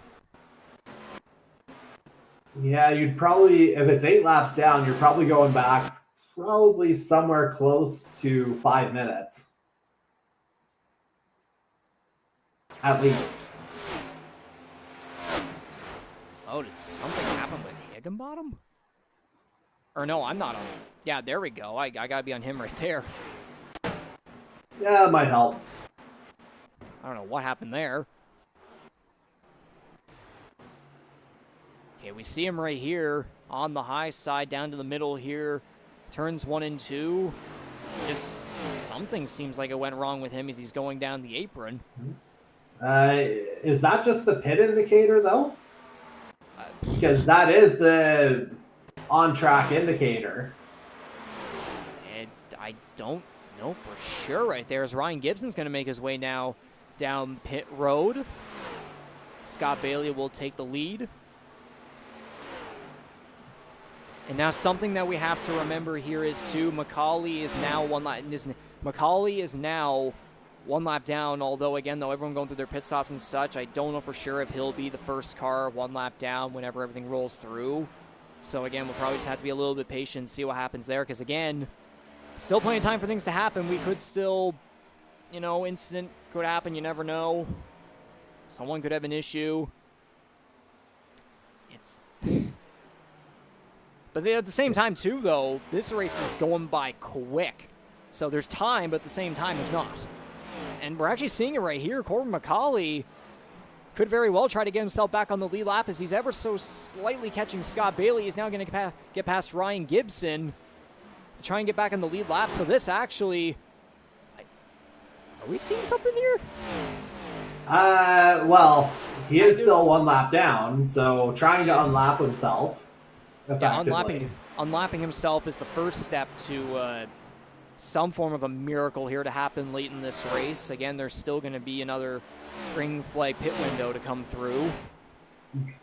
Yeah, you'd probably, if it's 8 laps down, you're probably going back probably somewhere close to 5 minutes. At least. Oh, did something happen with Higginbotham? Or no, I'm not on him. Yeah, there we go. I gotta be on him right there. Yeah, it might help. I don't know what happened there. Okay, we see him right here on the high side, down to the middle here. Turns 1 and 2. Just something seems like it went wrong with him as he's going down the apron. Is that just the pit indicator, though? Because that is the on-track indicator. And I don't know for sure right there, as Ryan Gibson's going to make his way now down pit road. Scott Bailey will take the lead. And now something that we have to remember here is too, Macaulay is now one lap down, although again, though everyone going through their pit stops and such, I don't know for sure if he'll be the first car 1 lap down whenever everything rolls through. So again, we'll probably just have to be a little bit patient and see what happens there, because again, still plenty of time for things to happen. We could still, you know, incident could happen, you never know. Someone could have an issue. It's... But at the same time, too, though, this race is going by quick. So there's time, but at the same time, there's not. And we're actually seeing it right here. Corbin Macaulay could very well try to get himself back on the lead lap as he's ever so slightly catching Scott Bailey. He's now going to get past Ryan Gibson to try and get back on the lead lap. So this actually... Are we seeing something here? Well, he is still 1 lap down, so trying to unlap himself. Yeah, unlapping himself is the first step to some form of a miracle here to happen late in this race. Again, there's still going to be another green flag pit window to come through.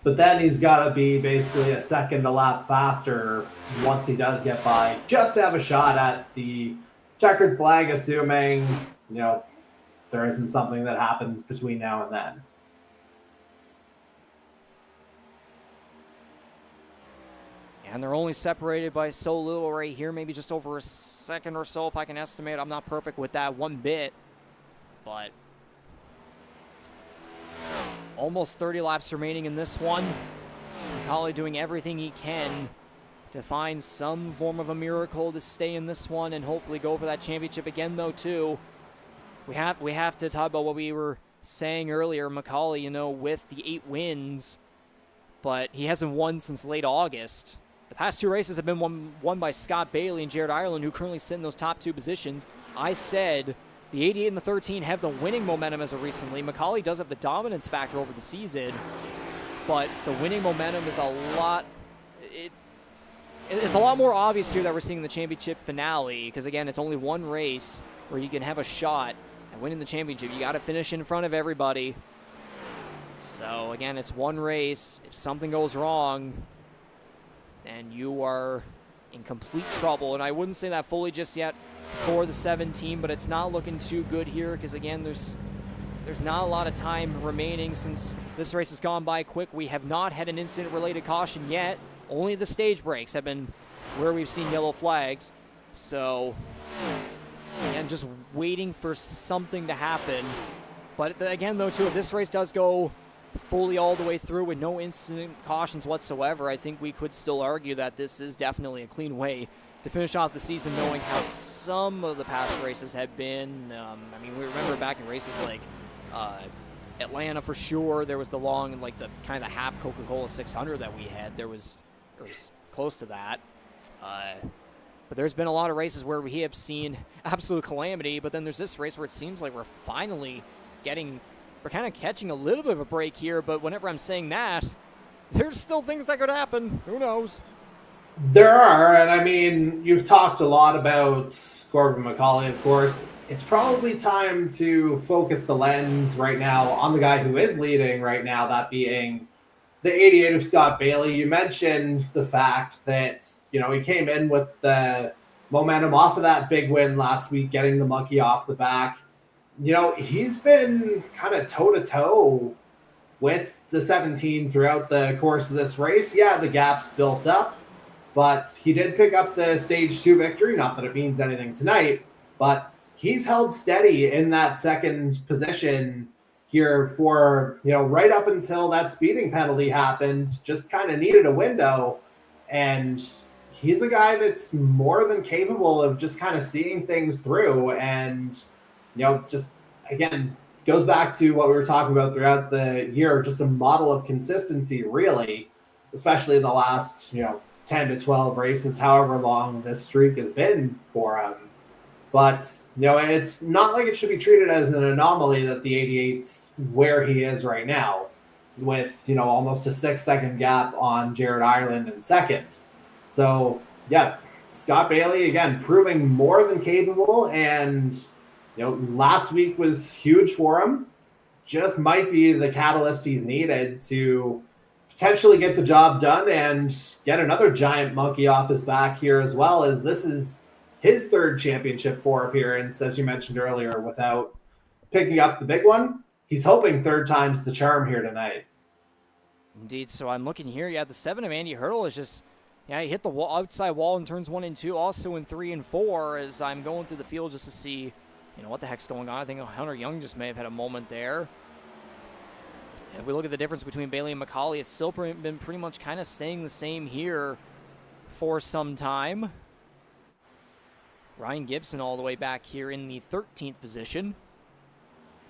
But then he's got to be basically a second a lap faster once he does get by, just to have a shot at the checkered flag, assuming, you know, there isn't something that happens between now and then. And they're only separated by so little right here, maybe just over a second or so if I can estimate. I'm not perfect with that one bit, but almost 30 laps remaining in this one. Macaulay doing everything he can to find some form of a miracle to stay in this one and hopefully go for that championship again, though, too. We have to talk about what we were saying earlier. Macaulay, you know, with the 8 wins, but he hasn't won since late August. The past 2 races have been won by Scott Bailey and Jared Ireland, who currently sit in those top 2 positions. I said the 88 and the 13 have the winning momentum as of recently. Macaulay does have the dominance factor over the season, but the winning momentum is a lot... It's a lot more obvious here that we're seeing the championship finale, because again, it's only 1 race where you can have a shot at winning the championship. You got to finish in front of everybody. So again, it's 1 race. If something goes wrong, and you are in complete trouble. And I wouldn't say that fully just yet for the 17, but it's not looking too good here because, again, there's not a lot of time remaining since this race has gone by quick. We have not had an incident-related caution yet. Only the stage breaks have been where we've seen yellow flags. So, again, just waiting for something to happen. But again, though, too, if this race does go fully all the way through with no incident cautions whatsoever, I think we could still argue that this is definitely a clean way to finish off the season, knowing how some of the past races have been. I mean, we remember back in races like Atlanta for sure, there was the long, like the kind of the half Coca-Cola 600 that we had. There was close to that. But there's been a lot of races where we have seen absolute calamity, but then there's this race where it seems like we're finally we're kind of catching a little bit of a break here, but whenever I'm saying that, there's still things that could happen. Who knows? There are, and I mean, you've talked a lot about Corbin Macaulay, of course. It's probably time to focus the lens right now on the guy who is leading right now, that being the 88 of Scott Bailey. You mentioned the fact that, you know, he came in with the momentum off of that big win last week, getting the monkey off the back. You know, he's been kind of toe-to-toe with the 17 throughout the course of this race. Yeah, the gap's built up, but he did pick up the Stage 2 victory. Not that it means anything tonight, but he's held steady in that second position here for, you know, right up until that speeding penalty happened. Just kind of needed a window, and he's a guy that's more than capable of just kind of seeing things through. And, you know, just, again, goes back to what we were talking about throughout the year, just a model of consistency, really, especially in the last, you know, 10 to 12 races, however long this streak has been for him. But, you know, it's not like it should be treated as an anomaly that the 88's where he is right now with, you know, almost a 6-second gap on Jared Ireland in second. So, yeah, Scott Bailey, again, proving more than capable. And, you know, last week was huge for him. just might be the catalyst he's needed to potentially get the job done and get another giant monkey off his back here, as well, as this is his third Championship 4 appearance, as you mentioned earlier, without picking up the big one. He's hoping third time's the charm here tonight. Indeed, so I'm looking here. Yeah, the 7 of Andy Hurdle is just, yeah, he hit the outside wall in turns 1 and 2, also in 3 and 4, as I'm going through the field just to see, you know, what the heck's going on. I think Hunter Young just may have had a moment there. If we look at the difference between Bailey and McCauley, it's still been pretty much kind of staying the same here for some time. Ryan Gibson all the way back here in the 13th position.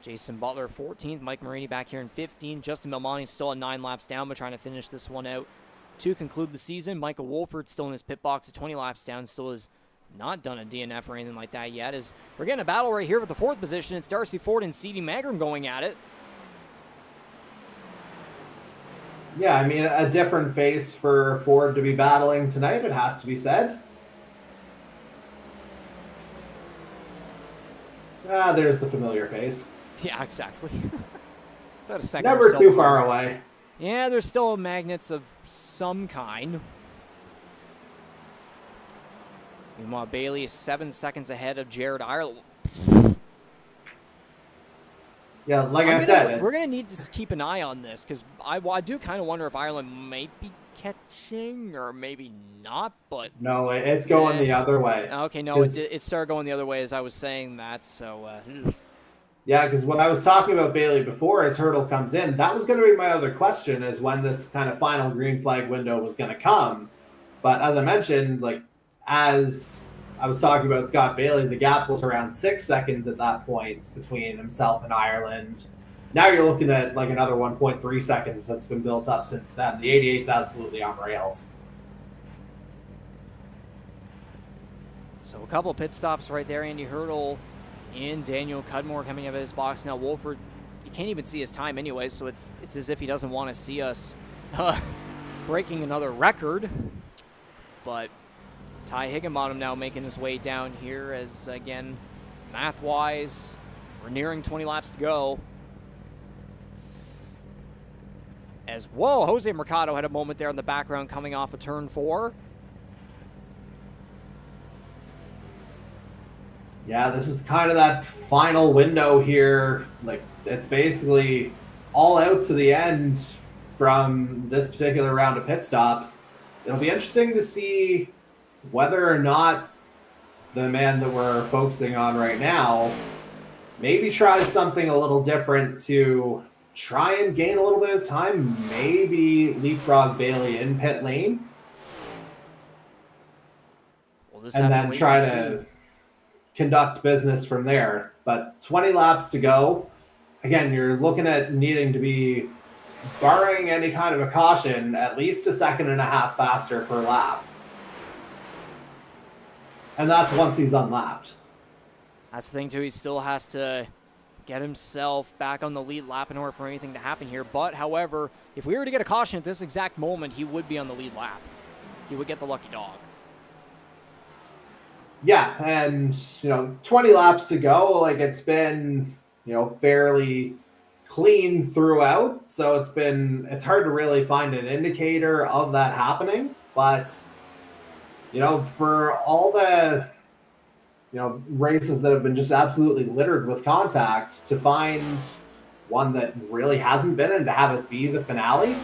Jason Butler 14th. Mike Marini back here in 15th. Justin Belmonte still at 9 laps down, but trying to finish this one out to conclude the season. Michael Wolford still in his pit box at 20 laps down. Still has not done a DNF or anything like that yet. As we're getting a battle right here for the 4th position. It's Darcy Ford and C.D. Mangrum going at it. Yeah, I mean, a different face for Ford to be battling tonight, it has to be said. There's the familiar face. Yeah, exactly. About a second. Never too far away. Yeah, there's still magnets of some kind. Meanwhile, Bailey is 7 seconds ahead of Jared Ireland. Yeah, like I said, we're going to need to keep an eye on this, because I do kind of wonder if Ireland might be catching or maybe not, but... No, it's going the other way. Okay, no, it started going the other way as I was saying that, so... Yeah, because when I was talking about Bailey before, as Hurdle comes in, that was going to be my other question, is when this kind of final green flag window was going to come. But as I mentioned, like, as I was talking about Scott Bailey, the gap was around 6 seconds at that point between himself and Ireland. Now you're looking at like another 1.3 seconds that's been built up since then. The 88's absolutely on rails. So a couple pit stops right there. Andy Hurdle and Daniel Cudmore coming out of his box. Now Wolford, you can't even see his time anyway, so it's as if he doesn't want to see us breaking another record. But Ty Higginbotham now making his way down here as, again, math-wise, we're nearing 20 laps to go. As, whoa, Jose Mercado had a moment there in the background coming off of turn 4. Yeah, this is kind of that final window here. Like, it's basically all out to the end from this particular round of pit stops. It'll be interesting to see whether or not the man that we're focusing on right now maybe tries something a little different to try and gain a little bit of time, maybe leapfrog Bailey in pit lane, and then try to conduct business from there. But 20 laps to go. Again, you're looking at needing to be, barring any kind of a caution, at least a second and a half faster per lap. And that's once he's unlapped. That's the thing, too. He still has to get himself back on the lead lap in order for anything to happen here. But, however, if we were to get a caution at this exact moment, he would be on the lead lap. He would get the lucky dog. Yeah, and, 20 laps to go. Like, it's been, fairly clean throughout. So it's hard to really find an indicator of that happening. But, for all the, races that have been just absolutely littered with contact, to find one that really hasn't been and to have it be the finale,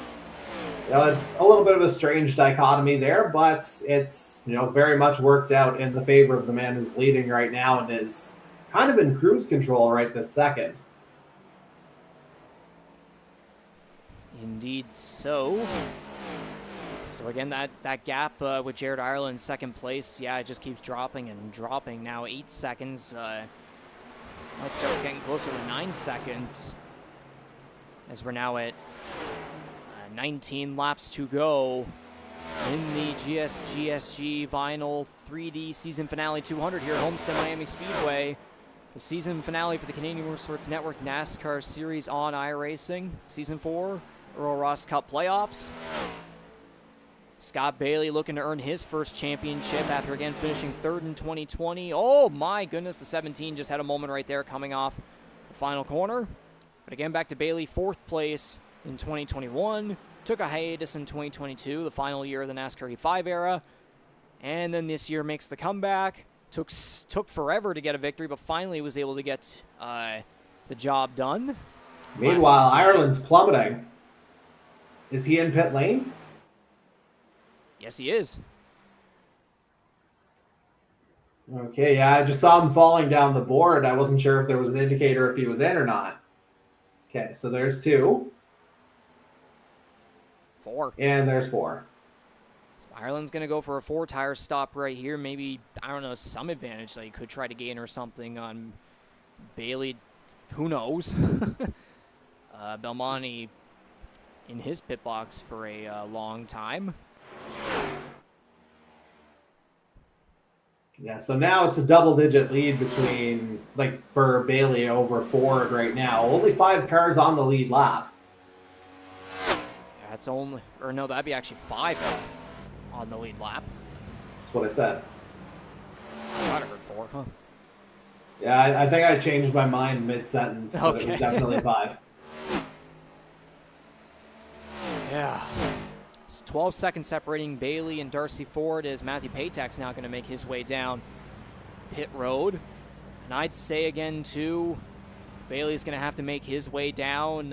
it's a little bit of a strange dichotomy there, but it's, very much worked out in the favor of the man who's leading right now and is kind of in cruise control right this second. Indeed so. So again, that gap with Jared Ireland in second place, yeah, it just keeps dropping and dropping. Now 8 seconds. Let's start getting closer to 9 seconds, as we're now at 19 laps to go in the GSGSG Vinyl 3D Season Finale 200 here at Homestead-Miami Speedway. The season finale for the Canadian Motorsports Network NASCAR Series on iRacing. Season 4, Earl Ross Cup playoffs. Scott Bailey looking to earn his first championship after again finishing third in 2020. Oh my goodness, the 17 just had a moment right there coming off the final corner. But again, back to Bailey, 4th place in 2021. Took a hiatus in 2022, the final year of the NASCAR E5 era. And then this year makes the comeback. Took forever to get a victory, but finally was able to get the job done. Meanwhile, Ireland's plummeting. Is he in pit lane? Yes, he is. Okay, yeah, I just saw him falling down the board. I wasn't sure if there was an indicator if he was in or not. Okay, so there's 2. 4. And there's 4. So Ireland's going to go for a 4-tire stop right here. Maybe, I don't know, some advantage that he could try to gain or something on Bailey. Who knows? Belmonte in his pit box for a long time. Yeah, so now it's a double-digit lead between, for Bailey over Ford right now. Only 5 cars on the lead lap. That's only, or no, that'd be actually 5 on the lead lap. That's what I said. I thought I heard 4, huh? Yeah, I think I changed my mind mid-sentence, but it was definitely 5. Yeah. So 12 seconds separating Bailey and Darcy Ford as Matthew Patak's now going to make his way down pit road. And I'd say again, too, Bailey's going to have to make his way down.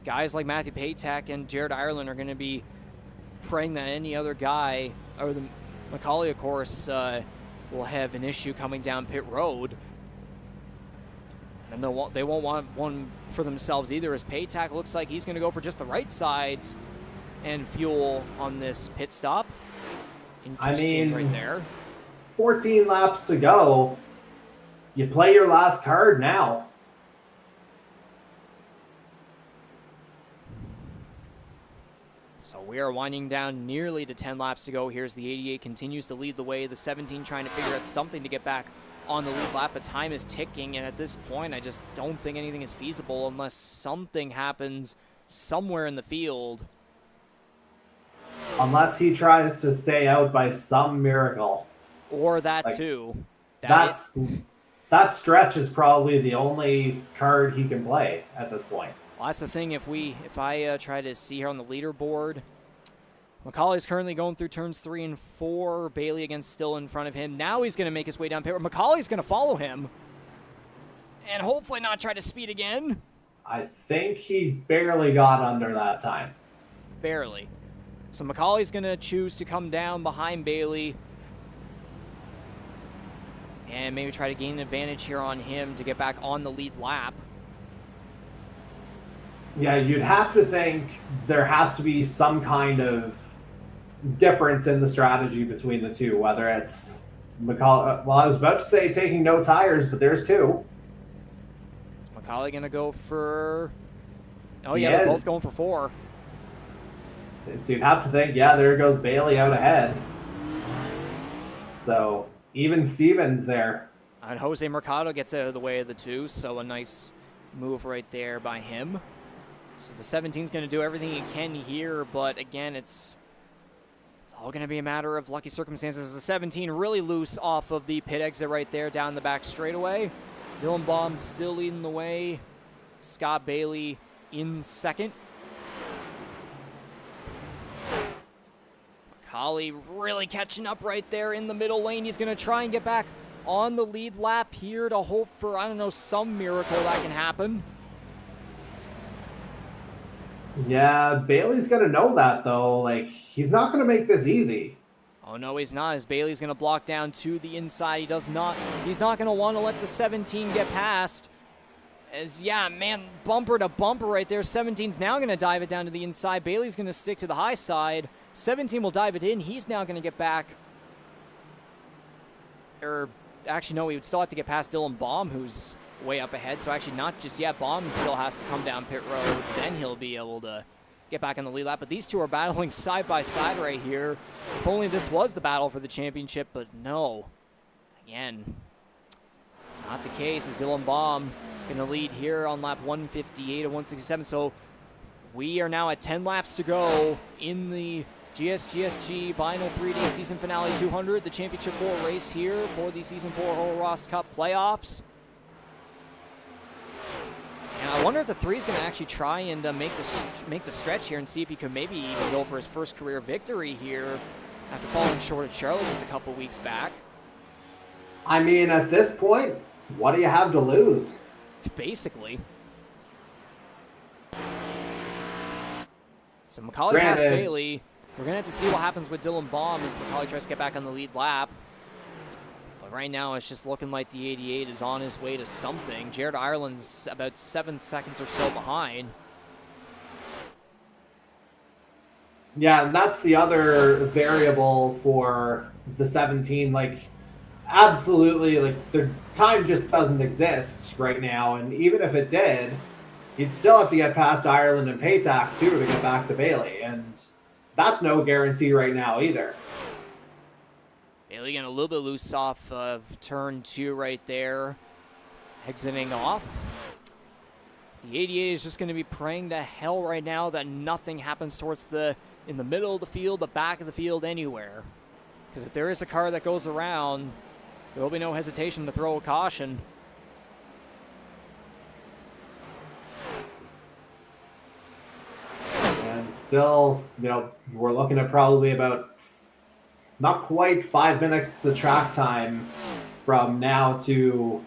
Guys like Matthew Patak and Jared Ireland are going to be praying that any other guy, or the McCauley, of course, will have an issue coming down pit road. And they won't want one for themselves either, as Patak looks like he's going to go for just the right sides and fuel on this pit stop. Interesting right there. 14 laps to go. You play your last card now. So we are winding down nearly to 10 laps to go. Here's the 88, continues to lead the way. The 17 trying to figure out something to get back on the lead lap, but time is ticking, and at this point, I just don't think anything is feasible unless something happens somewhere in the field. Unless he tries to stay out by some miracle. Or that too. That stretch is probably the only card he can play at this point. Well, that's the thing. If I try to see here on the leaderboard, McCauley's currently going through turns 3 and 4. Bailey again still in front of him. Now he's going to make his way down pit road. McCauley's going to follow him and hopefully not try to speed again. I think he barely got under that time. Barely. So McCauley's going to choose to come down behind Bailey and maybe try to gain an advantage here on him to get back on the lead lap. Yeah, you'd have to think there has to be some kind of difference in the strategy between the two, whether it's McCauley. Well, I was about to say taking no tires, but there's 2. Is McCauley going to go for... Oh, yeah, they're both going for 4. So you'd have to think, yeah, there goes Bailey out ahead. So even Stevens there. And Jose Mercado gets out of the way of the 2, so a nice move right there by him. So the 17's going to do everything he can here, but again, it's all going to be a matter of lucky circumstances. The 17 really loose off of the pit exit right there down the back straightaway. Dylan Baum still leading the way. Scott Bailey in second. McCauley really catching up right there in the middle lane. He's going to try and get back on the lead lap here to hope for, I don't know, some miracle that can happen. Yeah, Bailey's going to know that, though. He's not going to make this easy. Oh, no, he's not, as Bailey's going to block down to the inside. He's not going to want to let the 17 get past. As, yeah, man, bumper to bumper right there. 17's now going to dive it down to the inside. Bailey's going to stick to the high side. 17 will dive it in. He's now going to get back. Or, actually, no, he would still have to get past Dylan Baum, who's way up ahead. So actually not just yet. Baum still has to come down pit road. Then he'll be able to get back on the lead lap. But these two are battling side by side right here. If only this was the battle for the championship, but no. Again, not the case, as Dylan Baum going to lead here on lap 158 of 167. So we are now at 10 laps to go in the GSGSG Vinyl 3D Season Finale 200, the Championship 4 race here for the Season 4 Earl Ross Cup playoffs. wonder if the 3 is going to actually try and make the stretch here and see if he could maybe even go for his first career victory here after falling short at Charlotte just a couple weeks back. I mean, at this point, what do you have to lose? Basically. So Macaulay passed Bailey. We're going to have to see what happens with Dylan Baum as Macaulay tries to get back on the lead lap. But right now, it's just looking like the 88 is on his way to something. Jared Ireland's about 7 seconds or so behind. Yeah, and that's the other variable for the 17. Like, absolutely, like, the time just doesn't exist right now. And even if it did, you'd still have to get past Ireland and Patak, too, to get back to Bailey. And that's no guarantee right now either. Bailey getting a little bit loose off of turn 2 right there. Exiting off. The 88 is just going to be praying to hell right now that nothing happens towards in the middle of the field, the back of the field, anywhere. Because if there is a car that goes around, there will be no hesitation to throw a caution. And still, you know, we're looking at probably about not quite 5 minutes of track time from now to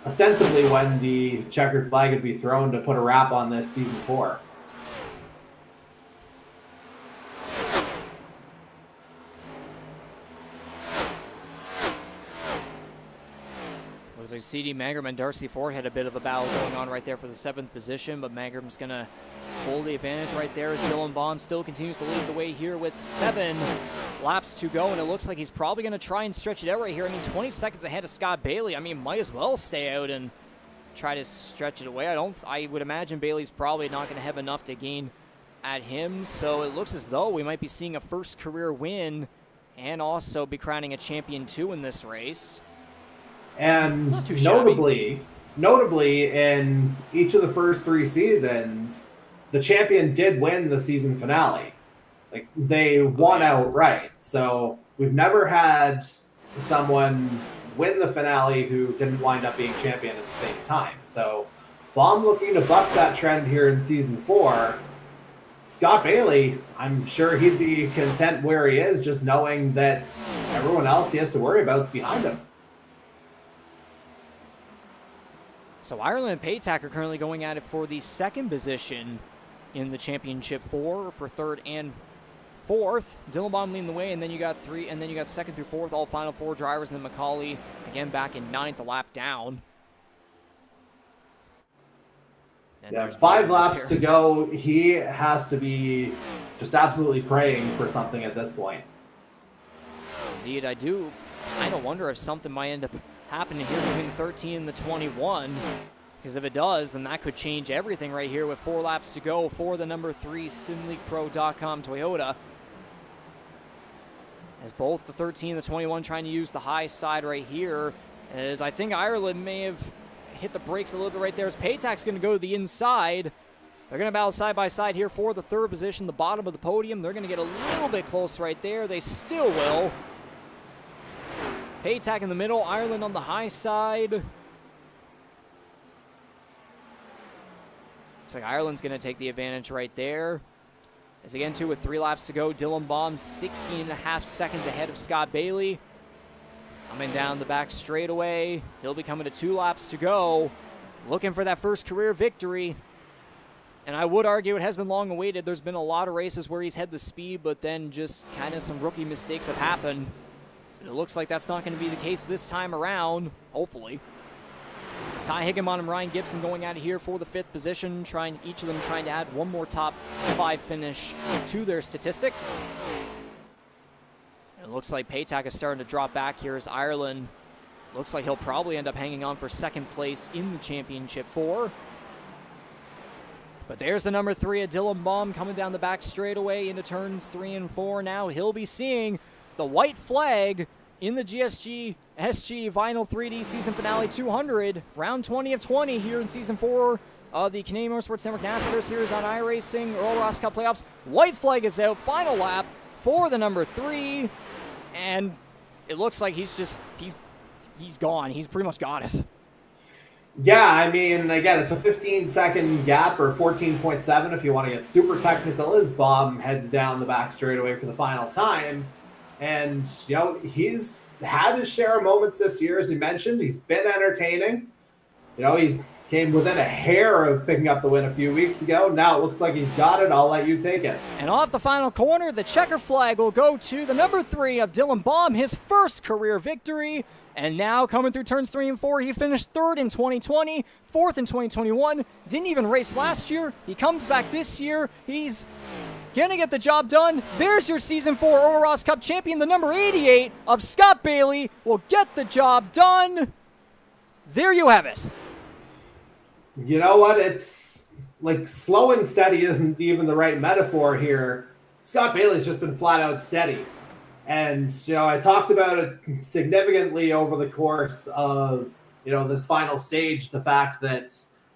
ostensibly when the checkered flag would be thrown to put a wrap on this season 4. Like CD Mangrum and Darcy Ford had a bit of a battle going on right there for the 7th position, but Mangrum's going to hold the advantage right there as Dylan Baum still continues to lead the way here with 7 laps to go, and it looks like he's probably going to try and stretch it out right here. I mean, 20 seconds ahead of Scott Bailey. I mean, might as well stay out and try to stretch it away. I would imagine Bailey's probably not going to have enough to gain at him, so it looks as though we might be seeing a first career win and also be crowning a champion 2 in this race. And notably, in each of the first 3 seasons, the champion did win the season finale. Like, they won outright. So we've never had someone win the finale who didn't wind up being champion at the same time. So Baum looking to buck that trend here in season 4. Scott Bailey, I'm sure he'd be content where he is, just knowing that everyone else he has to worry about is behind him. So Ireland and Patak are currently going at it for the 2nd position in the championship 4 for 3rd and 4th. Dylan Baum leading the way, and then you got 2nd through 4th, all final 4 drivers, and then Macaulay again back in 9th, a lap down. And yeah, 5 laps to go. He has to be just absolutely praying for something at this point. Indeed, I do. I don't wonder if something might end up happening here between the 13 and the 21, because if it does, then that could change everything right here with 4 laps to go for the number 3 SimLeaguePro.com Toyota. As both the 13 and the 21 trying to use the high side right here, as I think Ireland may have hit the brakes a little bit right there, as Patak's going to go to the inside. They're going to battle side by side here for the 3rd position, the bottom of the podium. They're going to get a little bit close right there. They still will. Patak in the middle, Ireland on the high side. Looks like Ireland's going to take the advantage right there. As again, too, with 3 laps to go, Dylan Baum 16.5 seconds ahead of Scott Bailey. Coming down the back straightaway. He'll be coming to 2 laps to go. Looking for that first career victory. And I would argue it has been long awaited. There's been a lot of races where he's had the speed, but then just kind of some rookie mistakes have happened. It looks like that's not going to be the case this time around, hopefully. Ty Higginbotham and Ryan Gibson going out of here for the 5th position, each of them trying to add one more top 5 finish to their statistics. It looks like Patak is starting to drop back here as Ireland looks like he'll probably end up hanging on for 2nd place in the championship 4. But there's the number 3 of Dylan Baum coming down the back straightaway into turns 3 and 4. Now he'll be seeing the white flag in the GSGSG Vinyl 3D Season Finale 200, round 20 of 20 here in Season 4 of the Canadian Motorsports Network NASCAR Series on iRacing, Earl Ross Cup playoffs. White flag is out, final lap for the number 3, and it looks like he's gone. He's pretty much got it. Yeah, I mean, again, it's a 15-second gap, or 14.7 if you want to get super technical, as Bob heads down the back straightaway for the final time. And, he's had his share of moments this year, as he mentioned. He's been entertaining. He came within a hair of picking up the win a few weeks ago. Now it looks like he's got it. I'll let you take it. And off the final corner, the checker flag will go to the number 3 of Dylan Baum, his first career victory. And now coming through turns 3 and 4, he finished 3rd in 2020, 4th in 2021, didn't even race last year. He comes back this year. He's gonna get the job done. There's your Season 4 Earl Ross Cup champion. The number 88 of Scott Bailey will get the job done. There you have it. You know what? It's like slow and steady isn't even the right metaphor here. Scott Bailey's just been flat out steady. And, I talked about it significantly over the course of, this final stage, the fact that,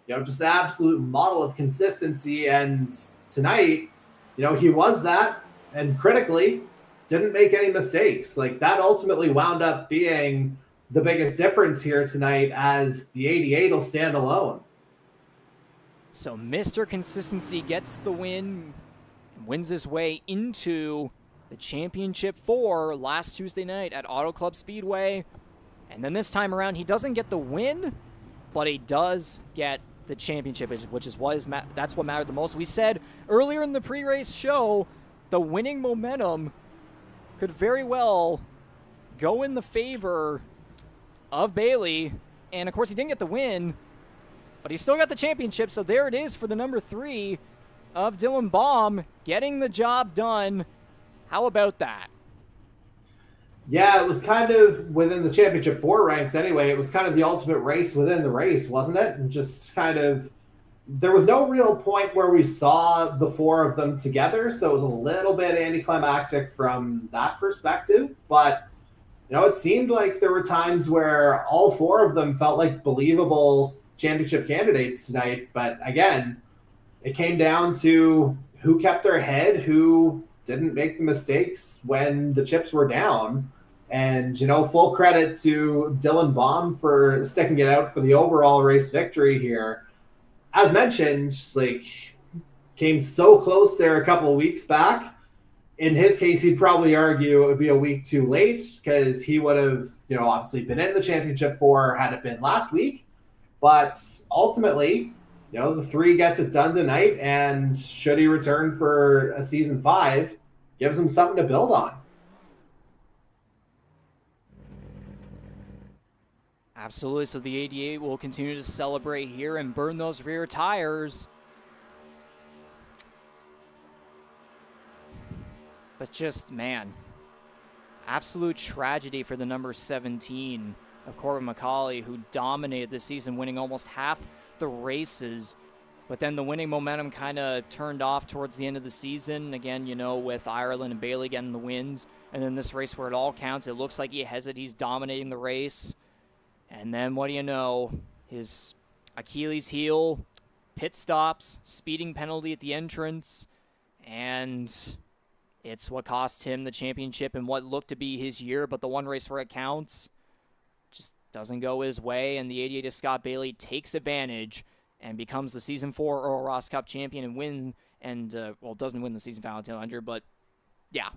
just an absolute model of consistency. And tonight, he was that, and critically didn't make any mistakes. Like, that ultimately wound up being the biggest difference here tonight, as the 88 will stand alone. So Mr. Consistency gets the win and wins his way into the championship 4 last Tuesday night at Auto Club Speedway. And then this time around, he doesn't get the win, but he does get the championship, which is that's what mattered the most. We said earlier in the pre-race show, the winning momentum could very well go in the favor of Bailey. And of course, he didn't get the win, but he still got the championship. So there it is for the number 3 of Dylan Baum getting the job done. How about that? Yeah, it was kind of within the championship 4 ranks anyway. It was kind of the ultimate race within the race, wasn't it? And just kind of, there was no real point where we saw the 4 of them together. So it was a little bit anticlimactic from that perspective. But, it seemed like there were times where all 4 of them felt like believable championship candidates tonight. But again, it came down to who kept their head, who didn't make the mistakes when the chips were down. And, full credit to Dylan Baum for sticking it out for the overall race victory here. As mentioned, came so close there a couple of weeks back. In his case, he'd probably argue it would be a week too late, because he would have, obviously been in the championship 4 had it been last week. But ultimately, the 3 gets it done tonight, and should he return for a season 5, gives him something to build on. Absolutely. So the 88 will continue to celebrate here and burn those rear tires. But just, man, absolute tragedy for the number 17 of Corbin McCauley, who dominated this season, winning almost half the races. But then the winning momentum kind of turned off towards the end of the season. Again, with Ireland and Bailey getting the wins. And then this race where it all counts, it looks like he's dominating the race. And then what do you know? His Achilles heel, pit stops, speeding penalty at the entrance. And it's what cost him the championship in what looked to be his year. But the one race where it counts just doesn't go his way. And the 88 of Scott Bailey takes advantage and becomes the Season 4 Earl Ross Cup champion and doesn't win the season final 200, but yeah.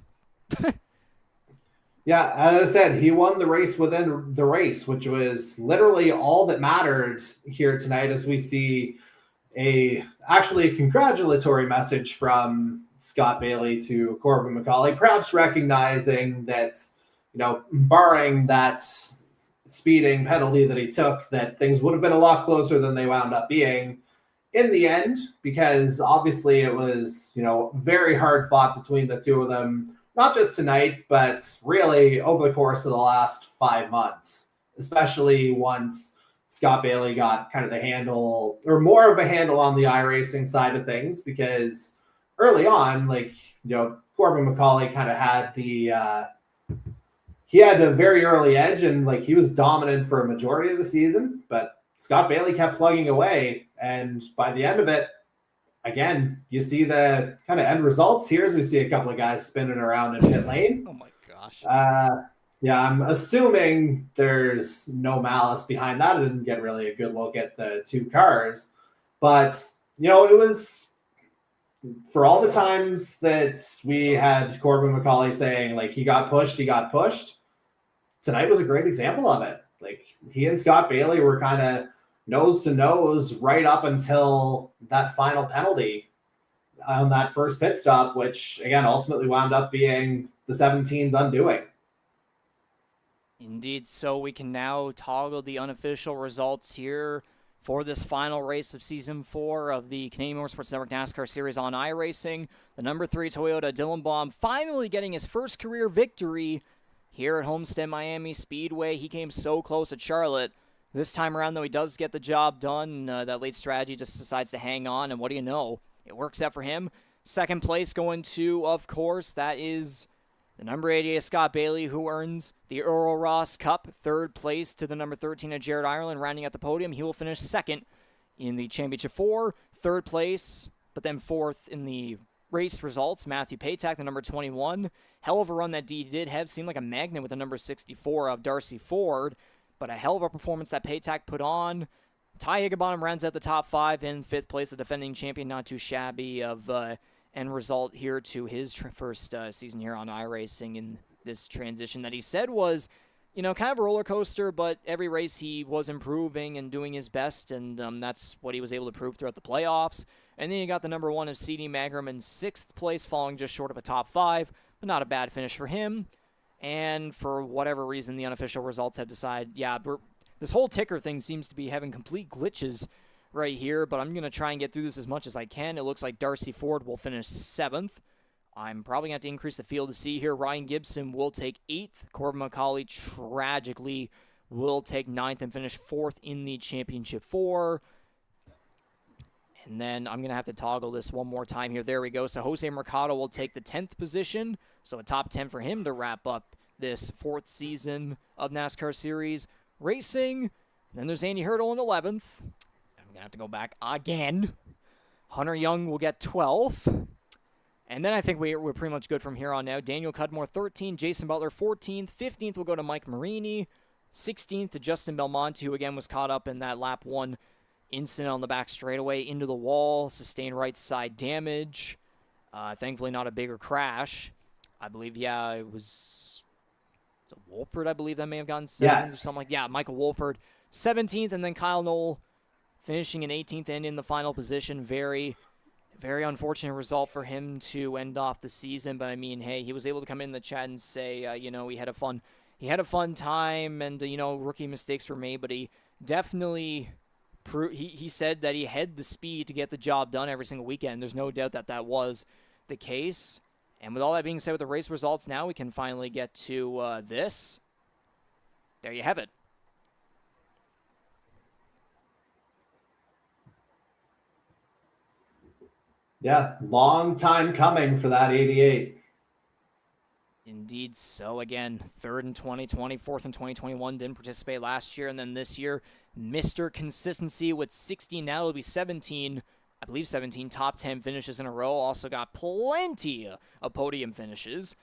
Yeah, as I said, he won the race within the race, which was literally all that mattered here tonight, as we see actually a congratulatory message from Scott Bailey to Corbin McCauley, perhaps recognizing that, barring that speeding penalty that he took, that things would have been a lot closer than they wound up being in the end, because obviously it was, very hard fought between the two of them, not just tonight, but really over the course of the last 5 months, especially once Scott Bailey got kind of the handle, or more of a handle on the iRacing side of things, because early on, Corbin McCauley kind of had he had a very early edge, and he was dominant for a majority of the season, but Scott Bailey kept plugging away. And by the end of it, again, you see the kind of end results here as we see a couple of guys spinning around in pit lane. Oh my gosh. Yeah, I'm assuming there's no malice behind that. I didn't get really a good look at the two cars. But, it was for all the times that we had Corbin McCauley saying, like, he got pushed. Tonight was a great example of it. Like, he and Scott Bailey were kind of nose to nose right up until that final penalty on that first pit stop, which, again, ultimately wound up being the 17's undoing. Indeed, so we can now toggle the unofficial results here for this final race of Season 4 of the Canadian Motorsports Network NASCAR Series on iRacing. The number 3 Toyota Dylan Baum finally getting his first career victory here at Homestead-Miami Speedway. He came so close at Charlotte. This time around, though, he does get the job done. That late strategy just decides to hang on, and what do you know? It works out for him. Second place going to, of course, that is the number 88 Scott Bailey, who earns the Earl Ross Cup. Third place to the number 13 of Jared Ireland, rounding out the podium. He will finish second in the Championship 4. Third place, but then fourth in the race results, Matthew Patak, the number 21. Hell of a run that D did have. Seemed like a magnet with the number 64 of Darcy Ford, but a hell of a performance that Patak put on. Ty Higginbotham rounds out the top 5 in 5th place. The defending champion, not too shabby of end result here to his first season here on iRacing in this transition that he said was, kind of a roller coaster, but every race he was improving and doing his best, and that's what he was able to prove throughout the playoffs. And then you got the number 1 of CD Mangrum in 6th place, falling just short of a top 5, but not a bad finish for him. And for whatever reason, the unofficial results have decided, this whole ticker thing seems to be having complete glitches right here, but I'm going to try and get through this as much as I can. It looks like Darcy Ford will finish 7th. I'm probably going to have to increase the field to see here. Ryan Gibson will take 8th. Corbin McCauley tragically will take 9th and finish 4th in the Championship 4. And then I'm going to have to toggle this one more time here. There we go. So Jose Mercado will take the 10th position. So a top 10 for him to wrap up this 4th season of NASCAR Series racing. Then there's Andy Hurdle in 11th. I'm going to have to go back again. Hunter Young will get 12th. And then I think we're pretty much good from here on out. Daniel Cudmore, 13th. Jason Butler, 14th. 15th will go to Mike Marini. 16th to Justin Belmonte, who again was caught up in that lap 1 incident on the back straightaway into the wall. Sustained right side damage. Thankfully not a bigger crash. I believe, it was Wolford, I believe that may have gotten 7th or something like that. Yeah, Michael Wolford, 17th. And then Kyle Knoll finishing in 18th and in the final position. Very, very unfortunate result for him to end off the season. But I mean, hey, he was able to come in the chat and say, he had a fun time, and rookie mistakes were made, but he definitely he said that he had the speed to get the job done every single weekend. There's no doubt that that was the case. And with all that being said, with the race results now, we can finally get to this. There you have it. Yeah, long time coming for that 88. Indeed so. Again, 3rd in 2020, 4th in 2021, didn't participate last year, and then this year, Mr. Consistency with 16, now it'll be 17, I believe 17 top 10 finishes in a row. Also got plenty of podium finishes.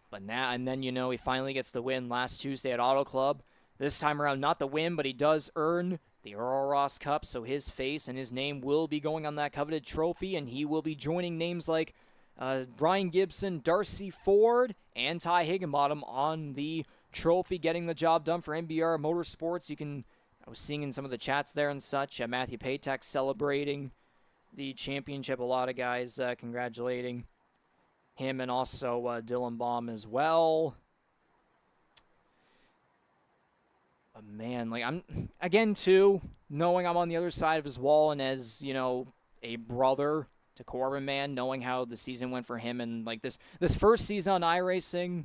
But now, and then, he finally gets the win last Tuesday at Auto Club. This time around, not the win, but he does earn the Earl Ross Cup, so his face and his name will be going on that coveted trophy, and he will be joining names like Brian Gibson, Darcy Ford, and Ty Higginbotham on the trophy, getting the job done for NBR Motorsports. I was seeing in some of the chats there and such, Matthew Patak celebrating the championship. A lot of guys congratulating him, and also Dylan Baum as well. But man, I'm again too, knowing I'm on the other side of his wall, and as a brother to Corbin, man, knowing how the season went for him, and this first season on iRacing,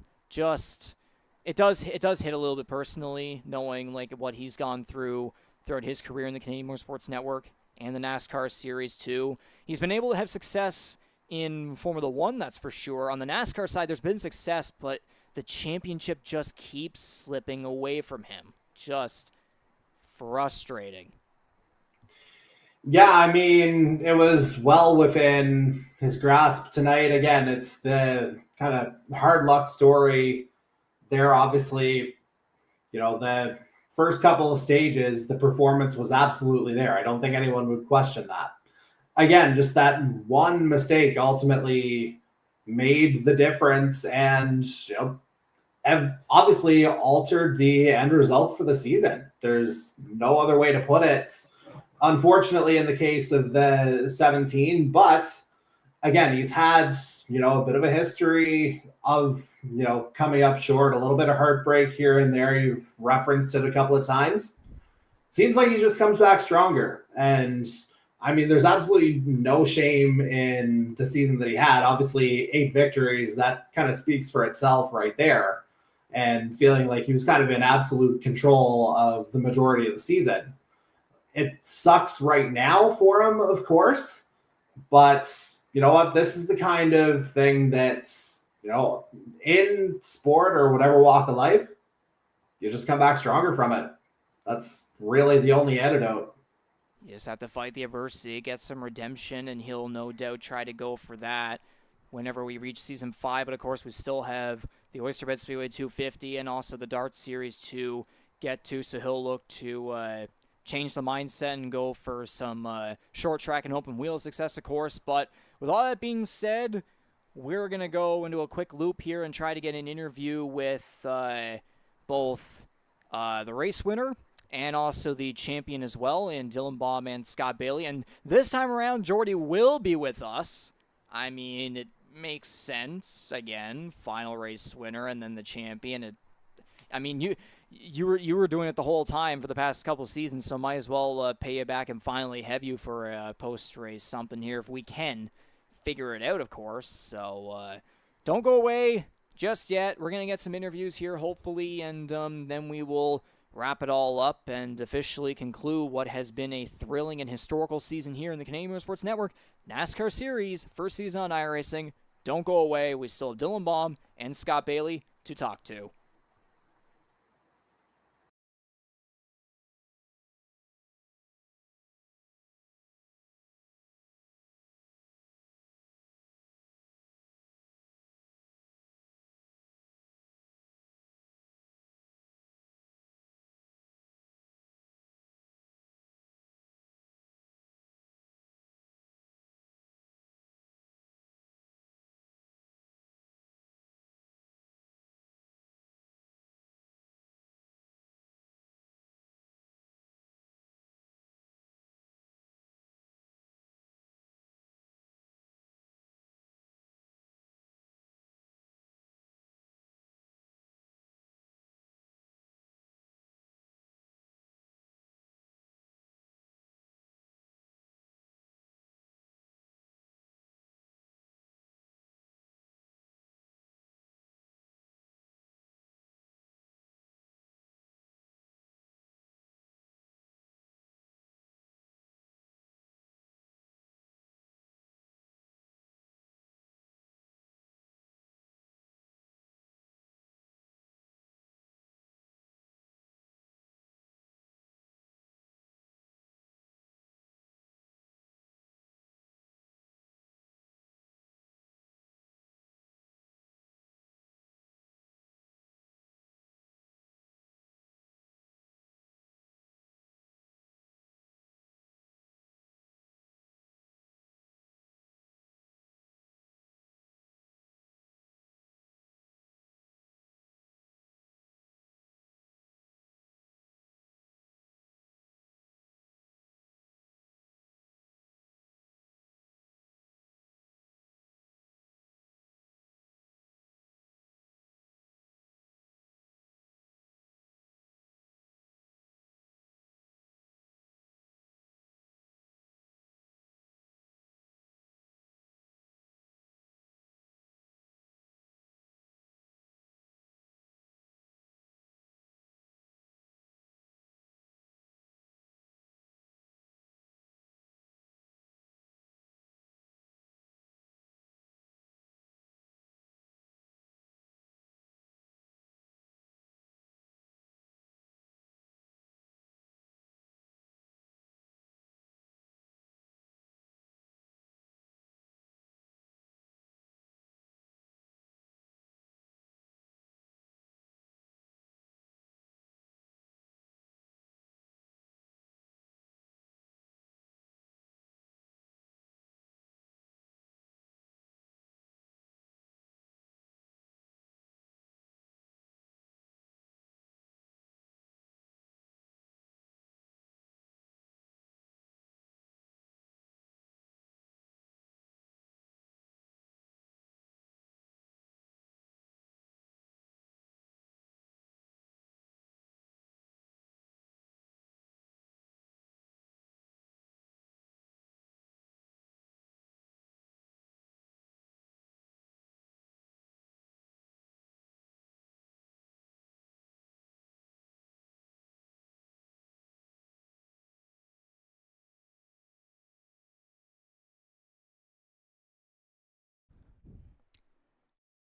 it does hit a little bit personally, knowing what he's gone through throughout his career in the Canadian Motorsports Network and the NASCAR Series too. He's been able to have success in Formula 1, that's for sure. On the NASCAR side, there's been success, but the championship just keeps slipping away from him. Just frustrating. Yeah, I mean, it was well within his grasp tonight. Again, it's the kind of hard luck story There obviously, the first couple of stages, the performance was absolutely there. I don't think anyone would question that. Again, just that one mistake ultimately made the difference and, have obviously altered the end result for the season. There's no other way to put it. Unfortunately, in the case of the 17, but again, he's had, a bit of a history of, coming up short, a little bit of heartbreak here and there. You've referenced it a couple of times. Seems like he just comes back stronger. And I mean, there's absolutely no shame in the season that he had. Obviously, 8 victories, that kind of speaks for itself right there. And feeling like he was kind of in absolute control of the majority of the season. It sucks right now for him, of course, but you know what? This is the kind of thing that's, in sport or whatever walk of life, you just come back stronger from it. That's really the only antidote. You just have to fight the adversity, get some redemption, and he'll no doubt try to go for that whenever we reach Season 5. But, of course, we still have the Oysterbed Speedway 250 and also the Darts Series to get to, so he'll look to change the mindset and go for some short track and open wheel success, of course. But with all that being said, we're going to go into a quick loop here and try to get an interview with both the race winner and also the champion as well, in Dylan Baum and Scott Bailey. And this time around, Jordy will be with us. I mean, it makes sense. Again, final race winner and then the champion. You were doing it the whole time for the past couple seasons, so might as well pay you back and finally have you for a post-race something here if we can figure it out, of course. So don't go away just yet. We're going to get some interviews here, hopefully, and then we will wrap it all up and officially conclude what has been a thrilling and historical season here in the Canadian Motorsports Network NASCAR Series, first season on iRacing. Don't go away. We still have Dylan Baum and Scott Bailey to talk to.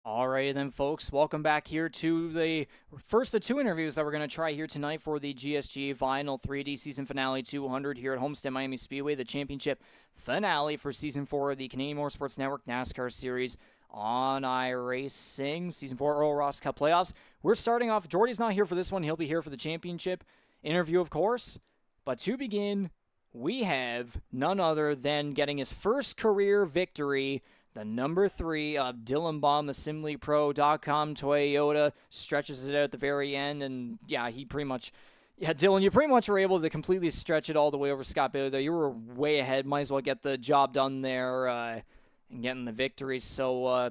Alrighty then, folks. Welcome back here to the first of two interviews that we're going to try here tonight for the GSG Vinyl 3D Season Finale 200 here at Homestead-Miami Speedway, the championship finale for Season 4 of the Canadian Motorsports Network NASCAR Series on iRacing. Season 4 Earl Ross Cup playoffs. We're starting off. Jordy's not here for this one. He'll be here for the championship interview, of course. But to begin, we have none other than getting his first career victory, the number 3 of Dylan Baum, the SimlyPro.com Toyota, stretches it out at the very end, and yeah, Dylan, you pretty much were able to completely stretch it all the way over Scott Bailey, though. You were way ahead, might as well get the job done there and getting the victory. So,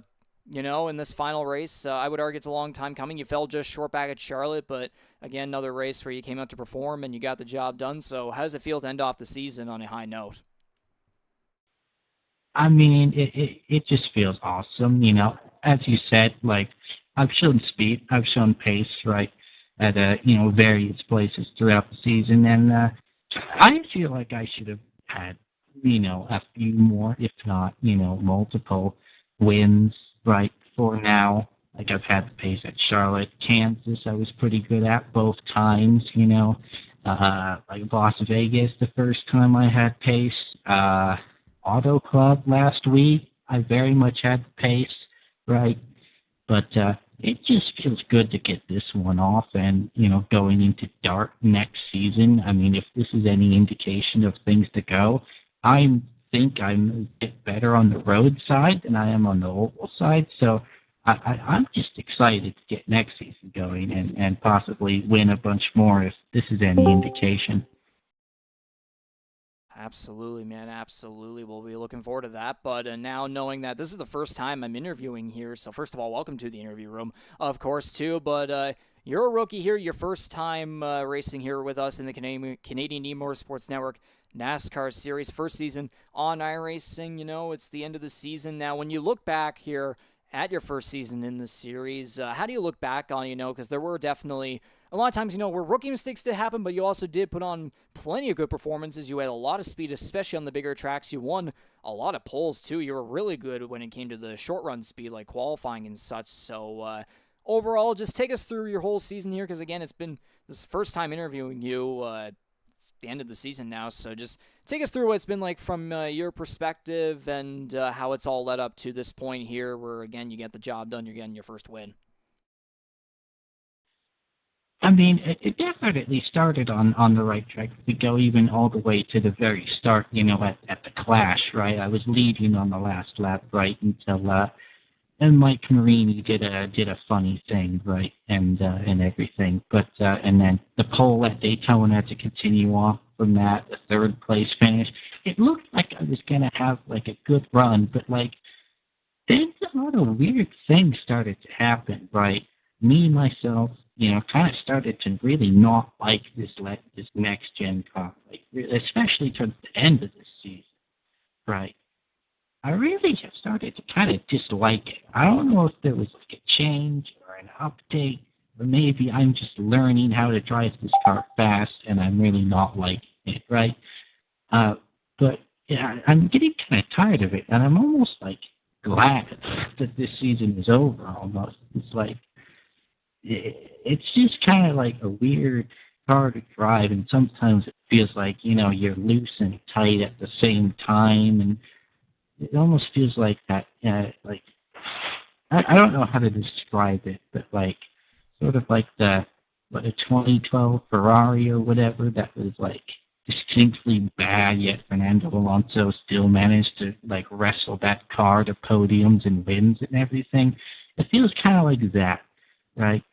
in this final race, I would argue it's a long time coming. You fell just short back at Charlotte, but again, another race where you came out to perform and you got the job done. So how does it feel to end off the season on a high note? I mean, it just feels awesome, As you said, like, I've shown speed, I've shown pace, right, at, various places throughout the season, and I feel like I should have had, a few more, if not, multiple wins, right, for now. Like, I've had the pace at Charlotte, Kansas, I was pretty good at both times, like Las Vegas, the first time I had pace, Auto Club last week, I very much had the pace, right? But it just feels good to get this one off and, going into Dart next season. I mean, if this is any indication of things to go, I think I'm a bit better on the road side than I am on the oval side. So I'm just excited to get next season going and possibly win a bunch more if this is any indication. Absolutely, man. Absolutely. We'll be looking forward to that. But now knowing that this is the first time I'm interviewing here, so first of all, welcome to the interview room, of course, too. But you're a rookie here, your first time racing here with us in the Canadian E-Motorsports Network NASCAR Series, first season on iRacing. It's the end of the season. Now, when you look back here at your first season in the series, how do you look back on, because there were definitely a lot of times, where rookie mistakes did happen, but you also did put on plenty of good performances. You had a lot of speed, especially on the bigger tracks. You won a lot of poles, too. You were really good when it came to the short-run speed, like qualifying and such. So, overall, just take us through your whole season here, because, again, this is the first time interviewing you. It's the end of the season now, so just take us through what it's been like from your perspective and how it's all led up to this point here where, again, you get the job done, you're getting your first win. I mean, it definitely started on the right track. We go even all the way to the very start, at the Clash, right? I was leading on the last lap, right, until and Mike Marini did a funny thing, right, and everything. But and then the pole at Daytona to continue off from that, the third place finish. It looked like I was gonna have like a good run, but like then a lot of weird things started to happen, right? Me, myself, kind of started to really not like this next gen car, like especially towards the end of this season, right? I really have started to kind of dislike it. I don't know if there was like a change or an update, or maybe I'm just learning how to drive this car fast and I'm really not liking it, right? But yeah, I'm getting kind of tired of it, and I'm almost like glad that this season is over. Almost, it's like. It's just kind of like a weird car to drive, and sometimes it feels like, you're loose and tight at the same time, and it almost feels like that, like, I don't know how to describe it, but like, sort of like a 2012 Ferrari or whatever that was like distinctly bad, yet Fernando Alonso still managed to like wrestle that car to podiums and wins and everything. It feels kind of like that, right?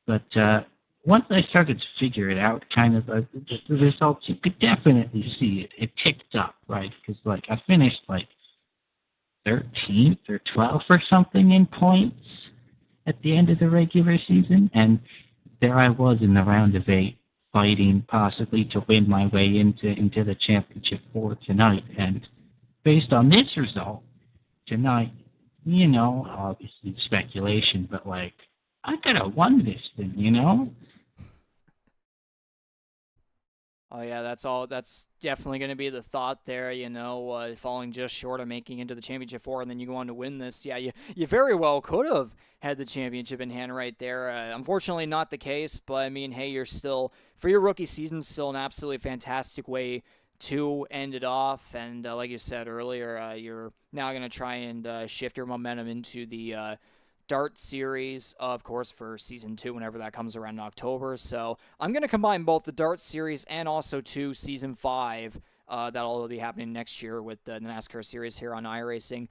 But once I started to figure it out, kind of just the results, you could definitely see it. It ticked up, right? Because like I finished like 13th or 12th or something in points at the end of the regular season, and there I was in the round of 8, fighting possibly to win my way into the championship for tonight. And based on this result tonight, obviously speculation, but like. I could have won this thing, Oh yeah, that's all. That's definitely going to be the thought there. Falling just short of making into the championship four, and then you go on to win this. Yeah, you very well could have had the championship in hand right there. Unfortunately, not the case. But I mean, hey, you're still for your rookie season, still an absolutely fantastic way to end it off. And like you said earlier, you're now going to try and shift your momentum into the Dart Series, of course, for Season 2 whenever that comes around in October. So I'm going to combine both the Dart Series and also Season 5. That'll be happening next year with the NASCAR Series here on iRacing.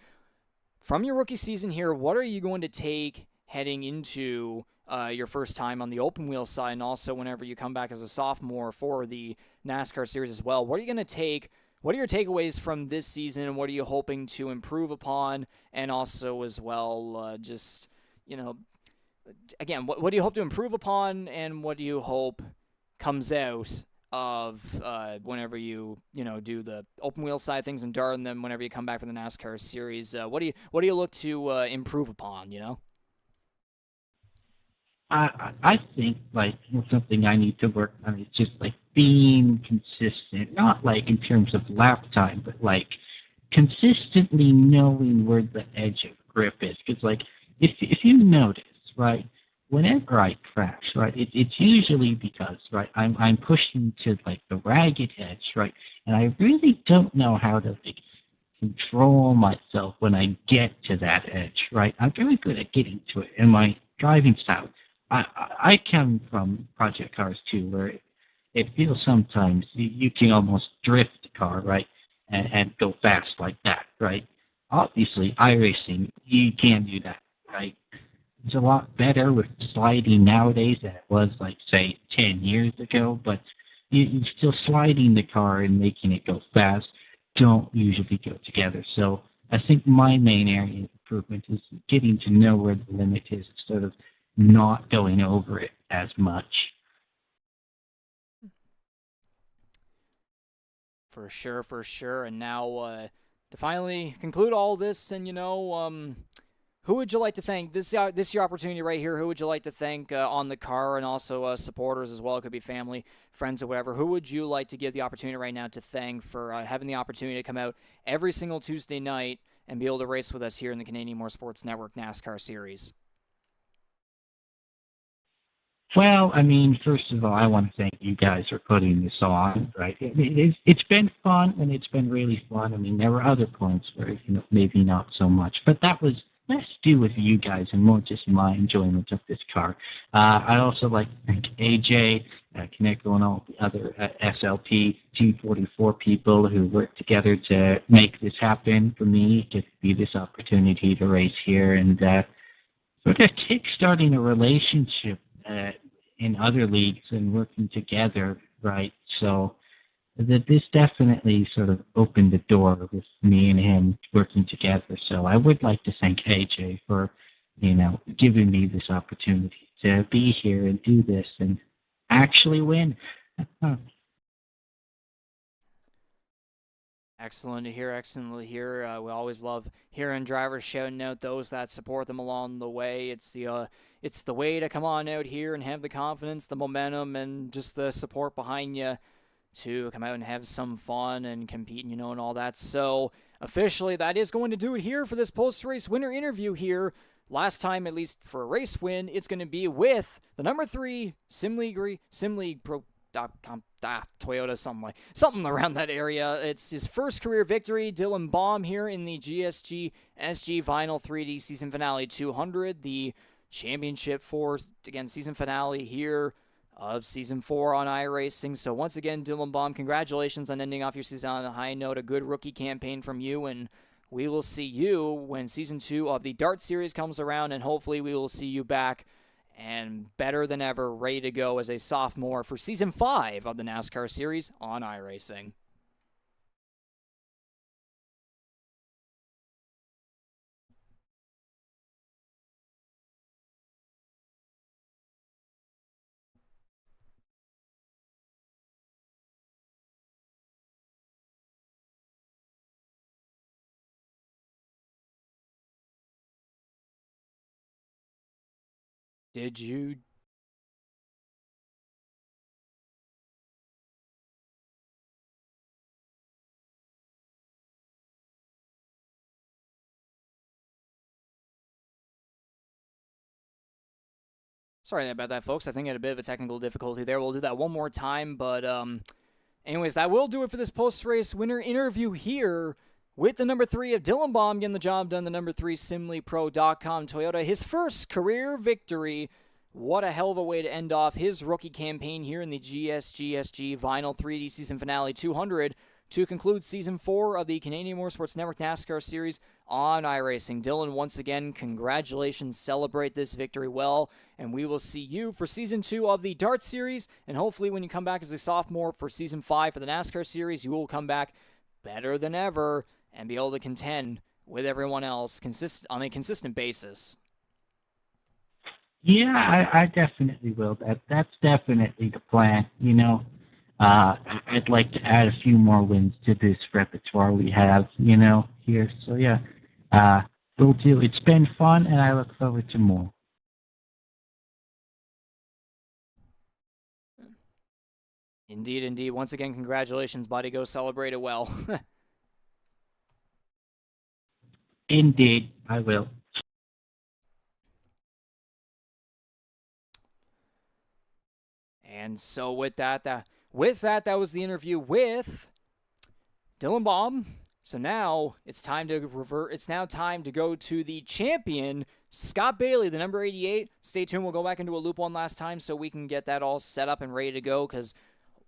From your rookie season here, what are you going to take heading into your first time on the open wheel side, and also whenever you come back as a sophomore for the NASCAR Series as well? What are you going to take? What are your takeaways from this season, and what are you hoping to improve upon? And also, as well, again, what do you hope to improve upon, and what do you hope comes out of whenever you do the open wheel side of things in Dart, and then whenever you come back for the NASCAR Series, what do you look to improve upon? I think like something I need to work on is just like being consistent, not like in terms of lap time, but like consistently knowing where the edge of grip is. Because like if you notice, right, whenever I crash, right, it's usually because right I'm pushing to like the ragged edge, right, and I really don't know how to like control myself when I get to that edge, right. I'm very good at getting to it in my driving style. I come from project cars too, where it feels sometimes you can almost drift the car, right, and go fast like that, right? Obviously, iRacing, you can do that, right? It's a lot better with sliding nowadays than it was, like, say, 10 years ago, but you still sliding the car and making it go fast don't usually go together. So I think my main area of improvement is getting to know where the limit is instead of not going over it as much. For sure, for sure. And now to finally conclude all this, and who would you like to thank? This your opportunity right here. Who would you like to thank on the car, and also supporters as well? It could be family, friends, or whatever. Who would you like to give the opportunity right now to thank for having the opportunity to come out every single Tuesday night and be able to race with us here in the Canadian Motorsports Network NASCAR Series? Well, I mean, first of all, I want to thank you guys for putting this on, right? It's been fun, and it's been really fun. I mean, there were other points where, maybe not so much, but that was less to do with you guys and more just my enjoyment of this car. I also like to thank AJ, Kaneko, and all the other SLP Team 44 people who worked together to make this happen for me, to be this opportunity to race here, and sort of kickstarting a relationship in other leagues and working together, right? So this definitely sort of opened the door with me and him working together. So I would like to thank AJ for, giving me this opportunity to be here and do this and actually win. Excellent to hear. Excellent to hear. We always love hearing drivers shouting out those that support them along the way. It's the way to come on out here and have the confidence, the momentum, and just the support behind you to come out and have some fun and compete, and all that. So officially, that is going to do it here for this post-race winner interview here. Last time, at least for a race win, it's going to be with the number 3 SimLeague Pro. Toyota, something around that area. It's his first career victory. Dylan Baum here in the GSGSG Vinyl 3D Season Finale 200, the championship season finale here of Season 4 on iRacing. So once again, Dylan Baum, congratulations on ending off your season on a high note. A good rookie campaign from you, and we will see you when Season 2 of the Dart Series comes around, and hopefully we will see you back and better than ever, ready to go as a sophomore for Season 5 of the NASCAR Series on iRacing. Did you Sorry about that, folks. I think I had a bit of a technical difficulty there. We'll do that one more time. But anyways, that will do it for this post-race winner interview here with the number 3 of Dylan Baum getting the job done, the number 3 SimlyPro.com Toyota. His first career victory. What a hell of a way to end off his rookie campaign here in the GSGSG Vinyl 3D Season Finale 200 to conclude Season 4 of the Canadian Motorsports Network NASCAR Series on iRacing. Dylan, once again, congratulations. Celebrate this victory well, and we will see you for Season 2 of the Dart Series, and hopefully when you come back as a sophomore for Season 5 for the NASCAR Series, you will come back better than ever and be able to contend with everyone else on a consistent basis. Yeah, I definitely will. That's definitely the plan. I'd like to add a few more wins to this repertoire we have, here. So yeah, we'll do. It's been fun, and I look forward to more. Indeed, indeed. Once again, congratulations, buddy. Go celebrate it well. Indeed, I will. And so with that, that was the interview with Dylan Baum. So now it's time to revert. It's now time to go to the champion, Scott Bailey, the number 88. Stay tuned. We'll go back into a loop one last time so we can get that all set up and ready to go. Because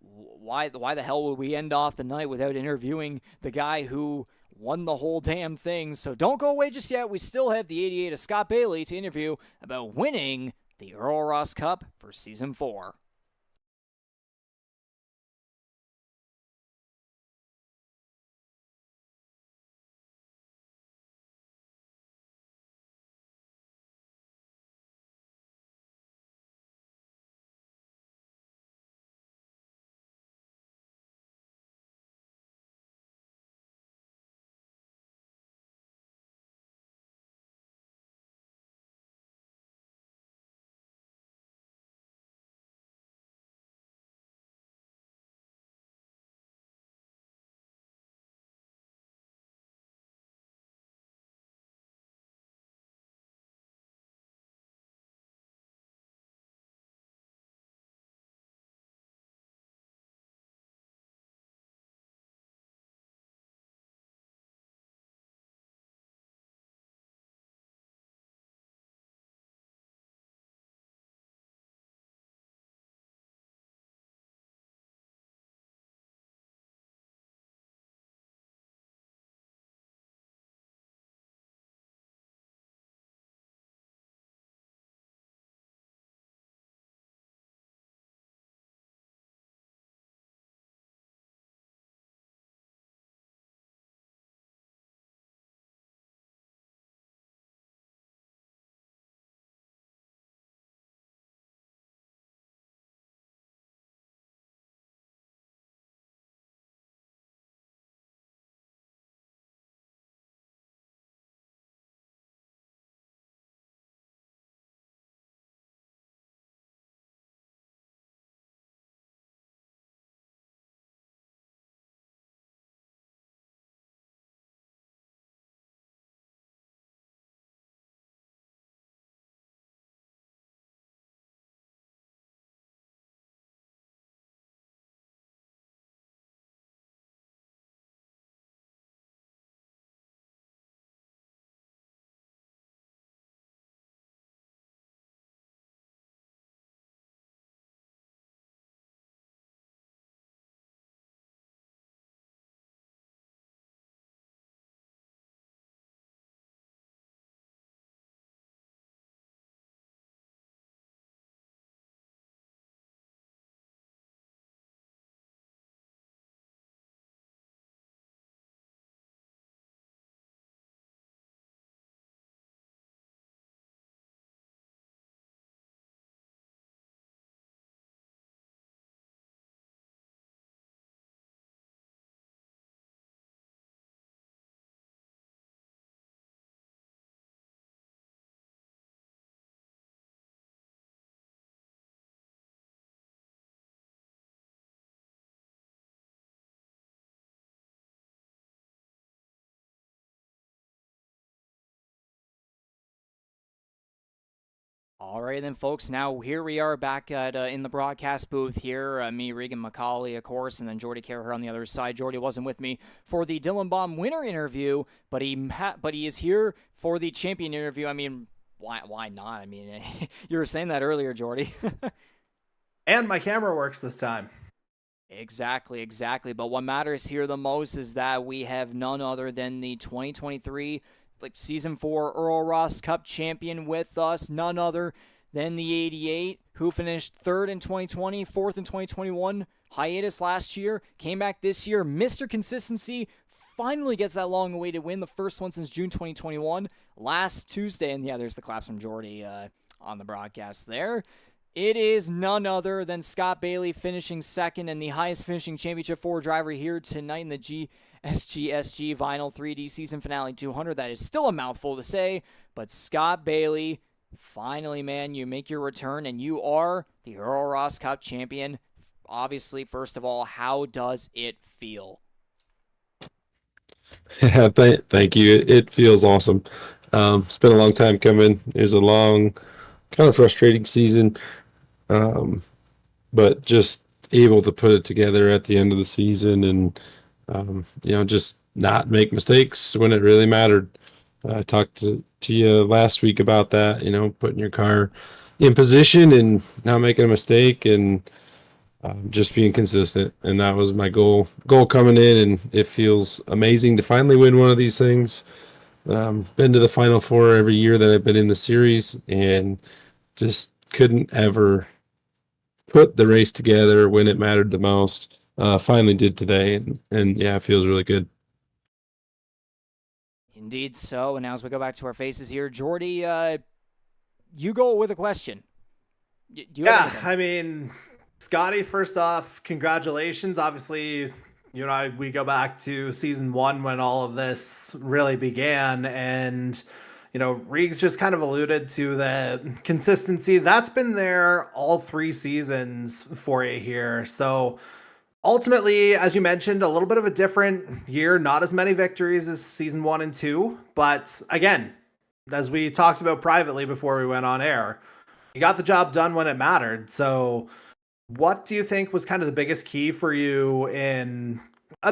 why the hell would we end off the night without interviewing the guy who won the whole damn thing? So don't go away just yet. We still have the 88 of Scott Bailey to interview about winning the Earl Ross Cup for Season 4. All right, then, folks. Now here we are back at in the broadcast booth here. Me, Regan McCauley, of course, and then Jordy Carraher on the other side. Jordy wasn't with me for the Dylan Baum winner interview, but he is here for the champion interview. I mean, why not? I mean, you were saying that earlier, Jordy. And my camera works this time. Exactly. But what matters here the most is that we have none other than the 2023 Season 4 Earl Ross Cup champion with us, none other than the 88, who finished 3rd in 2020, 4th in 2021, hiatus last year, came back this year, Mr. Consistency, finally gets that long-awaited win, the first one since June 2021, last Tuesday, and yeah, there's the claps from Jordy on the broadcast there. It is none other than Scott Bailey finishing 2nd and the highest finishing Championship 4 driver here tonight in the GSGSG Vinyl 3D Season Finale 200. That is still a mouthful to say, but Scott Bailey, finally, man, you make your return, and you are the Earl Ross Cup champion. Obviously, first of all, how does it feel? Yeah, thank you. It feels awesome. It's been a long time coming. It was a long, kind of frustrating season, but just able to put it together at the end of the season and, just not make mistakes when it really mattered. I talked to you last week about that, putting your car in position and not making a mistake and just being consistent. And that was my goal coming in, and it feels amazing to finally win one of these things. Been to the Final Four every year that I've been in the series, and just couldn't ever put the race together when it mattered the most. Finally did today, and yeah, it feels really good. Indeed so. And now as we go back to our faces here, Jordy, you go with a question. I mean, Scotty, first off, congratulations. Obviously, we go back to season 1 when all of this really began, and Reegs just kind of alluded to the consistency that's been there all 3 seasons for you here. So ultimately, as you mentioned, a little bit of a different year, not as many victories as season 1 and 2, but again, as we talked about privately before we went on air, you got the job done when it mattered. So what do you think was kind of the biggest key for you in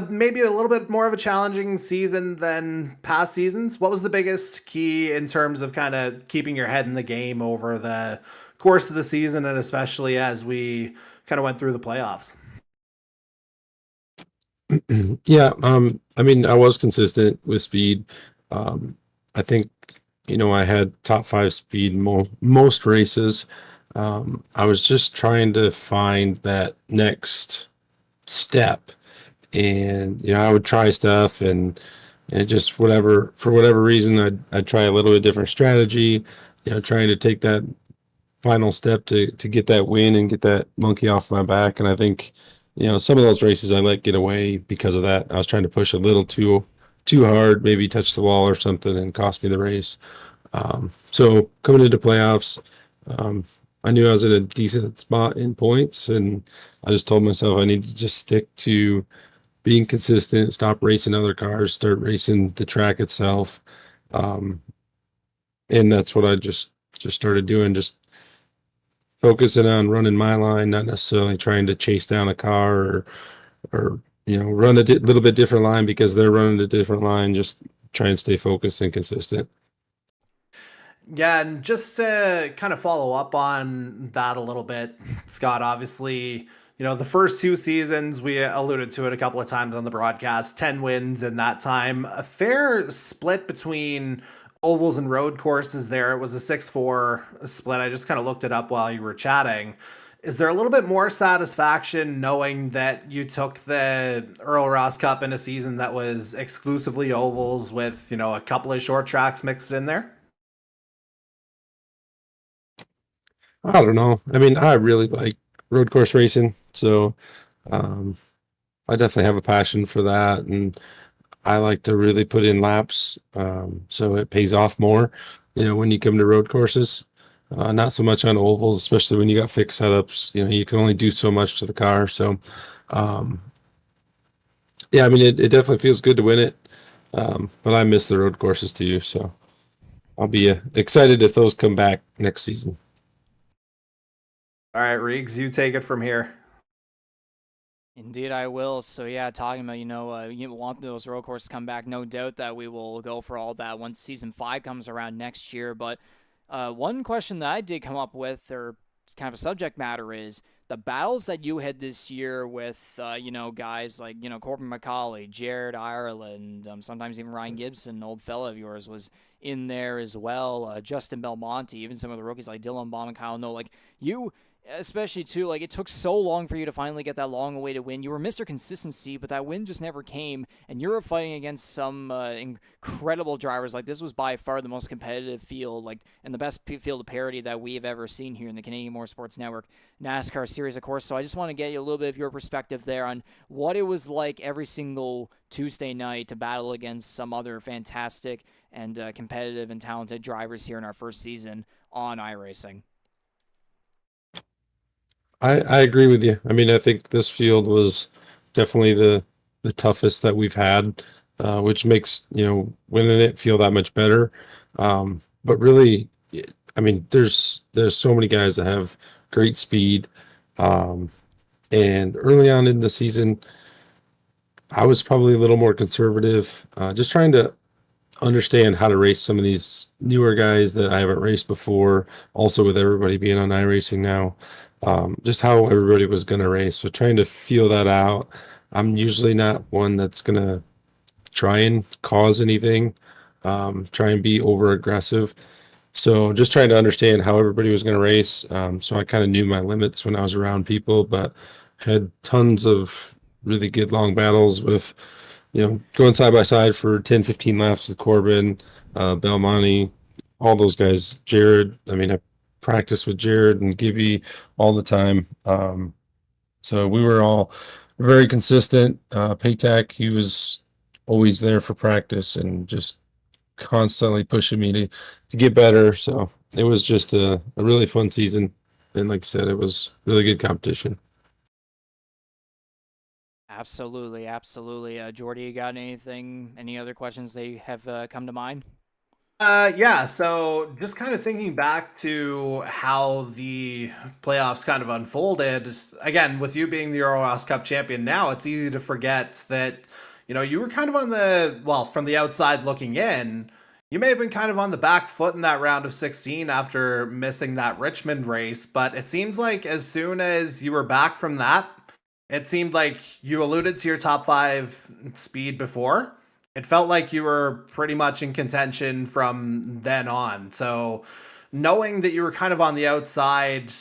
maybe a little bit more of a challenging season than past seasons? What was the biggest key in terms of kind of keeping your head in the game over the course of the season, and especially as we kind of went through the playoffs? Yeah, I mean, I was consistent with speed. I think, I had top 5 speed most races. I was just trying to find that next step, and I would try stuff, and just for whatever reason, I'd try a little bit different strategy, trying to take that final step to get that win and get that monkey off my back. And I think, some of those races I let get away because of that. I was trying to push a little too hard, maybe touch the wall or something, and cost me the race. So coming into playoffs, I knew I was in a decent spot in points, and I just told myself I need to just stick to being consistent, stop racing other cars, start racing the track itself. And that's what I just started doing, just focusing on running my line, not necessarily trying to chase down a car or run a little bit different line because they're running a different line. Just try and stay focused and consistent. Yeah, and just to kind of follow up on that a little bit, Scott, obviously, the first 2 seasons, we alluded to it a couple of times on the broadcast, 10 wins in that time, a fair split between ovals and road courses there. It was a 6-4 split. I just kind of looked it up while you were chatting. Is there a little bit more satisfaction knowing that you took the Earl Ross Cup in a season that was exclusively ovals with, a couple of short tracks mixed in there? I don't know. I mean, I really like road course racing, so I definitely have a passion for that, and I like to really put in laps, so it pays off more, when you come to road courses. Not so much on ovals, especially when you got fixed setups. You can only do so much to the car. So, yeah, I mean, it definitely feels good to win it, but I miss the road courses too. So I'll be excited if those come back next season. All right, Reegs, you take it from here. Indeed, I will. So yeah, talking about you want those road courses to come back. No doubt that we will go for all that once season 5 comes around next year. But one question that I did come up with, or kind of a subject matter, is the battles that you had this year with guys like Corbin McCauley, Jared Ireland, sometimes even Ryan Gibson, an old fella of yours, was in there as well. Justin Belmonte, even some of the rookies like Dylan Baum and Kyle No. Like you. Especially, too, like, it took so long for you to finally get that long-awaited win. You were Mr. Consistency, but that win just never came, and you were fighting against some incredible drivers. Like, this was by far the most competitive field, like, and the best field of parity that we've ever seen here in the Canadian Motorsports Network NASCAR Series, of course. So I just want to get you a little bit of your perspective there on what it was like every single Tuesday night to battle against some other fantastic and competitive and talented drivers here in our first season on iRacing. I agree with you. I mean, I think this field was definitely the toughest that we've had, which makes, winning it feel that much better. But really, I mean, there's so many guys that have great speed. And early on in the season, I was probably a little more conservative, just trying to understand how to race some of these newer guys that I haven't raced before. Also, with everybody being on iRacing now, just how everybody was going to race. So trying to feel that out. I'm usually not one that's going to try and cause anything, try and be over aggressive. So just trying to understand how everybody was going to race. So I kind of knew my limits when I was around people, but had tons of really good long battles with, going side by side for 10, 15 laps with Corbin, Belmonte, all those guys. Jared, I mean, I practiced with Jared and Gibby all the time. So we were all very consistent. Patak, he was always there for practice and just constantly pushing me to get better. So it was just a really fun season. And like I said, it was really good competition. Absolutely, absolutely. Jordy, you got any other questions that have come to mind? Yeah, so just kind of thinking back to how the playoffs kind of unfolded, again, with you being the Earl Ross Cup champion now, it's easy to forget that, you were kind of from the outside looking in, you may have been kind of on the back foot in that round of 16 after missing that Richmond race, but it seems like as soon as you were back from that, it seemed like you alluded to your top 5 speed before. It felt like you were pretty much in contention from then on. So knowing that you were kind of on the outside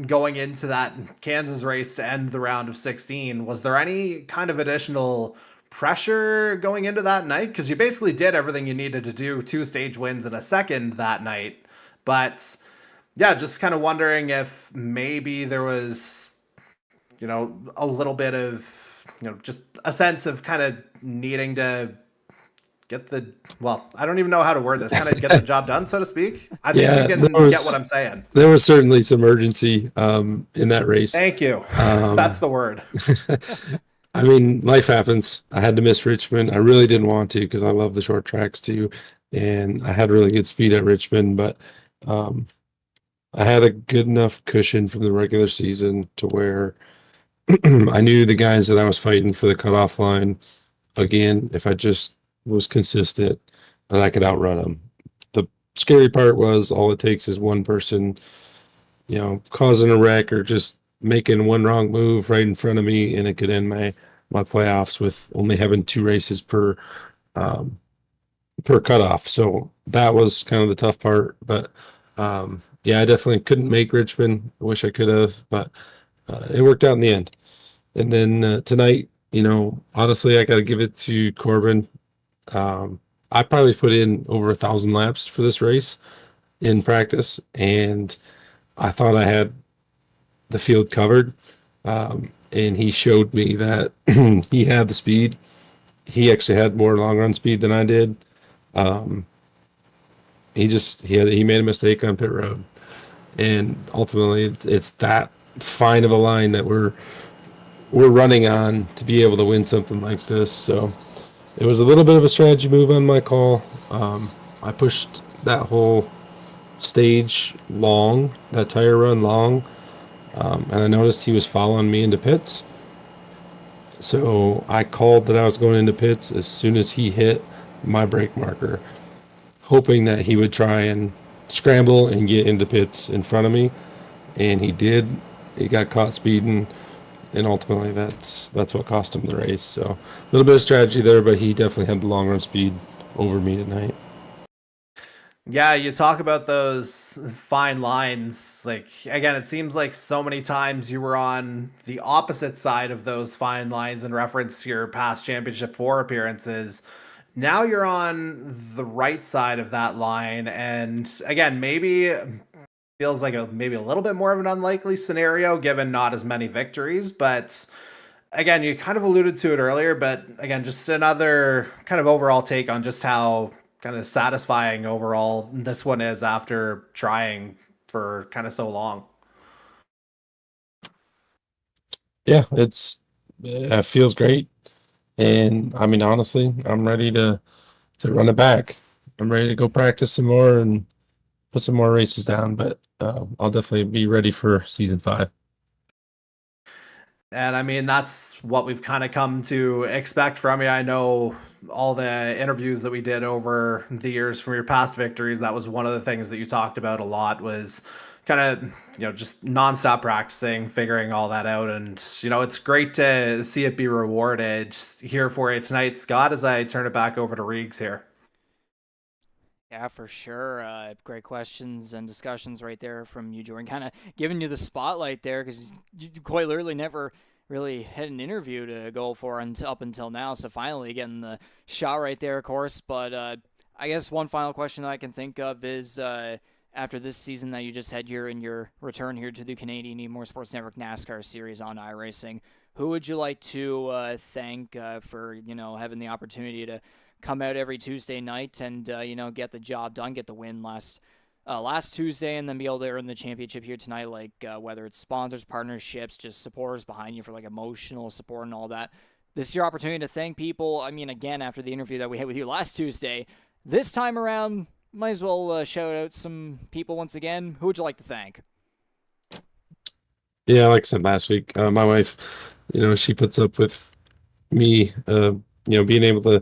going into that Kansas race to end the round of 16, was there any kind of additional pressure going into that night? Because you basically did everything you needed to do, 2 stage wins in a second that night. But yeah, just kind of wondering if maybe there was, a little bit of, just a sense of kind of needing to get I don't even know how to word this, kind of get the job done, so to speak. I think you can get what I'm saying. There was certainly some urgency in that race. Thank you. That's the word. I mean, life happens. I had to miss Richmond. I really didn't want to because I love the short tracks too. And I had really good speed at Richmond, but I had a good enough cushion from the regular season to where I knew the guys that I was fighting for the cutoff line, again, if I just was consistent, that I could outrun them. The scary part was all it takes is one person, causing a wreck or just making one wrong move right in front of me, and it could end my playoffs with only having 2 races per cutoff. So that was kind of the tough part. But yeah, I definitely couldn't make Richmond. I wish I could have, but it worked out in the end. And then tonight, honestly, I got to give it to Corbin. I probably put in over 1,000 laps for this race in practice, and I thought I had the field covered. And he showed me that he had the speed. He actually had more long run speed than I did. He made a mistake on pit road, and ultimately it's that fine of a line that we're running on to be able to win something like this. So it was a little bit of a strategy move on my call. I pushed that whole stage long, that tire run long, and I noticed he was following me into pits. So I called that I was going into pits as soon as he hit my brake marker, hoping that he would try and scramble and get into pits in front of me. And he did. He got caught speeding, and ultimately that's what cost him the race. So a little bit of strategy there, but he definitely had the long run speed over me tonight. Yeah, you talk about those fine lines. Like, again, it seems like so many times you were on the opposite side of those fine lines in reference to your past Championship 4 appearances. Now you're on the right side of that line. And again, maybe feels like maybe a little bit more of an unlikely scenario given not as many victories. But again, you kind of alluded to it earlier, but again, just another kind of overall take on just how kind of satisfying overall this one is after trying for kind of so long. Yeah, it feels great. And I mean, honestly, I'm ready to run it back. I'm ready to go practice some more and put some more races down, but I'll definitely be ready for season 5. And I mean, that's what we've kind of come to expect from you. I know all the interviews that we did over the years from your past victories, that was one of the things that you talked about a lot was kind of, just nonstop practicing, figuring all that out. And, it's great to see it be rewarded here for you tonight, Scott, as I turn it back over to Reegs here. Yeah, for sure. Great questions and discussions right there from you, Jordan. Kind of giving you the spotlight there because you quite literally never really had an interview to go for up until now. So finally getting the shot right there, of course. But I guess one final question that I can think of is after this season that you just had here in your return here to the Canadian E-Motorsports Network NASCAR Series on iRacing, who would you like to thank for having the opportunity to come out every Tuesday night and get the job done, get the win last Tuesday, and then be able to earn the championship here tonight? Like whether it's sponsors, partnerships, just supporters behind you for like emotional support and all that. This is your opportunity to thank people. I mean, again, after the interview that we had with you last Tuesday, this time around, might as well shout out some people once again. Who would you like to thank? Yeah, like I said last week, my wife, she puts up with me, being able to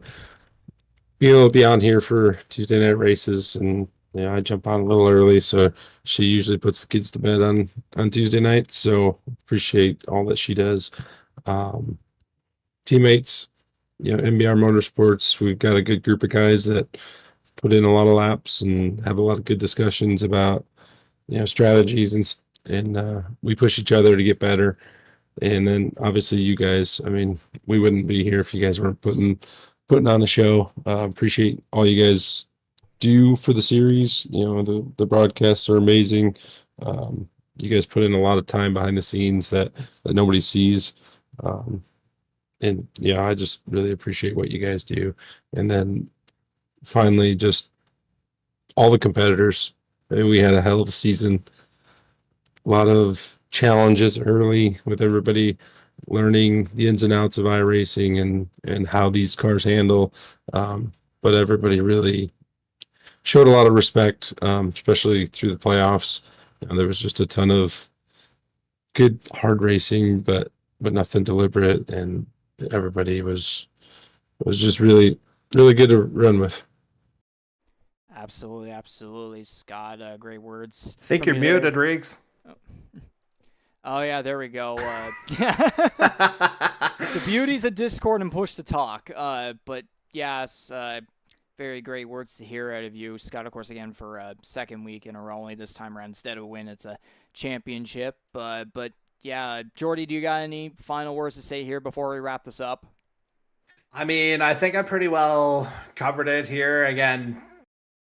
be on here for Tuesday night races, and I jump on a little early, so she usually puts the kids to bed on Tuesday night. So appreciate all that she does. Teammates, MBR Motorsports, we've got a good group of guys that put in a lot of laps and have a lot of good discussions about strategies, and we push each other to get better. And then obviously you guys, I mean, we wouldn't be here if you guys weren't putting on a show. Appreciate all you guys do for the series. The broadcasts are amazing. You guys put in a lot of time behind the scenes that nobody sees. And I just really appreciate what you guys do. And then finally, just all the competitors. I mean, we had a hell of a season. A lot of challenges early with everybody learning the ins and outs of iRacing and how these cars handle. But everybody really showed a lot of respect, especially through the playoffs. There was just a ton of good hard racing, but nothing deliberate, and everybody was just really, really good to run with. Absolutely, Scott. Great words. I think you're muted, Reegs. Oh, yeah, there we go. The beauties of Discord and push to talk. But, yes, very great words to hear out of you, Scott, of course, again, for a second week in a row. Only this time around, instead of a win, it's a championship. But yeah, Jordy, do you got any final words to say here before we wrap this up? I mean, I think I pretty well covered it here. Again,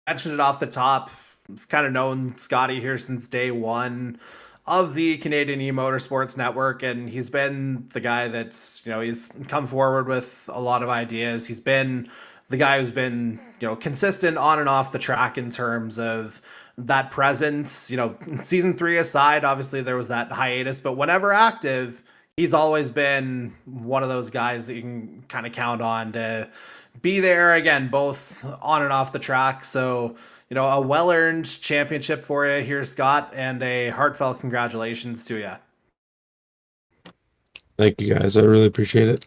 mentioned it off the top. I've kind of known Scotty here since day one of the Canadian E-Motorsports Network, and he's been the guy that's, he's come forward with a lot of ideas. He's been the guy who's been, consistent on and off the track in terms of that presence. Season 3 aside, obviously there was that hiatus, but whenever active, he's always been one of those guys that you can kind of count on to be there, again, both on and off the track. So, a well-earned championship for you here, Scott, and a heartfelt congratulations to you. Thank you guys. I really appreciate it.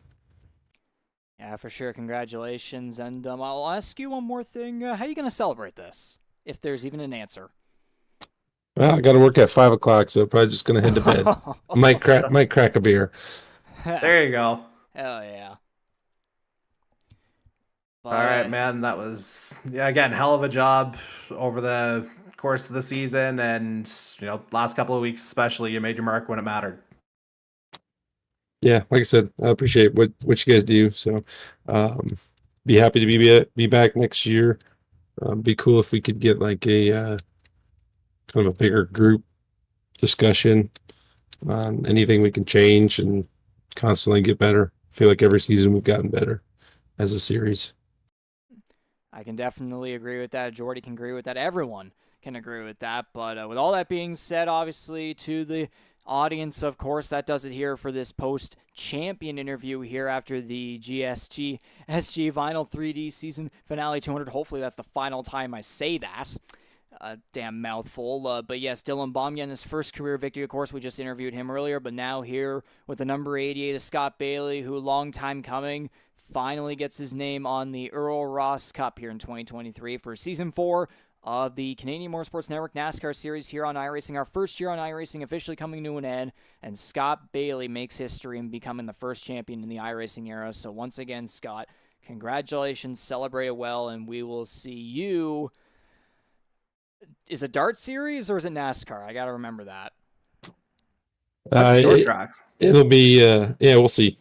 Yeah, for sure. Congratulations. And I'll ask you one more thing. How are you going to celebrate this? If there's even an answer. Well, I got to work at 5 o'clock, so probably just gonna head to bed. Might crack a beer. There you go. Hell yeah. But, All right, man. That was, yeah, again, hell of a job over the course of the season, and last couple of weeks especially, you made your mark when it mattered. Yeah, like I said, I appreciate what you guys do. So, be happy to be back next year. Be cool if we could get like a kind of a bigger group discussion on anything we can change and constantly get better. I feel like every season we've gotten better as a series. I can definitely agree with that. Jordy can agree with that. Everyone can agree with that. But with all that being said, obviously, to the audience, of course, that does it here for this post-champion interview here after the GSGSG Vinyl 3D Season Finale 200. Hopefully that's the final time I say that. Damn mouthful. But yes, Dylan Baumgarten, his first career victory, of course. We just interviewed him earlier, but now here with the number 88 of Scott Bailey, who long time coming, finally gets his name on the Earl Ross Cup here in 2023 for Season 4 of the Canadian Motorsports Network NASCAR Series here on iRacing. Our first year on iRacing officially coming to an end, and Scott Bailey makes history in becoming the first champion in the iRacing era. So once again, Scott, congratulations, celebrate it well, and we will see you. Is it Dart Series or is it NASCAR? I got to remember that. Short tracks. It'll be, yeah, we'll see.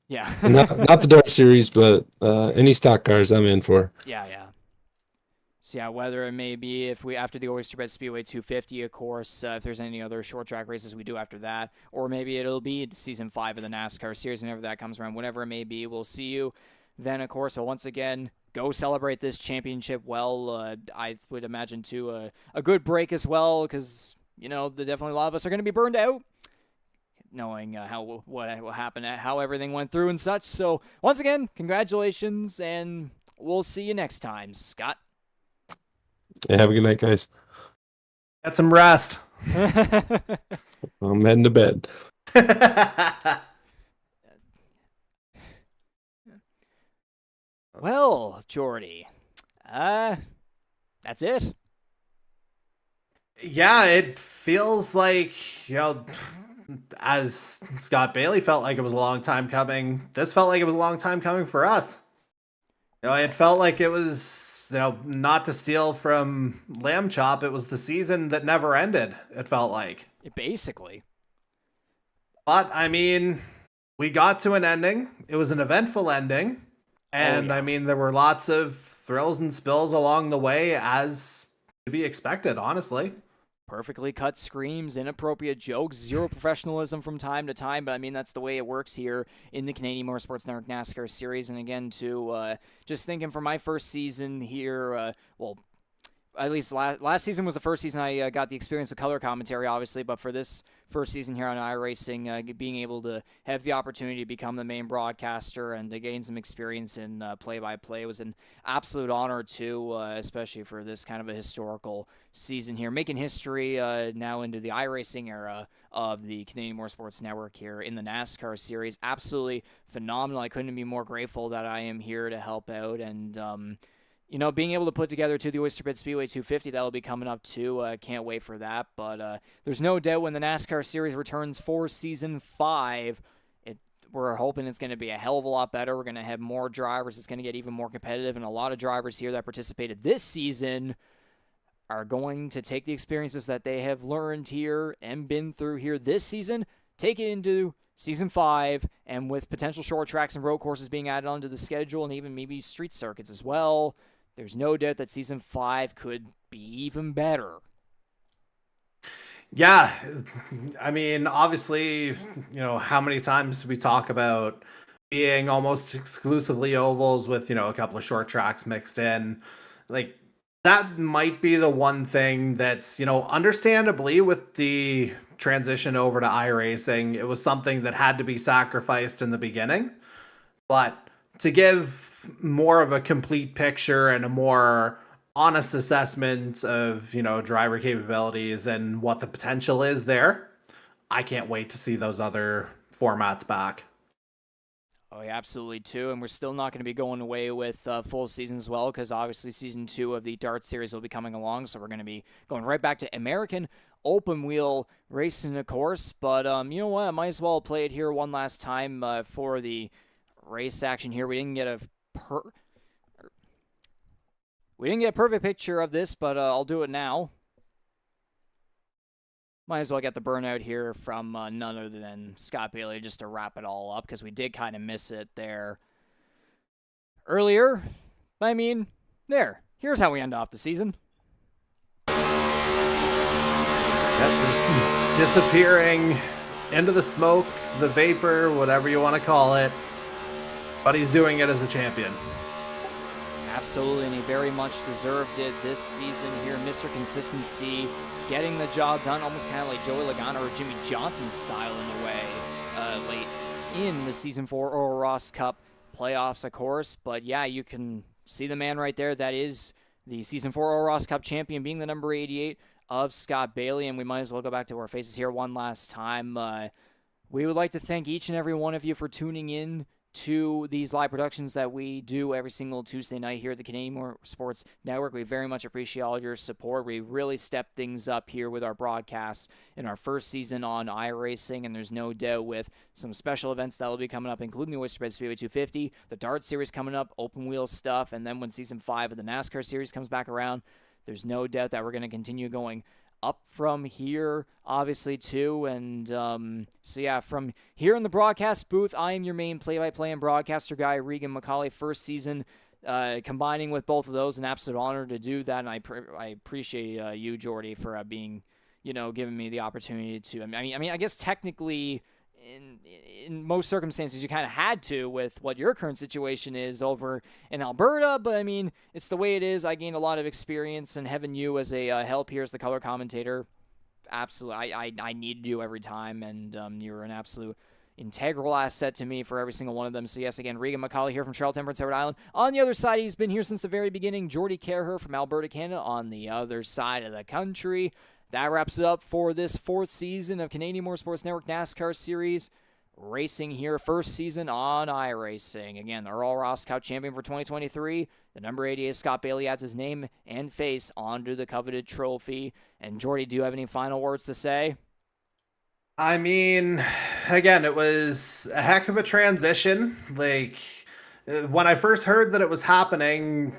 Yeah. not the Dart Series, but any stock cars I'm in for. Yeah. So yeah, whether it may be if we after the Oysterbed Speedway 250, of course, if there's any other short track races we do after that, or maybe it'll be Season 5 of the NASCAR Series whenever that comes around. Whatever it may be, we'll see you then, of course. But once again, go celebrate this championship well. I would imagine, too, a good break as well, because, definitely a lot of us are going to be burned out, knowing what happened, how everything went through and such. So, once again, congratulations, and we'll see you next time. Scott? Yeah, have a good night, guys. Get some rest. I'm heading to bed. Well, Jordy, that's it. Yeah, it feels like, as Scott Bailey felt like it was a long time coming, this felt like it was a long time coming for us. It felt like it was, not to steal from Lamb Chop, it was the season that never ended, it felt like. Basically. But, I mean, we got to an ending. It was an eventful ending. And, I mean, there were lots of thrills and spills along the way, as to be expected, honestly. Perfectly cut screams, inappropriate jokes, zero professionalism from time to time, but I mean, that's the way it works here in the Canadian Motorsports Network NASCAR Series. And again, just thinking for my first season here, at least last season was the first season I got the experience of color commentary, obviously, but for this first season here on iRacing, being able to have the opportunity to become the main broadcaster and to gain some experience in play-by-play was an absolute honor, too, especially for this kind of a historical season here, making history now into the iRacing era of the Canadian Motorsports Network here in the NASCAR Series. Absolutely phenomenal. I couldn't be more grateful that I am here to help out, and being able to put together the Oysterbed Speedway 250, that'll be coming up too. Can't wait for that. But there's no doubt when the NASCAR Series returns for Season 5, we're hoping it's going to be a hell of a lot better. We're going to have more drivers. It's going to get even more competitive. And a lot of drivers here that participated this season are going to take the experiences that they have learned here and been through here this season, take it into Season 5, and with potential short tracks and road courses being added onto the schedule and even maybe street circuits as well, there's no doubt that Season 5 could be even better. Yeah, I mean, obviously, how many times do we talk about being almost exclusively ovals with, a couple of short tracks mixed in? Like, that might be the one thing that's, understandably with the transition over to iRacing, it was something that had to be sacrificed in the beginning. But to give more of a complete picture and a more honest assessment of, driver capabilities and what the potential is there, I can't wait to see those other formats back. Oh, yeah, absolutely, too. And we're still not going to be going away with full season as well, because obviously Season 2 of the Dart Series will be coming along, so we're going to be going right back to American open wheel racing, of course. But you know what? I might as well play it here one last time for the race action here. We didn't get a perfect picture of this, but I'll do it now. Might as well get the burnout here from none other than Scott Bailey just to wrap it all up, because we did kind of miss it there earlier. I mean, here's how we end off the season. Yep, just disappearing into the smoke, the vapor, whatever you want to call it. But he's doing it as a champion. Absolutely, and he very much deserved it this season here. Mr. Consistency, getting the job done, almost kind of like Joey Logano or Jimmy Johnson style in a way, late in the Season 4 Earl Ross Cup playoffs, of course. But yeah, you can see the man right there. That is the Season 4 Earl Ross Cup champion, being the number 88 of Scott Bailey. And we might as well go back to our faces here one last time. We would like to thank each and every one of you for tuning in to these live productions that we do every single Tuesday night here at the Canadian Motorsports Network. We very much appreciate all your support. We really stepped things up here with our broadcasts in our first season on iRacing, and there's no doubt with some special events that will be coming up, including the Oyster Speedway 250, the Dart Series coming up, open wheel stuff, and then when Season 5 of the NASCAR Series comes back around, there's no doubt that we're going to continue going up from here, obviously, too. And so, yeah, from here in the broadcast booth, I am your main play-by-play and broadcaster guy, Regan McCauley. First season, combining with both of those, an absolute honor to do that. And I appreciate you, Jordy, for being, giving me the opportunity to. I mean, I guess technically, in most circumstances, you kind of had to with what your current situation is over in Alberta, but I mean, it's the way it is. I gained a lot of experience, and having you as a help here as the color commentator, absolutely, I needed you every time, and you're an absolute integral asset to me for every single one of them. So yes, again, Regan McCauley here from Charlottetown, Prince Edward Island. On the other side, he's been here since the very beginning, Jordy Kerher from Alberta, Canada, on the other side of the country. That wraps it up for this fourth season of Canadian Motorsports Network NASCAR Series racing here. First season on iRacing. Again, the Earl Ross Cup champion for 2023. The number 88 Scott Bailey adds his name and face onto the coveted trophy. And Jordy, do you have any final words to say? I mean, again, it was a heck of a transition. Like, when I first heard that it was happening,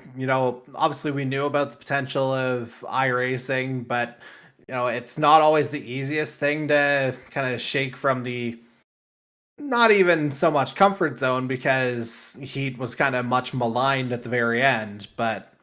obviously we knew about the potential of iRacing, but it's not always the easiest thing to kind of shake from the not even so much comfort zone, because Heat was kind of much maligned at the very end, but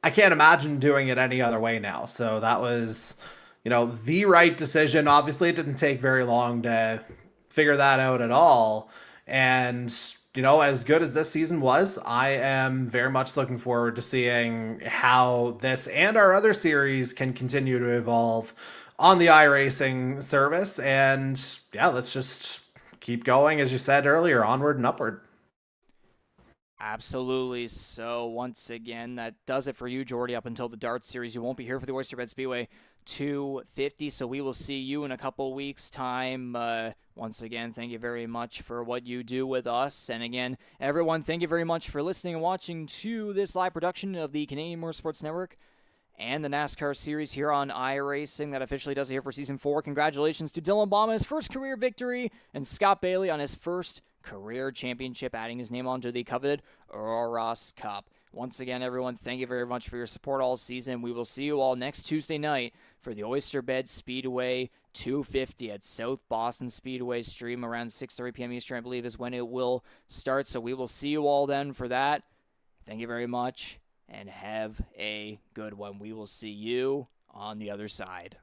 I can't imagine doing it any other way now. So that was, the right decision. Obviously, it didn't take very long to figure that out at all. And as good as this season was, I am very much looking forward to seeing how this and our other series can continue to evolve on the iRacing service. And yeah, let's just keep going, as you said earlier, onward and upward. Absolutely. So once again, that does it for you, Jordy, up until the Dart Series. You won't be here for the Oyster Speedway 250, so we will see you in a couple weeks' time. Once again, thank you very much for what you do with us. And again, everyone, thank you very much for listening and watching to this live production of the Canadian Motorsports Network and the NASCAR Series here on iRacing. That officially does it here for Season 4. Congratulations to Dylan Baum on his first career victory, and Scott Bailey on his first career championship, adding his name onto the coveted Earl Ross Cup. Once again, everyone, thank you very much for your support all season. We will see you all next Tuesday night for the Oyster Speedway 250 at South Boston Speedway. Stream around 6:30 p.m. Eastern, I believe, is when it will start. So we will see you all then for that. Thank you very much, and have a good one. We will see you on the other side.